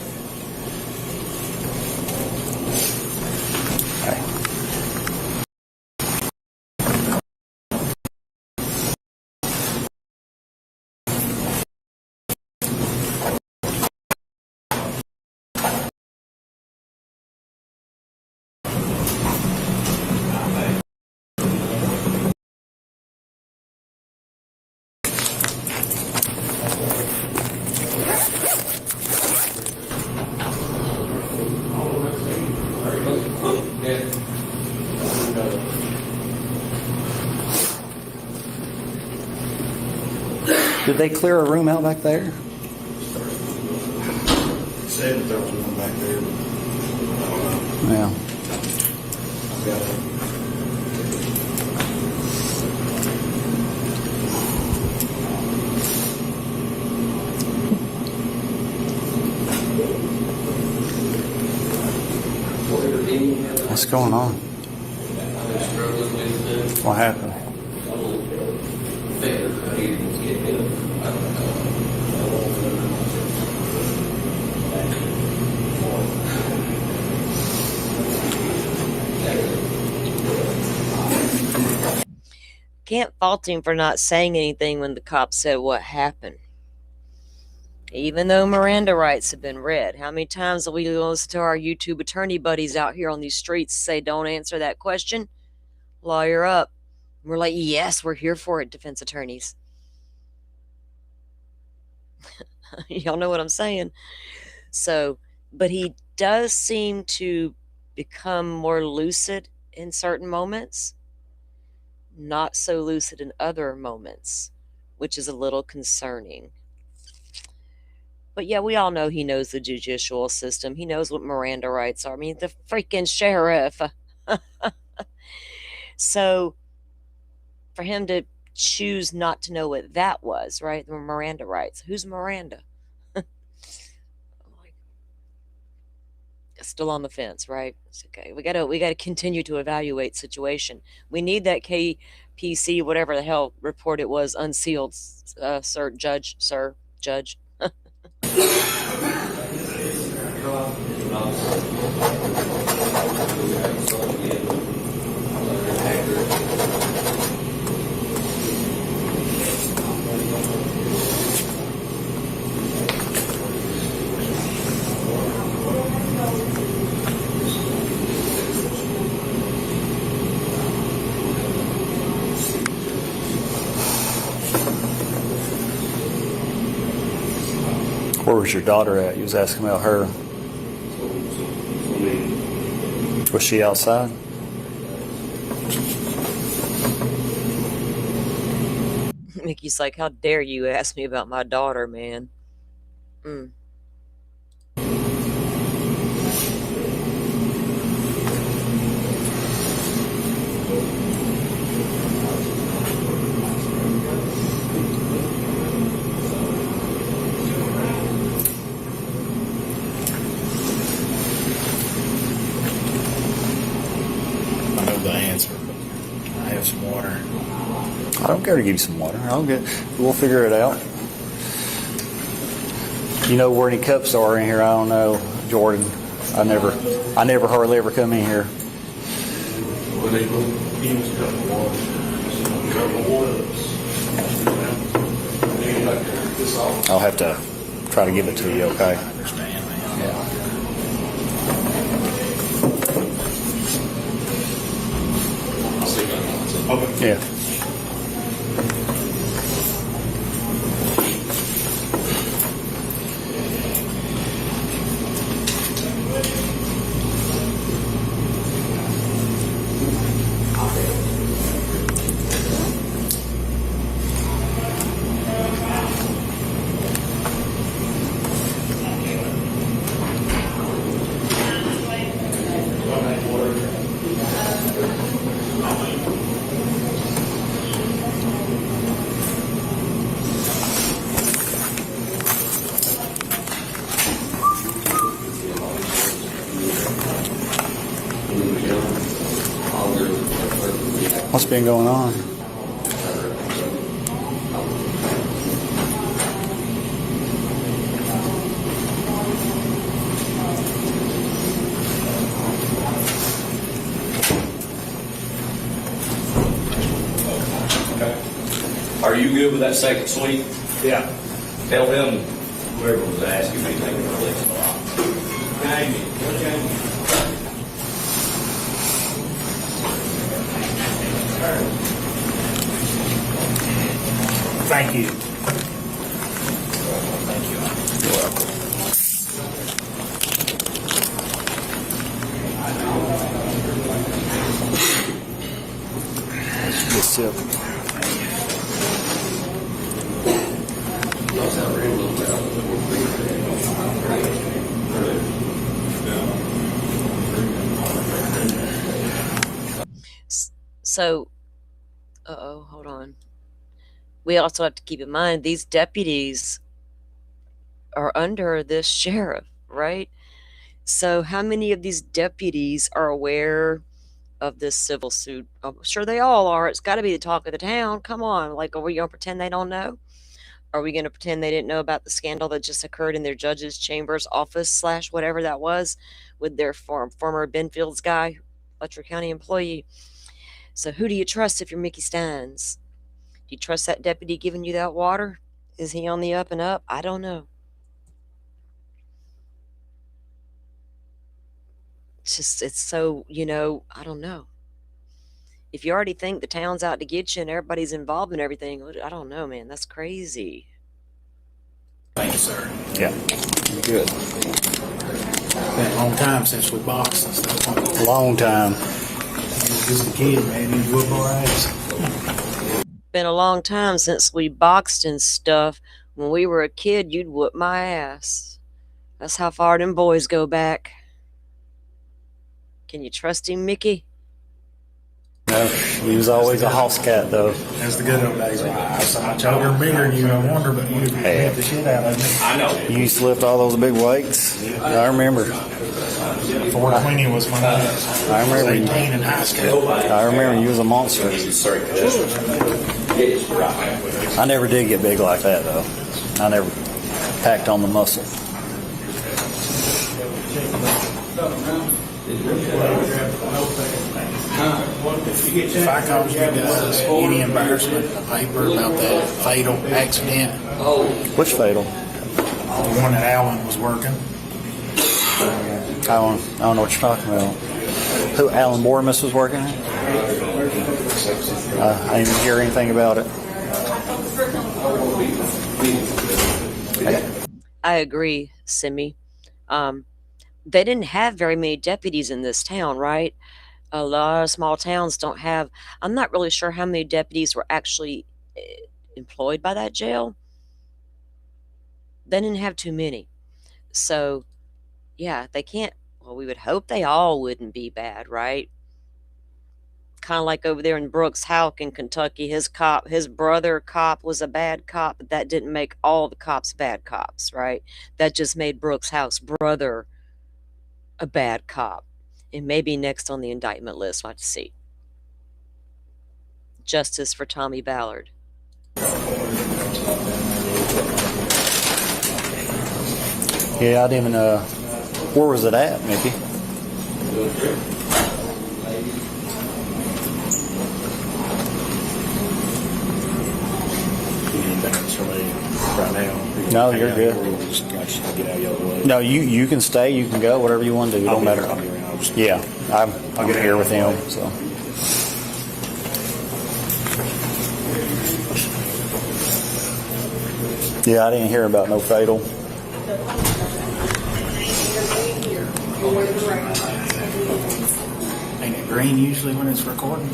Did they clear a room out back there? Said that there was one back there. Yeah. What's going on? What happened? Can't fault him for not saying anything when the cops said what happened. Even though Miranda rights have been read, how many times have we listened to our YouTube attorney buddies out here on these streets say, don't answer that question? Lawyer up. And we're like, yes, we're here for it, defense attorneys. Y'all know what I'm saying. So, but he does seem to become more lucid in certain moments, not so lucid in other moments, which is a little concerning. But yeah, we all know he knows the judicial system. He knows what Miranda rights are. I mean, the freaking sheriff. So for him to choose not to know what that was, right? The Miranda rights. Who's Miranda? Still on the fence, right? It's okay. We gotta continue to evaluate situation. We need that KPC, whatever the hell report it was, unsealed, sir, judge. Where was your daughter at? You was asking about her. Was she outside? Mickey's like, how dare you ask me about my daughter, man? answer, but I have some water. I don't care to give you some water. We'll figure it out. You know where any cups are in here? I don't know, Jordan. I never hardly ever come in here. I'll have to try to give it to you, okay? I understand, man. Yeah. Yeah. What's been going on? Are you good with that second suite? Yeah. Tell them whoever was asking me, take it or leave it. Thank you. You're welcome. Just sip. So, hold on. We also have to keep in mind these deputies are under this sheriff, right? So how many of these deputies are aware of this civil suit? I'm sure they all are. It's got to be the talk of the town. Come on. Like, are we going to pretend they don't know? Are we going to pretend they didn't know about the scandal that just occurred in their judge's chambers office / whatever that was with their former Benfields guy, Fletcher County employee? So who do you trust if you're Mickey Steins? Do you trust that deputy giving you that water? Is he on the up and up? I don't know. It's so, I don't know. If you already think the town's out to get you and everybody's involved in everything, I don't know, man. That's crazy. Thank you, sir. Yeah. Good. Been a long time since we boxed and stuff. A long time. Just a kid, man. You whoop our ass. Been a long time since we boxed and stuff. When we were a kid, you'd whoop my ass. That's how far them boys go back. Can you trust him, Mickey? No, he was always a house cat, though. That's the good old days. I was so much older and bigger than you, I wonder, but you beat the shit out of me. I know. You used to lift all those big weights. I remember. 420 was when I was I remember. 18 in high school. I remember you was a monster. I never did get big like that, though. I never packed on the muscle. If I caused you guys any embarrassment in the paper about that fatal accident, Which fatal? the one that Alan was working, I don't know what you're talking about. Who Alan Bormus was working at? I didn't hear anything about it. I agree, Simi. They didn't have very many deputies in this town, right? A lot of small towns don't have. I'm not really sure how many deputies were actually employed by that jail. They didn't have too many. So, yeah, they can't. Well, we would hope they all wouldn't be bad, right? Kind of like over there in Brooks Houck in Kentucky, his brother cop was a bad cop, but that didn't make all the cops bad cops, right? That just made Brooks Houck's brother a bad cop. And maybe next on the indictment list. We'll have to see. Justice for Tommy Ballard. Yeah, I didn't even, where was it at, Mickey? Right now. No, you're good. No, you can stay, you can go, whatever you want to do. It don't matter. Yeah, I'll get here with him. So. Yeah, I didn't hear about no fatal. Ain't it green usually when it's recording?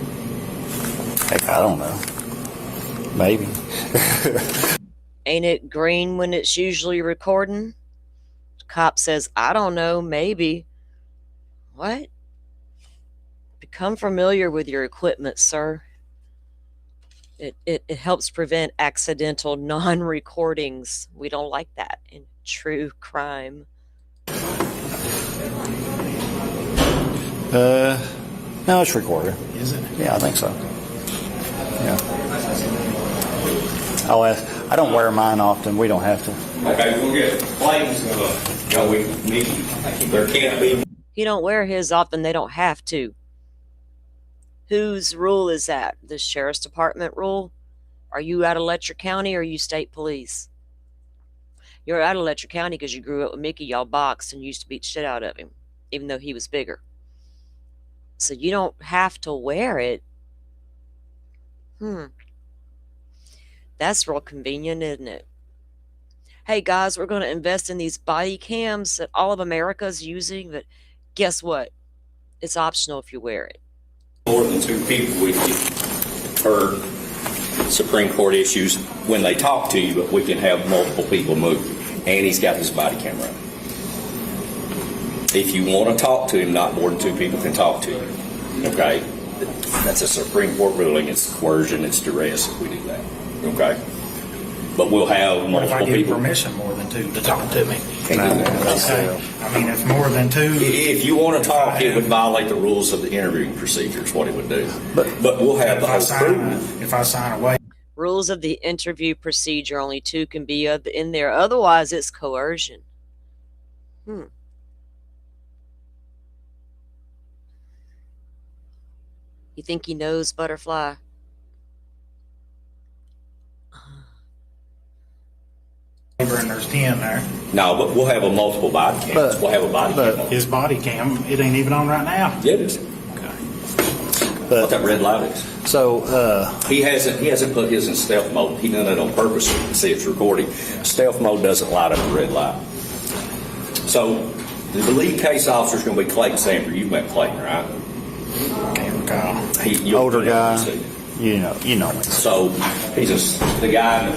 Heck, I don't know. Maybe. Ain't it green when it's usually recording? Cop says, I don't know, maybe. What? Become familiar with your equipment, sir. It helps prevent accidental non-recordings. We don't like that in true crime. No, it's recorded. Is it? Yeah, I think so. Yeah. I'll ask. I don't wear mine often. We don't have to. Okay, we'll get claims. There can't be. He don't wear his often. They don't have to. Whose rule is that? The sheriff's department rule? Are you out of Letcher County or are you state police? You're out of Letcher County because you grew up with Mickey. Y'all boxed and used to beat shit out of him, even though he was bigger. So you don't have to wear it. That's real convenient, isn't it? Hey guys, we're going to invest in these body cams that all of America's using, but guess what? It's optional if you wear it. More than two people, we've heard Supreme Court issues when they talk to you, but we can have multiple people move. And he's got his body camera. If you want to talk to him, not more than two people can talk to you. Okay? That's a Supreme Court ruling. It's coercion, it's duress if we do that. Okay? But we'll have multiple What if I give people. permission more than two to talk to me? Can't do that. Okay. I mean, if more than two. If you want to talk, it would violate the rules of the interviewing procedure, is what it would do. But we'll have the whole crew. If I sign away. Rules of the interview procedure, only two can be in there. Otherwise, it's coercion. You think he knows, Butterfly? And there's 10 there. No, but we'll have a multiple body cams. We'll have a body cam. His body cam, it ain't even on right now. Yeah, it is. But what that red light is. So he hasn't put his in stealth mode. He done it on purpose. You can see it's recording. Stealth mode doesn't light up the red light. So the lead case officer is going to be Clayton Sanford. You've met Clayton, right? Can't recall. Older guy. You know him. So he's just the guy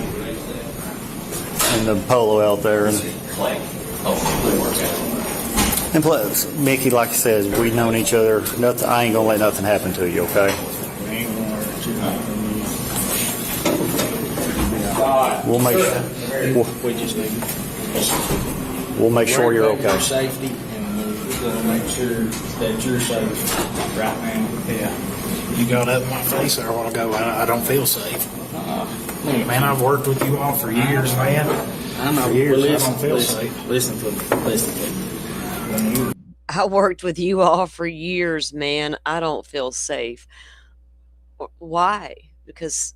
in the polo out there. And Clayton. And plus, Mickey, like I said, we've known each other. Nothing. I ain't gonna let nothing happen to you, okay? We'll make we'll make sure you're okay. Safety, and we're gonna make sure that you're safe right now. Yeah. You got up in my face there a while ago. I don't feel safe. Man, I've worked with you all for years, man. I know. For years, I don't feel safe. Listen to me. I worked with you all for years, man. I don't feel safe. Why? Because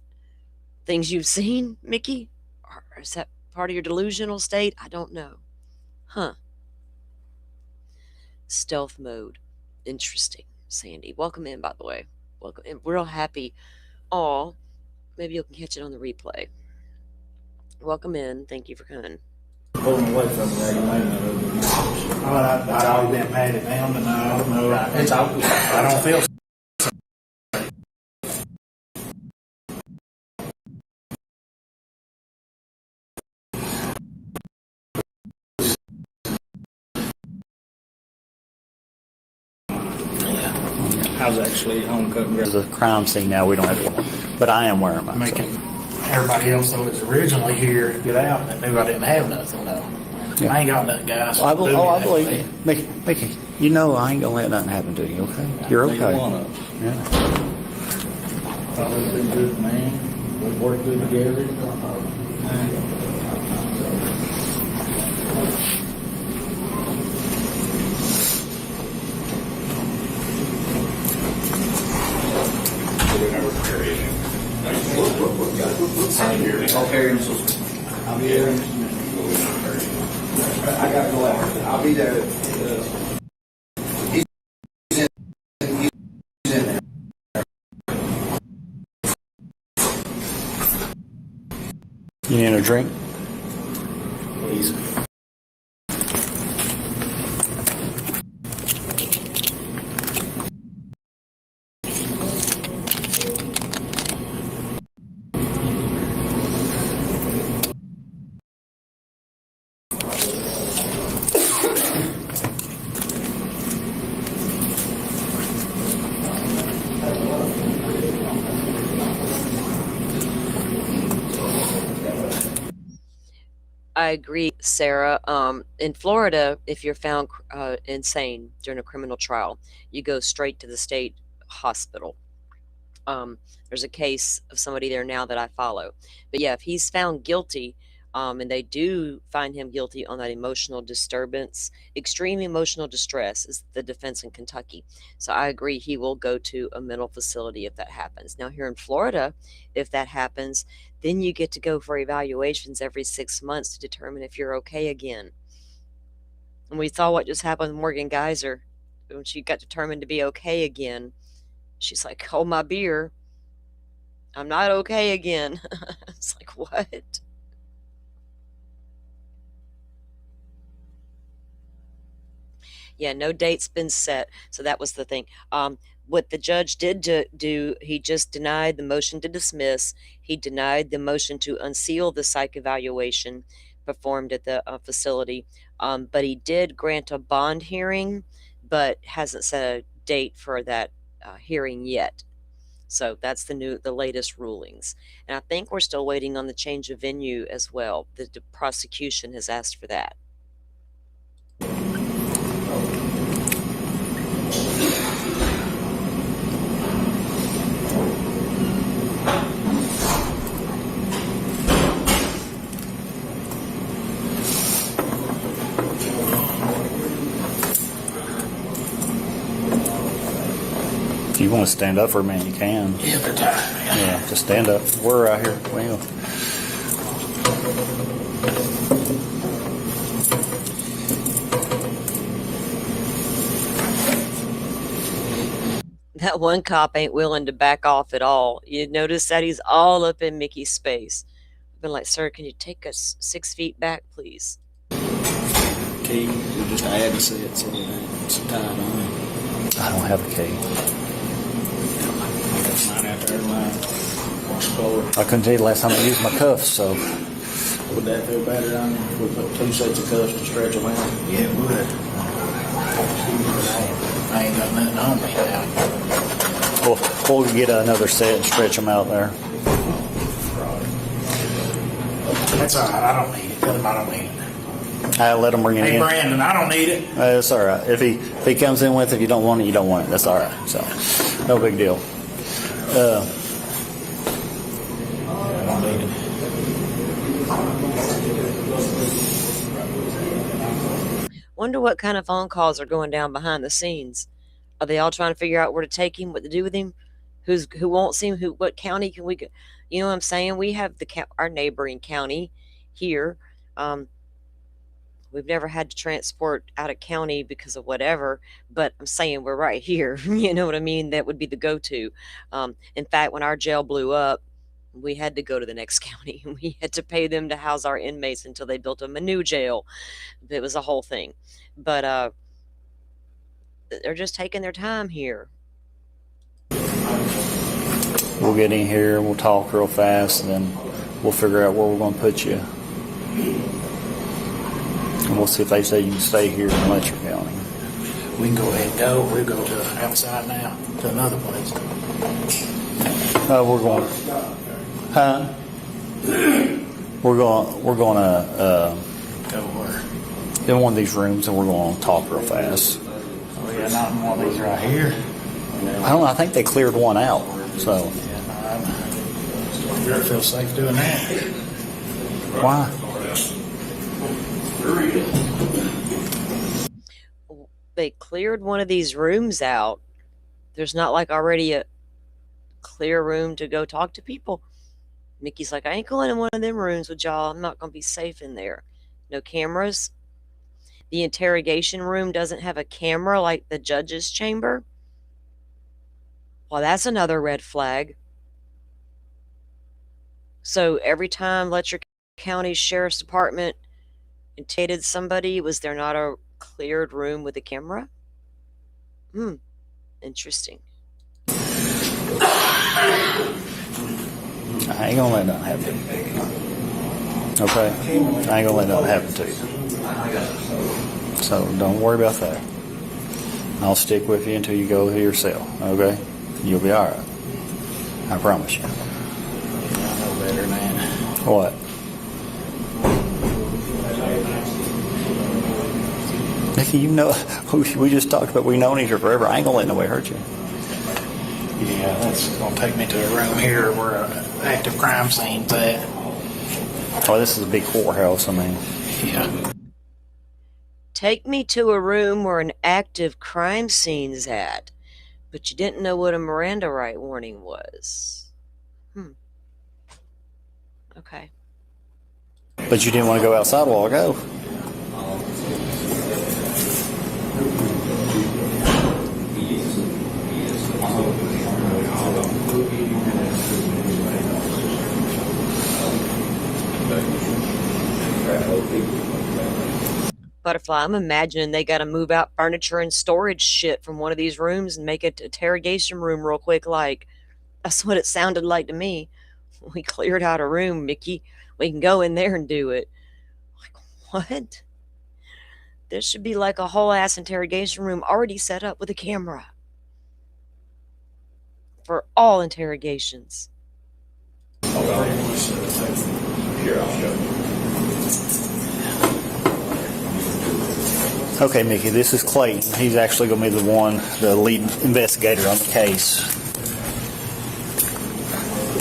things you've seen, Mickey? Or is that part of your delusional state? I don't know. Stealth mode. Interesting. Sandy, welcome in, by the way. Welcome in. We're real happy. Aw, maybe you can catch it on the replay. Welcome in. Thank you for coming. Pulling away from the I've always been patted down, but no, it's all. I don't feel. I was actually home cooking. There's a crime scene now. We don't have to, but I am wearing mine. Making everybody else that was originally here get out and knew I didn't have nothing though. Yeah. I ain't got nothing, guys. I believe you. Mickey, you know I ain't gonna let nothing happen to you, okay? You're okay. Yeah. Probably been good, man. We've worked good together. I'll be there. I gotta go out. I'll be there. You need a drink? Please. I agree, Sarah. In Florida, if you're found insane during a criminal trial, you go straight to the state hospital. There's a case of somebody there now that I follow. But yeah, if he's found guilty, and they do find him guilty on that emotional disturbance, extreme emotional distress is the defense in Kentucky. So I agree he will go to a mental facility if that happens. Now here in Florida, if that happens, then you get to go for evaluations every 6 months to determine if you're okay again. And we saw what just happened with Morgan Geyser. When she got determined to be okay again, she's like, hold my beer. I'm not okay again. It's like, what? Yeah, no date's been set. So that was the thing. What the judge did do, he just denied the motion to dismiss. He denied the motion to unseal the psych evaluation performed at the facility. But he did grant a bond hearing, but hasn't set a date for that hearing yet. So that's the latest rulings. And I think we're still waiting on the change of venue as well. The prosecution has asked for that. If you want to stand up for a minute, you can. Yeah, they're tired, man. Yeah, just stand up. We're right here. Well. That one cop ain't willing to back off at all. You notice that he's all up in Mickey's space. I've been like, sir, can you take us 6 feet back, please? Key, we just add to it so it's tied on. I don't have a key. Mine out there, mine. Wash floor. I couldn't tell you the last time I used my cuffs, so. Would that feel better on you if we put 2 sets of cuffs to stretch them out? Yeah, it would. I ain't got nothing on me now. We'll get another set and stretch them out there. That's all right. I don't need it. Tell him I don't need it. I let him bring it in. Hey, Brandon, I don't need it. That's all right. If he comes in with it, if you don't want it, you don't want it. That's all right. So, no big deal. I don't need it. Wonder what kind of phone calls are going down behind the scenes. Are they all trying to figure out where to take him, what to do with him? Who won't see him? What county can we go? You know what I'm saying? We have our neighboring county here. We've never had to transport out of county because of whatever, but I'm saying we're right here. You know what I mean? That would be the go-to. In fact, when our jail blew up, we had to go to the next county. We had to pay them to house our inmates until they built them a new jail. It was a whole thing. But they're just taking their time here. We'll get in here, we'll talk real fast, and then we'll figure out where we're going to put you. And we'll see if they say you can stay here in Letcher County. We can go ahead and go. We'll go to outside now, to another place. We're going. Huh? We're going to Go where? in one of these rooms, and we're going to talk real fast. Oh, yeah, not in one of these right here. I don't know. I think they cleared one out. So Yeah, no, I don't feel safe doing that. Why? They cleared one of these rooms out. There's not like already a clear room to go talk to people. Mickey's like, I ain't going in one of them rooms with y'all. I'm not going to be safe in there. No cameras. The interrogation room doesn't have a camera like the judge's chamber. Well, that's another red flag. So every time Letcher County Sheriff's Department interrogated somebody, was there not a cleared room with a camera? Interesting. I ain't gonna let nothing happen to you. Okay? I ain't gonna let nothing happen to you. So don't worry about that. I'll stick with you until you go to your cell. Okay? You'll be alright. I promise you. I know better than that. What? Nikki, you know, we just talked about we known each other forever. I ain't gonna let nobody hurt you. Yeah, that's gonna take me to a room here where an active crime scene's at. Oh, this is a big courthouse. I mean, Yeah. Take me to a room where an active crime scene's at, but you didn't know what a Miranda right warning was. Okay. but you didn't want to go outside a while ago. Butterfly, I'm imagining they got to move out furniture and storage shit from one of these rooms and make it an interrogation room real quick. Like, that's what it sounded like to me. We cleared out a room, Mickey. We can go in there and do it. Like, what? There should be like a whole ass interrogation room already set up with a camera for all interrogations. Here, I'll show you. Okay, Mickey, this is Clayton. He's actually going to be the lead investigator on the case.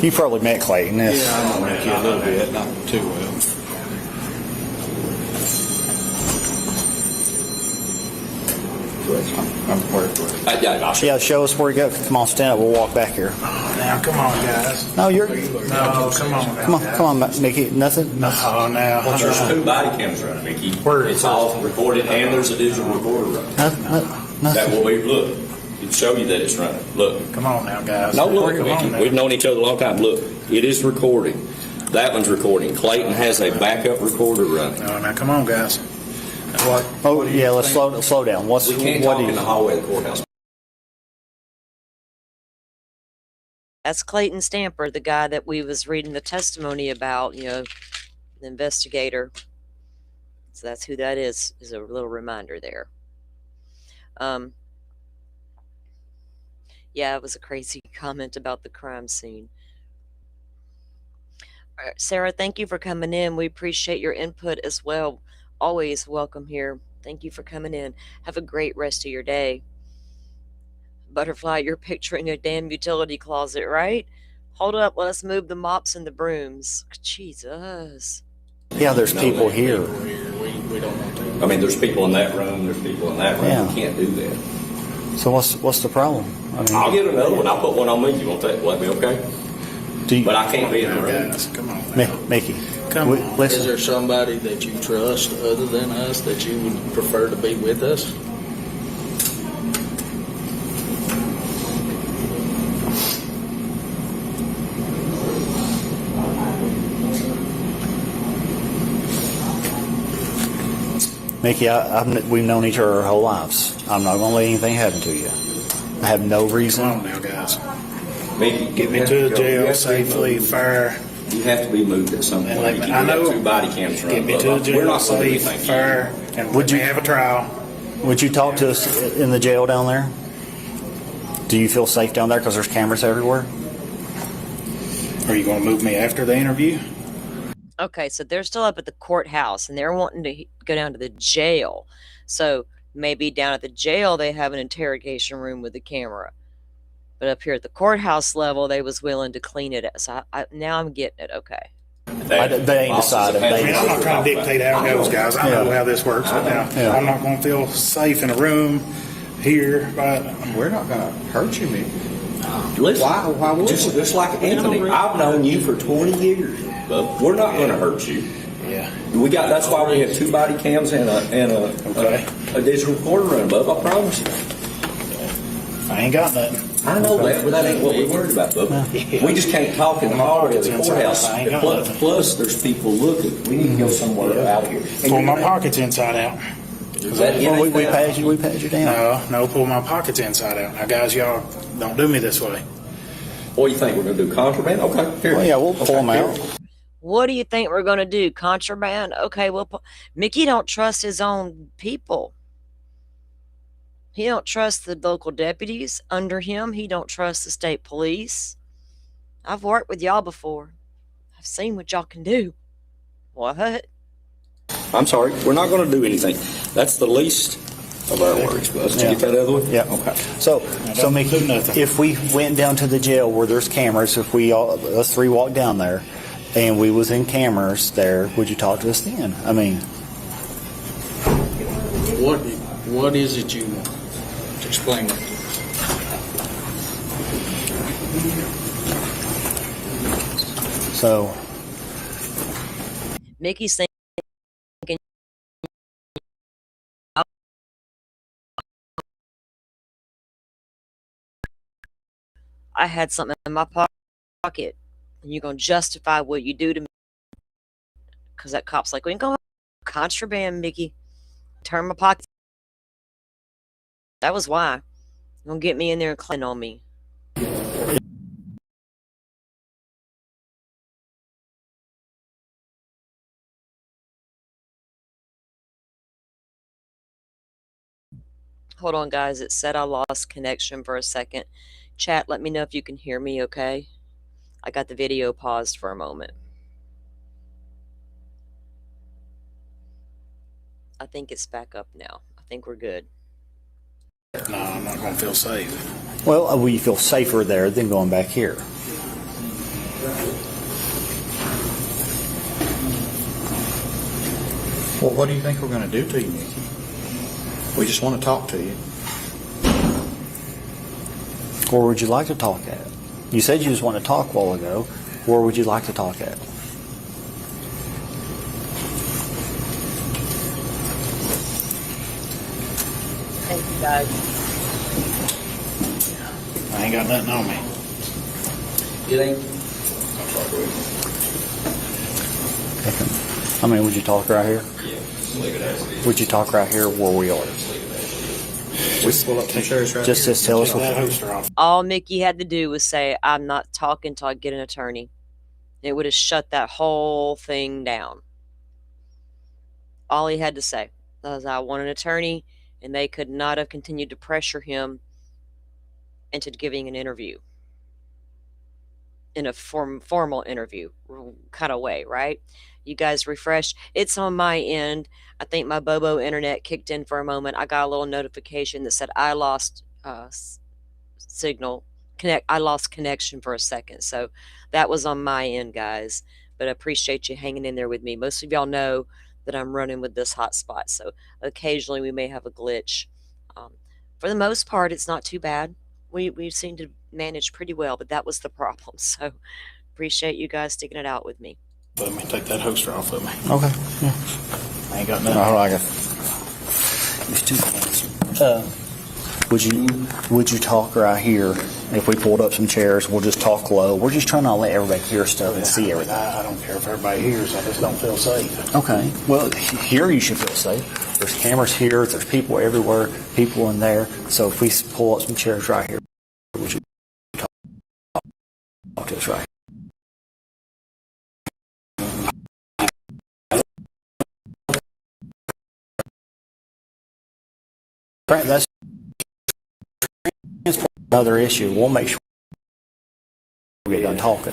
You probably met Clayton. Yeah, I know Mickey a little bit, not too well. Yeah, show us where you go. Come on, stand up. We'll walk back here. Now, come on, guys. No, you're. No, come on. Come on, Mickey. Nothing. Oh, now. There's two body cams running, Mickey. It's all recorded, and there's a digital recorder running. That will be, look, it'll show you that it's running. Look. Come on now, guys. No, look, Mickey. We've known each other a long time. Look, it is recording. That one's recording. Clayton has a backup recorder running. Oh, now, come on, guys. What? Oh, yeah. Let's slow down. We can't talk in the hallway of the courthouse. That's Clayton Stamper, the guy that we was reading the testimony about, the investigator. So that's who that is a little reminder there. Yeah, it was a crazy comment about the crime scene. All right, Sarah, thank you for coming in. We appreciate your input as well. Always welcome here. Thank you for coming in. Have a great rest of your day. Butterfly, you're picturing a damn utility closet, right? Hold up, let us move the mops and the brooms. Jesus. Yeah, there's people here. We don't want to. I mean, there's people in that room, there's people in that room. Yeah. We can't do that. So what's the problem? I mean, I'll get another one. I'll put one on me. You want that? Let me, okay? But I can't be in the room. Guys, come on. Mickey, Come on. listen. Is there somebody that you trust other than us that you would prefer to be with us? Mickey, we've known each other our whole lives. I'm not going to let anything happen to you. I have no reason. Come on now, guys. Mickey, Get me to the jail safely, fair. You have to be moved at some point. And Mickey. I We got know. two body cams Get running. me to the We're jail not going to do safe, anything. fair, and would you have a trial? Would you talk to us in the jail down there? Do you feel safe down there because there's cameras everywhere? Are you going to move me after the interview? Okay, so they're still up at the courthouse and they're wanting to go down to the jail. So maybe down at the jail they have an interrogation room with a camera. But up here at the courthouse level, they was willing to clean it. So now I'm getting it. Okay. They ain't decided. I mean, I'm not trying to dictate how it goes, guys. I know how this works, but now I'm not going to feel safe in a room here. But We're not going to hurt you, man. Listen, Why would just like Anthony, I've known you for 20 years, but we're not going to hurt you. yeah, That's why we have 2 body cams and a digital recorder running, Bub. I promise you. I ain't got nothing. I know that, but that ain't what we're worried about, Bub. We just can't talk in the hallway of the courthouse. I ain't got nothing. Plus, there's people looking. We need to go somewhere out here. Pull my pockets inside out. Well, we paid you down. No, pull my pockets inside out. Now, guys, y'all don't do me this way. What do you think? We're going to do contraband? Okay, here. Well, yeah, we'll pull them out. What do you think we're going to do? Contraband? Okay, well, Mickey don't trust his own people. He don't trust the local deputies under him. He don't trust the state police. I've worked with y'all before. I've seen what y'all can do. What? I'm sorry. We're not going to do anything. That's the least of our worries, Buzz. Did you get that out of the way? Yeah. Okay. So Mickey, if we went down to the jail where there's cameras, if us 3 walked down there, and we was in cameras there, would you talk to us then? I mean, What is it you explain? so Mickey's thinking I had something in my pocket, and you're going to justify what you do to me. Because that cop's like, we ain't going contraband, Mickey. Turn my pockets. That was why. You're going to get me in there and clean on me. Hold on, guys. It said I lost connection for a second. Chat, let me know if you can hear me, okay? I got the video paused for a moment. I think it's back up now. I think we're good. No, I'm not going to feel safe. well, we feel safer there than going back here. Well, what do you think we're going to do to you, Mickey? We just want to talk to you. Where would you like to talk at? You said you just want to talk a while ago. Where would you like to talk at? Thank you, guys. I ain't got nothing on me. It ain't. I mean, would you talk right here? Yeah. Would you talk right here where we are? Just tell us That holster off. All Mickey had to do was say, I'm not talking till I get an attorney. It would have shut that whole thing down. All he had to say was, I want an attorney, and they could not have continued to pressure him into giving an interview. In a formal interview kind of way, right? You guys refreshed. It's on my end. I think my Bobo internet kicked in for a moment. I got a little notification that said I lost signal. I lost connection for a second. So that was on my end, guys. But I appreciate you hanging in there with me. Most of y'all know that I'm running with this hotspot. So occasionally we may have a glitch. For the most part, it's not too bad. We seem to manage pretty well, but that was the problem. So appreciate you guys sticking it out with me. Let me take that holster off of me. Okay. Yeah. I ain't got nothing. No, I got. Would you talk right here? If we pulled up some chairs, we'll just talk low. We're just trying to let everybody hear stuff and see everything. I don't care if everybody hears. I just don't feel safe. Okay. Well, here you should feel safe. There's cameras here. There's people everywhere. People in there. So if we pull up some chairs right here, would you talk to us right here? That's another issue. We'll make sure we get done talking.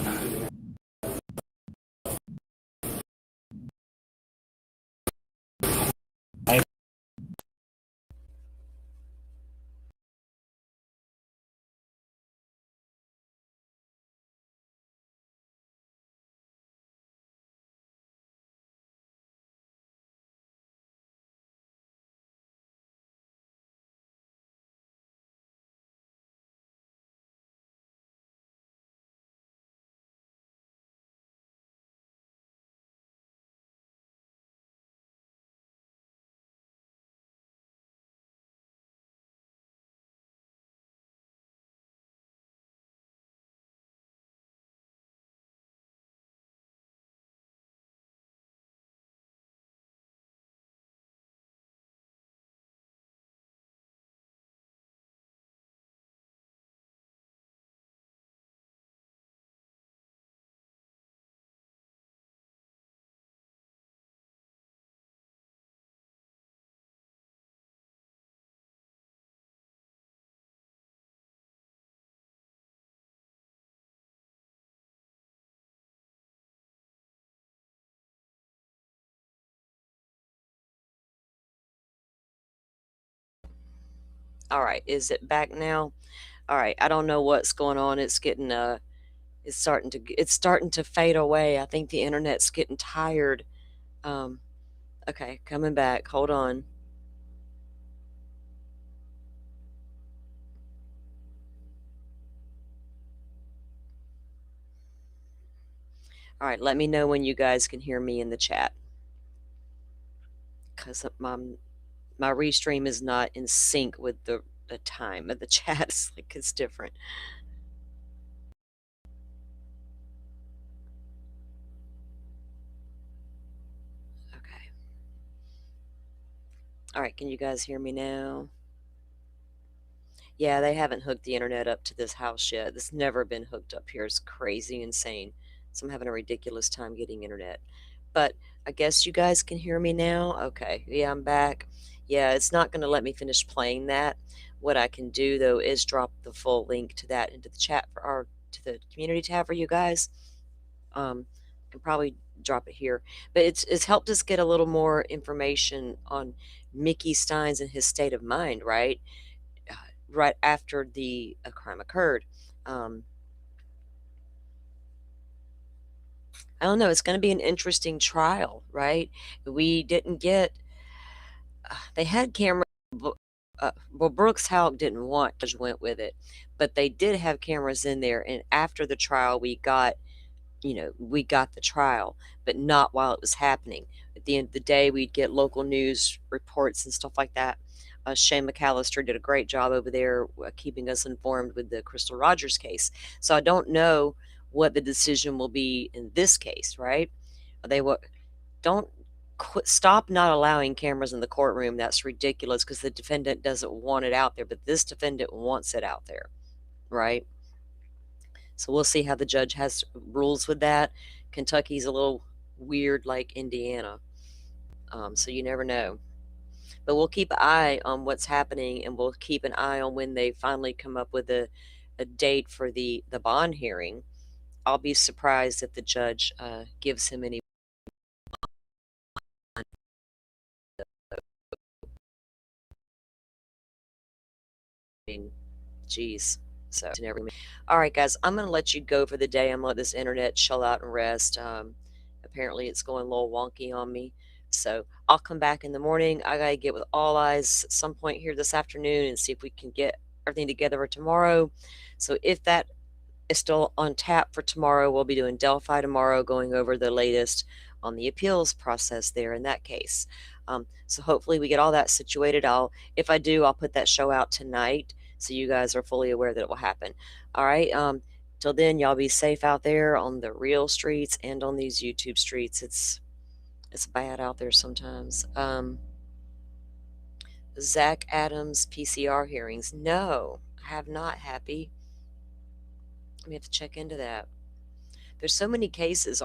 All right, is it back now? All right, I don't know what's going on. It's getting it's starting to fade away. I think the internet's getting tired. Okay, coming back. Hold on. All right, let me know when you guys can hear me in the chat, because my restream is not in sync with the time of the chat. It's like it's different. Okay. All right, can you guys hear me now? Yeah, they haven't hooked the internet up to this house yet. It's never been hooked up here. It's crazy insane. So I'm having a ridiculous time getting internet. But I guess you guys can hear me now. Okay, yeah, I'm back. Yeah, it's not going to let me finish playing that. What I can do though is drop the full link to that into the chat for our to the community tab for you guys. I can probably drop it here, but it's helped us get a little more information on Mickey Steins and his state of mind, right? Right after the crime occurred. I don't know. It's going to be an interesting trial, right? We didn't get. They had cameras. Well, Brooks Halleck didn't want. Judge went with it, but they did have cameras in there. And after the trial, we got the trial, but not while it was happening. At the end of the day, we'd get local news reports and stuff like that. Shane McAllister did a great job over there keeping us informed with the Crystal Rogers case. So I don't know what the decision will be in this case, right? Don't stop not allowing cameras in the courtroom. That's ridiculous because the defendant doesn't want it out there, but this defendant wants it out there, right? So we'll see how the judge has rules with that. Kentucky's a little weird like Indiana. So you never know. But we'll keep an eye on what's happening, and we'll keep an eye on when they finally come up with a date for the bond hearing. I'll be surprised if the judge gives him any. Geez. So, all right, guys, I'm going to let you go for the day. I'm going to let this internet chill out and rest. Apparently, it's going a little wonky on me. So I'll come back in the morning. I got to get with All Eyes at some point here this afternoon and see if we can get everything together for tomorrow. So if that is still on tap for tomorrow, we'll be doing Delphi tomorrow, going over the latest on the appeals process there in that case. So hopefully we get all that situated. If I do, I'll put that show out tonight so you guys are fully aware that it will happen. All right. Till then, y'all be safe out there on the real streets and on these YouTube streets. It's bad out there sometimes. Zach Adams PCR hearings. No, I have not, Happy. We have to check into that. There's so many cases.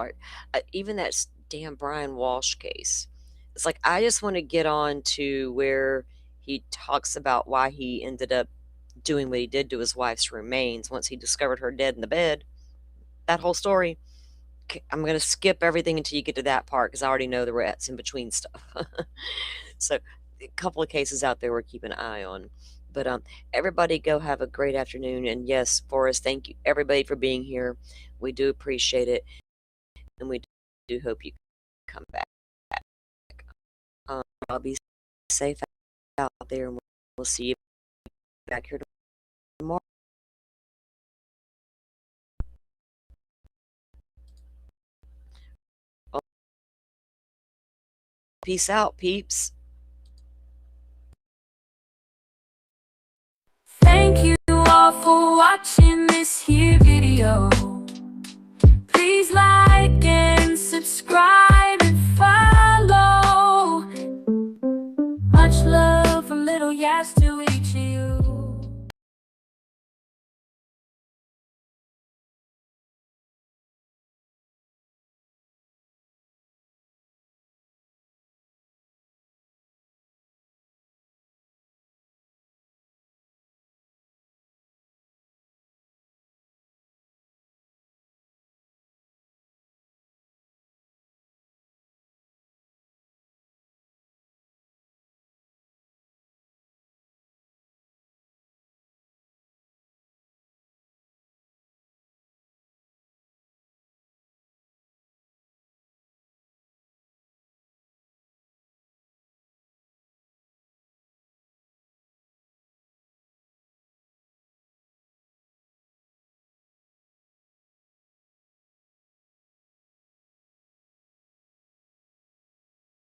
Even that damn Brian Walsh case. It's like I just want to get on to where he talks about why he ended up doing what he did to his wife's remains once he discovered her dead in the bed. That whole story. I'm going to skip everything until you get to that part because I already know the rest in between stuff. So a couple of cases out there we're keeping an eye on. But everybody go have a great afternoon. And yes, Forrest, thank you everybody for being here. We do appreciate it. And we do hope you come back. I'll be safe out there, and we'll see you back here tomorrow. Peace out, peeps. Thank you all for watching this here video.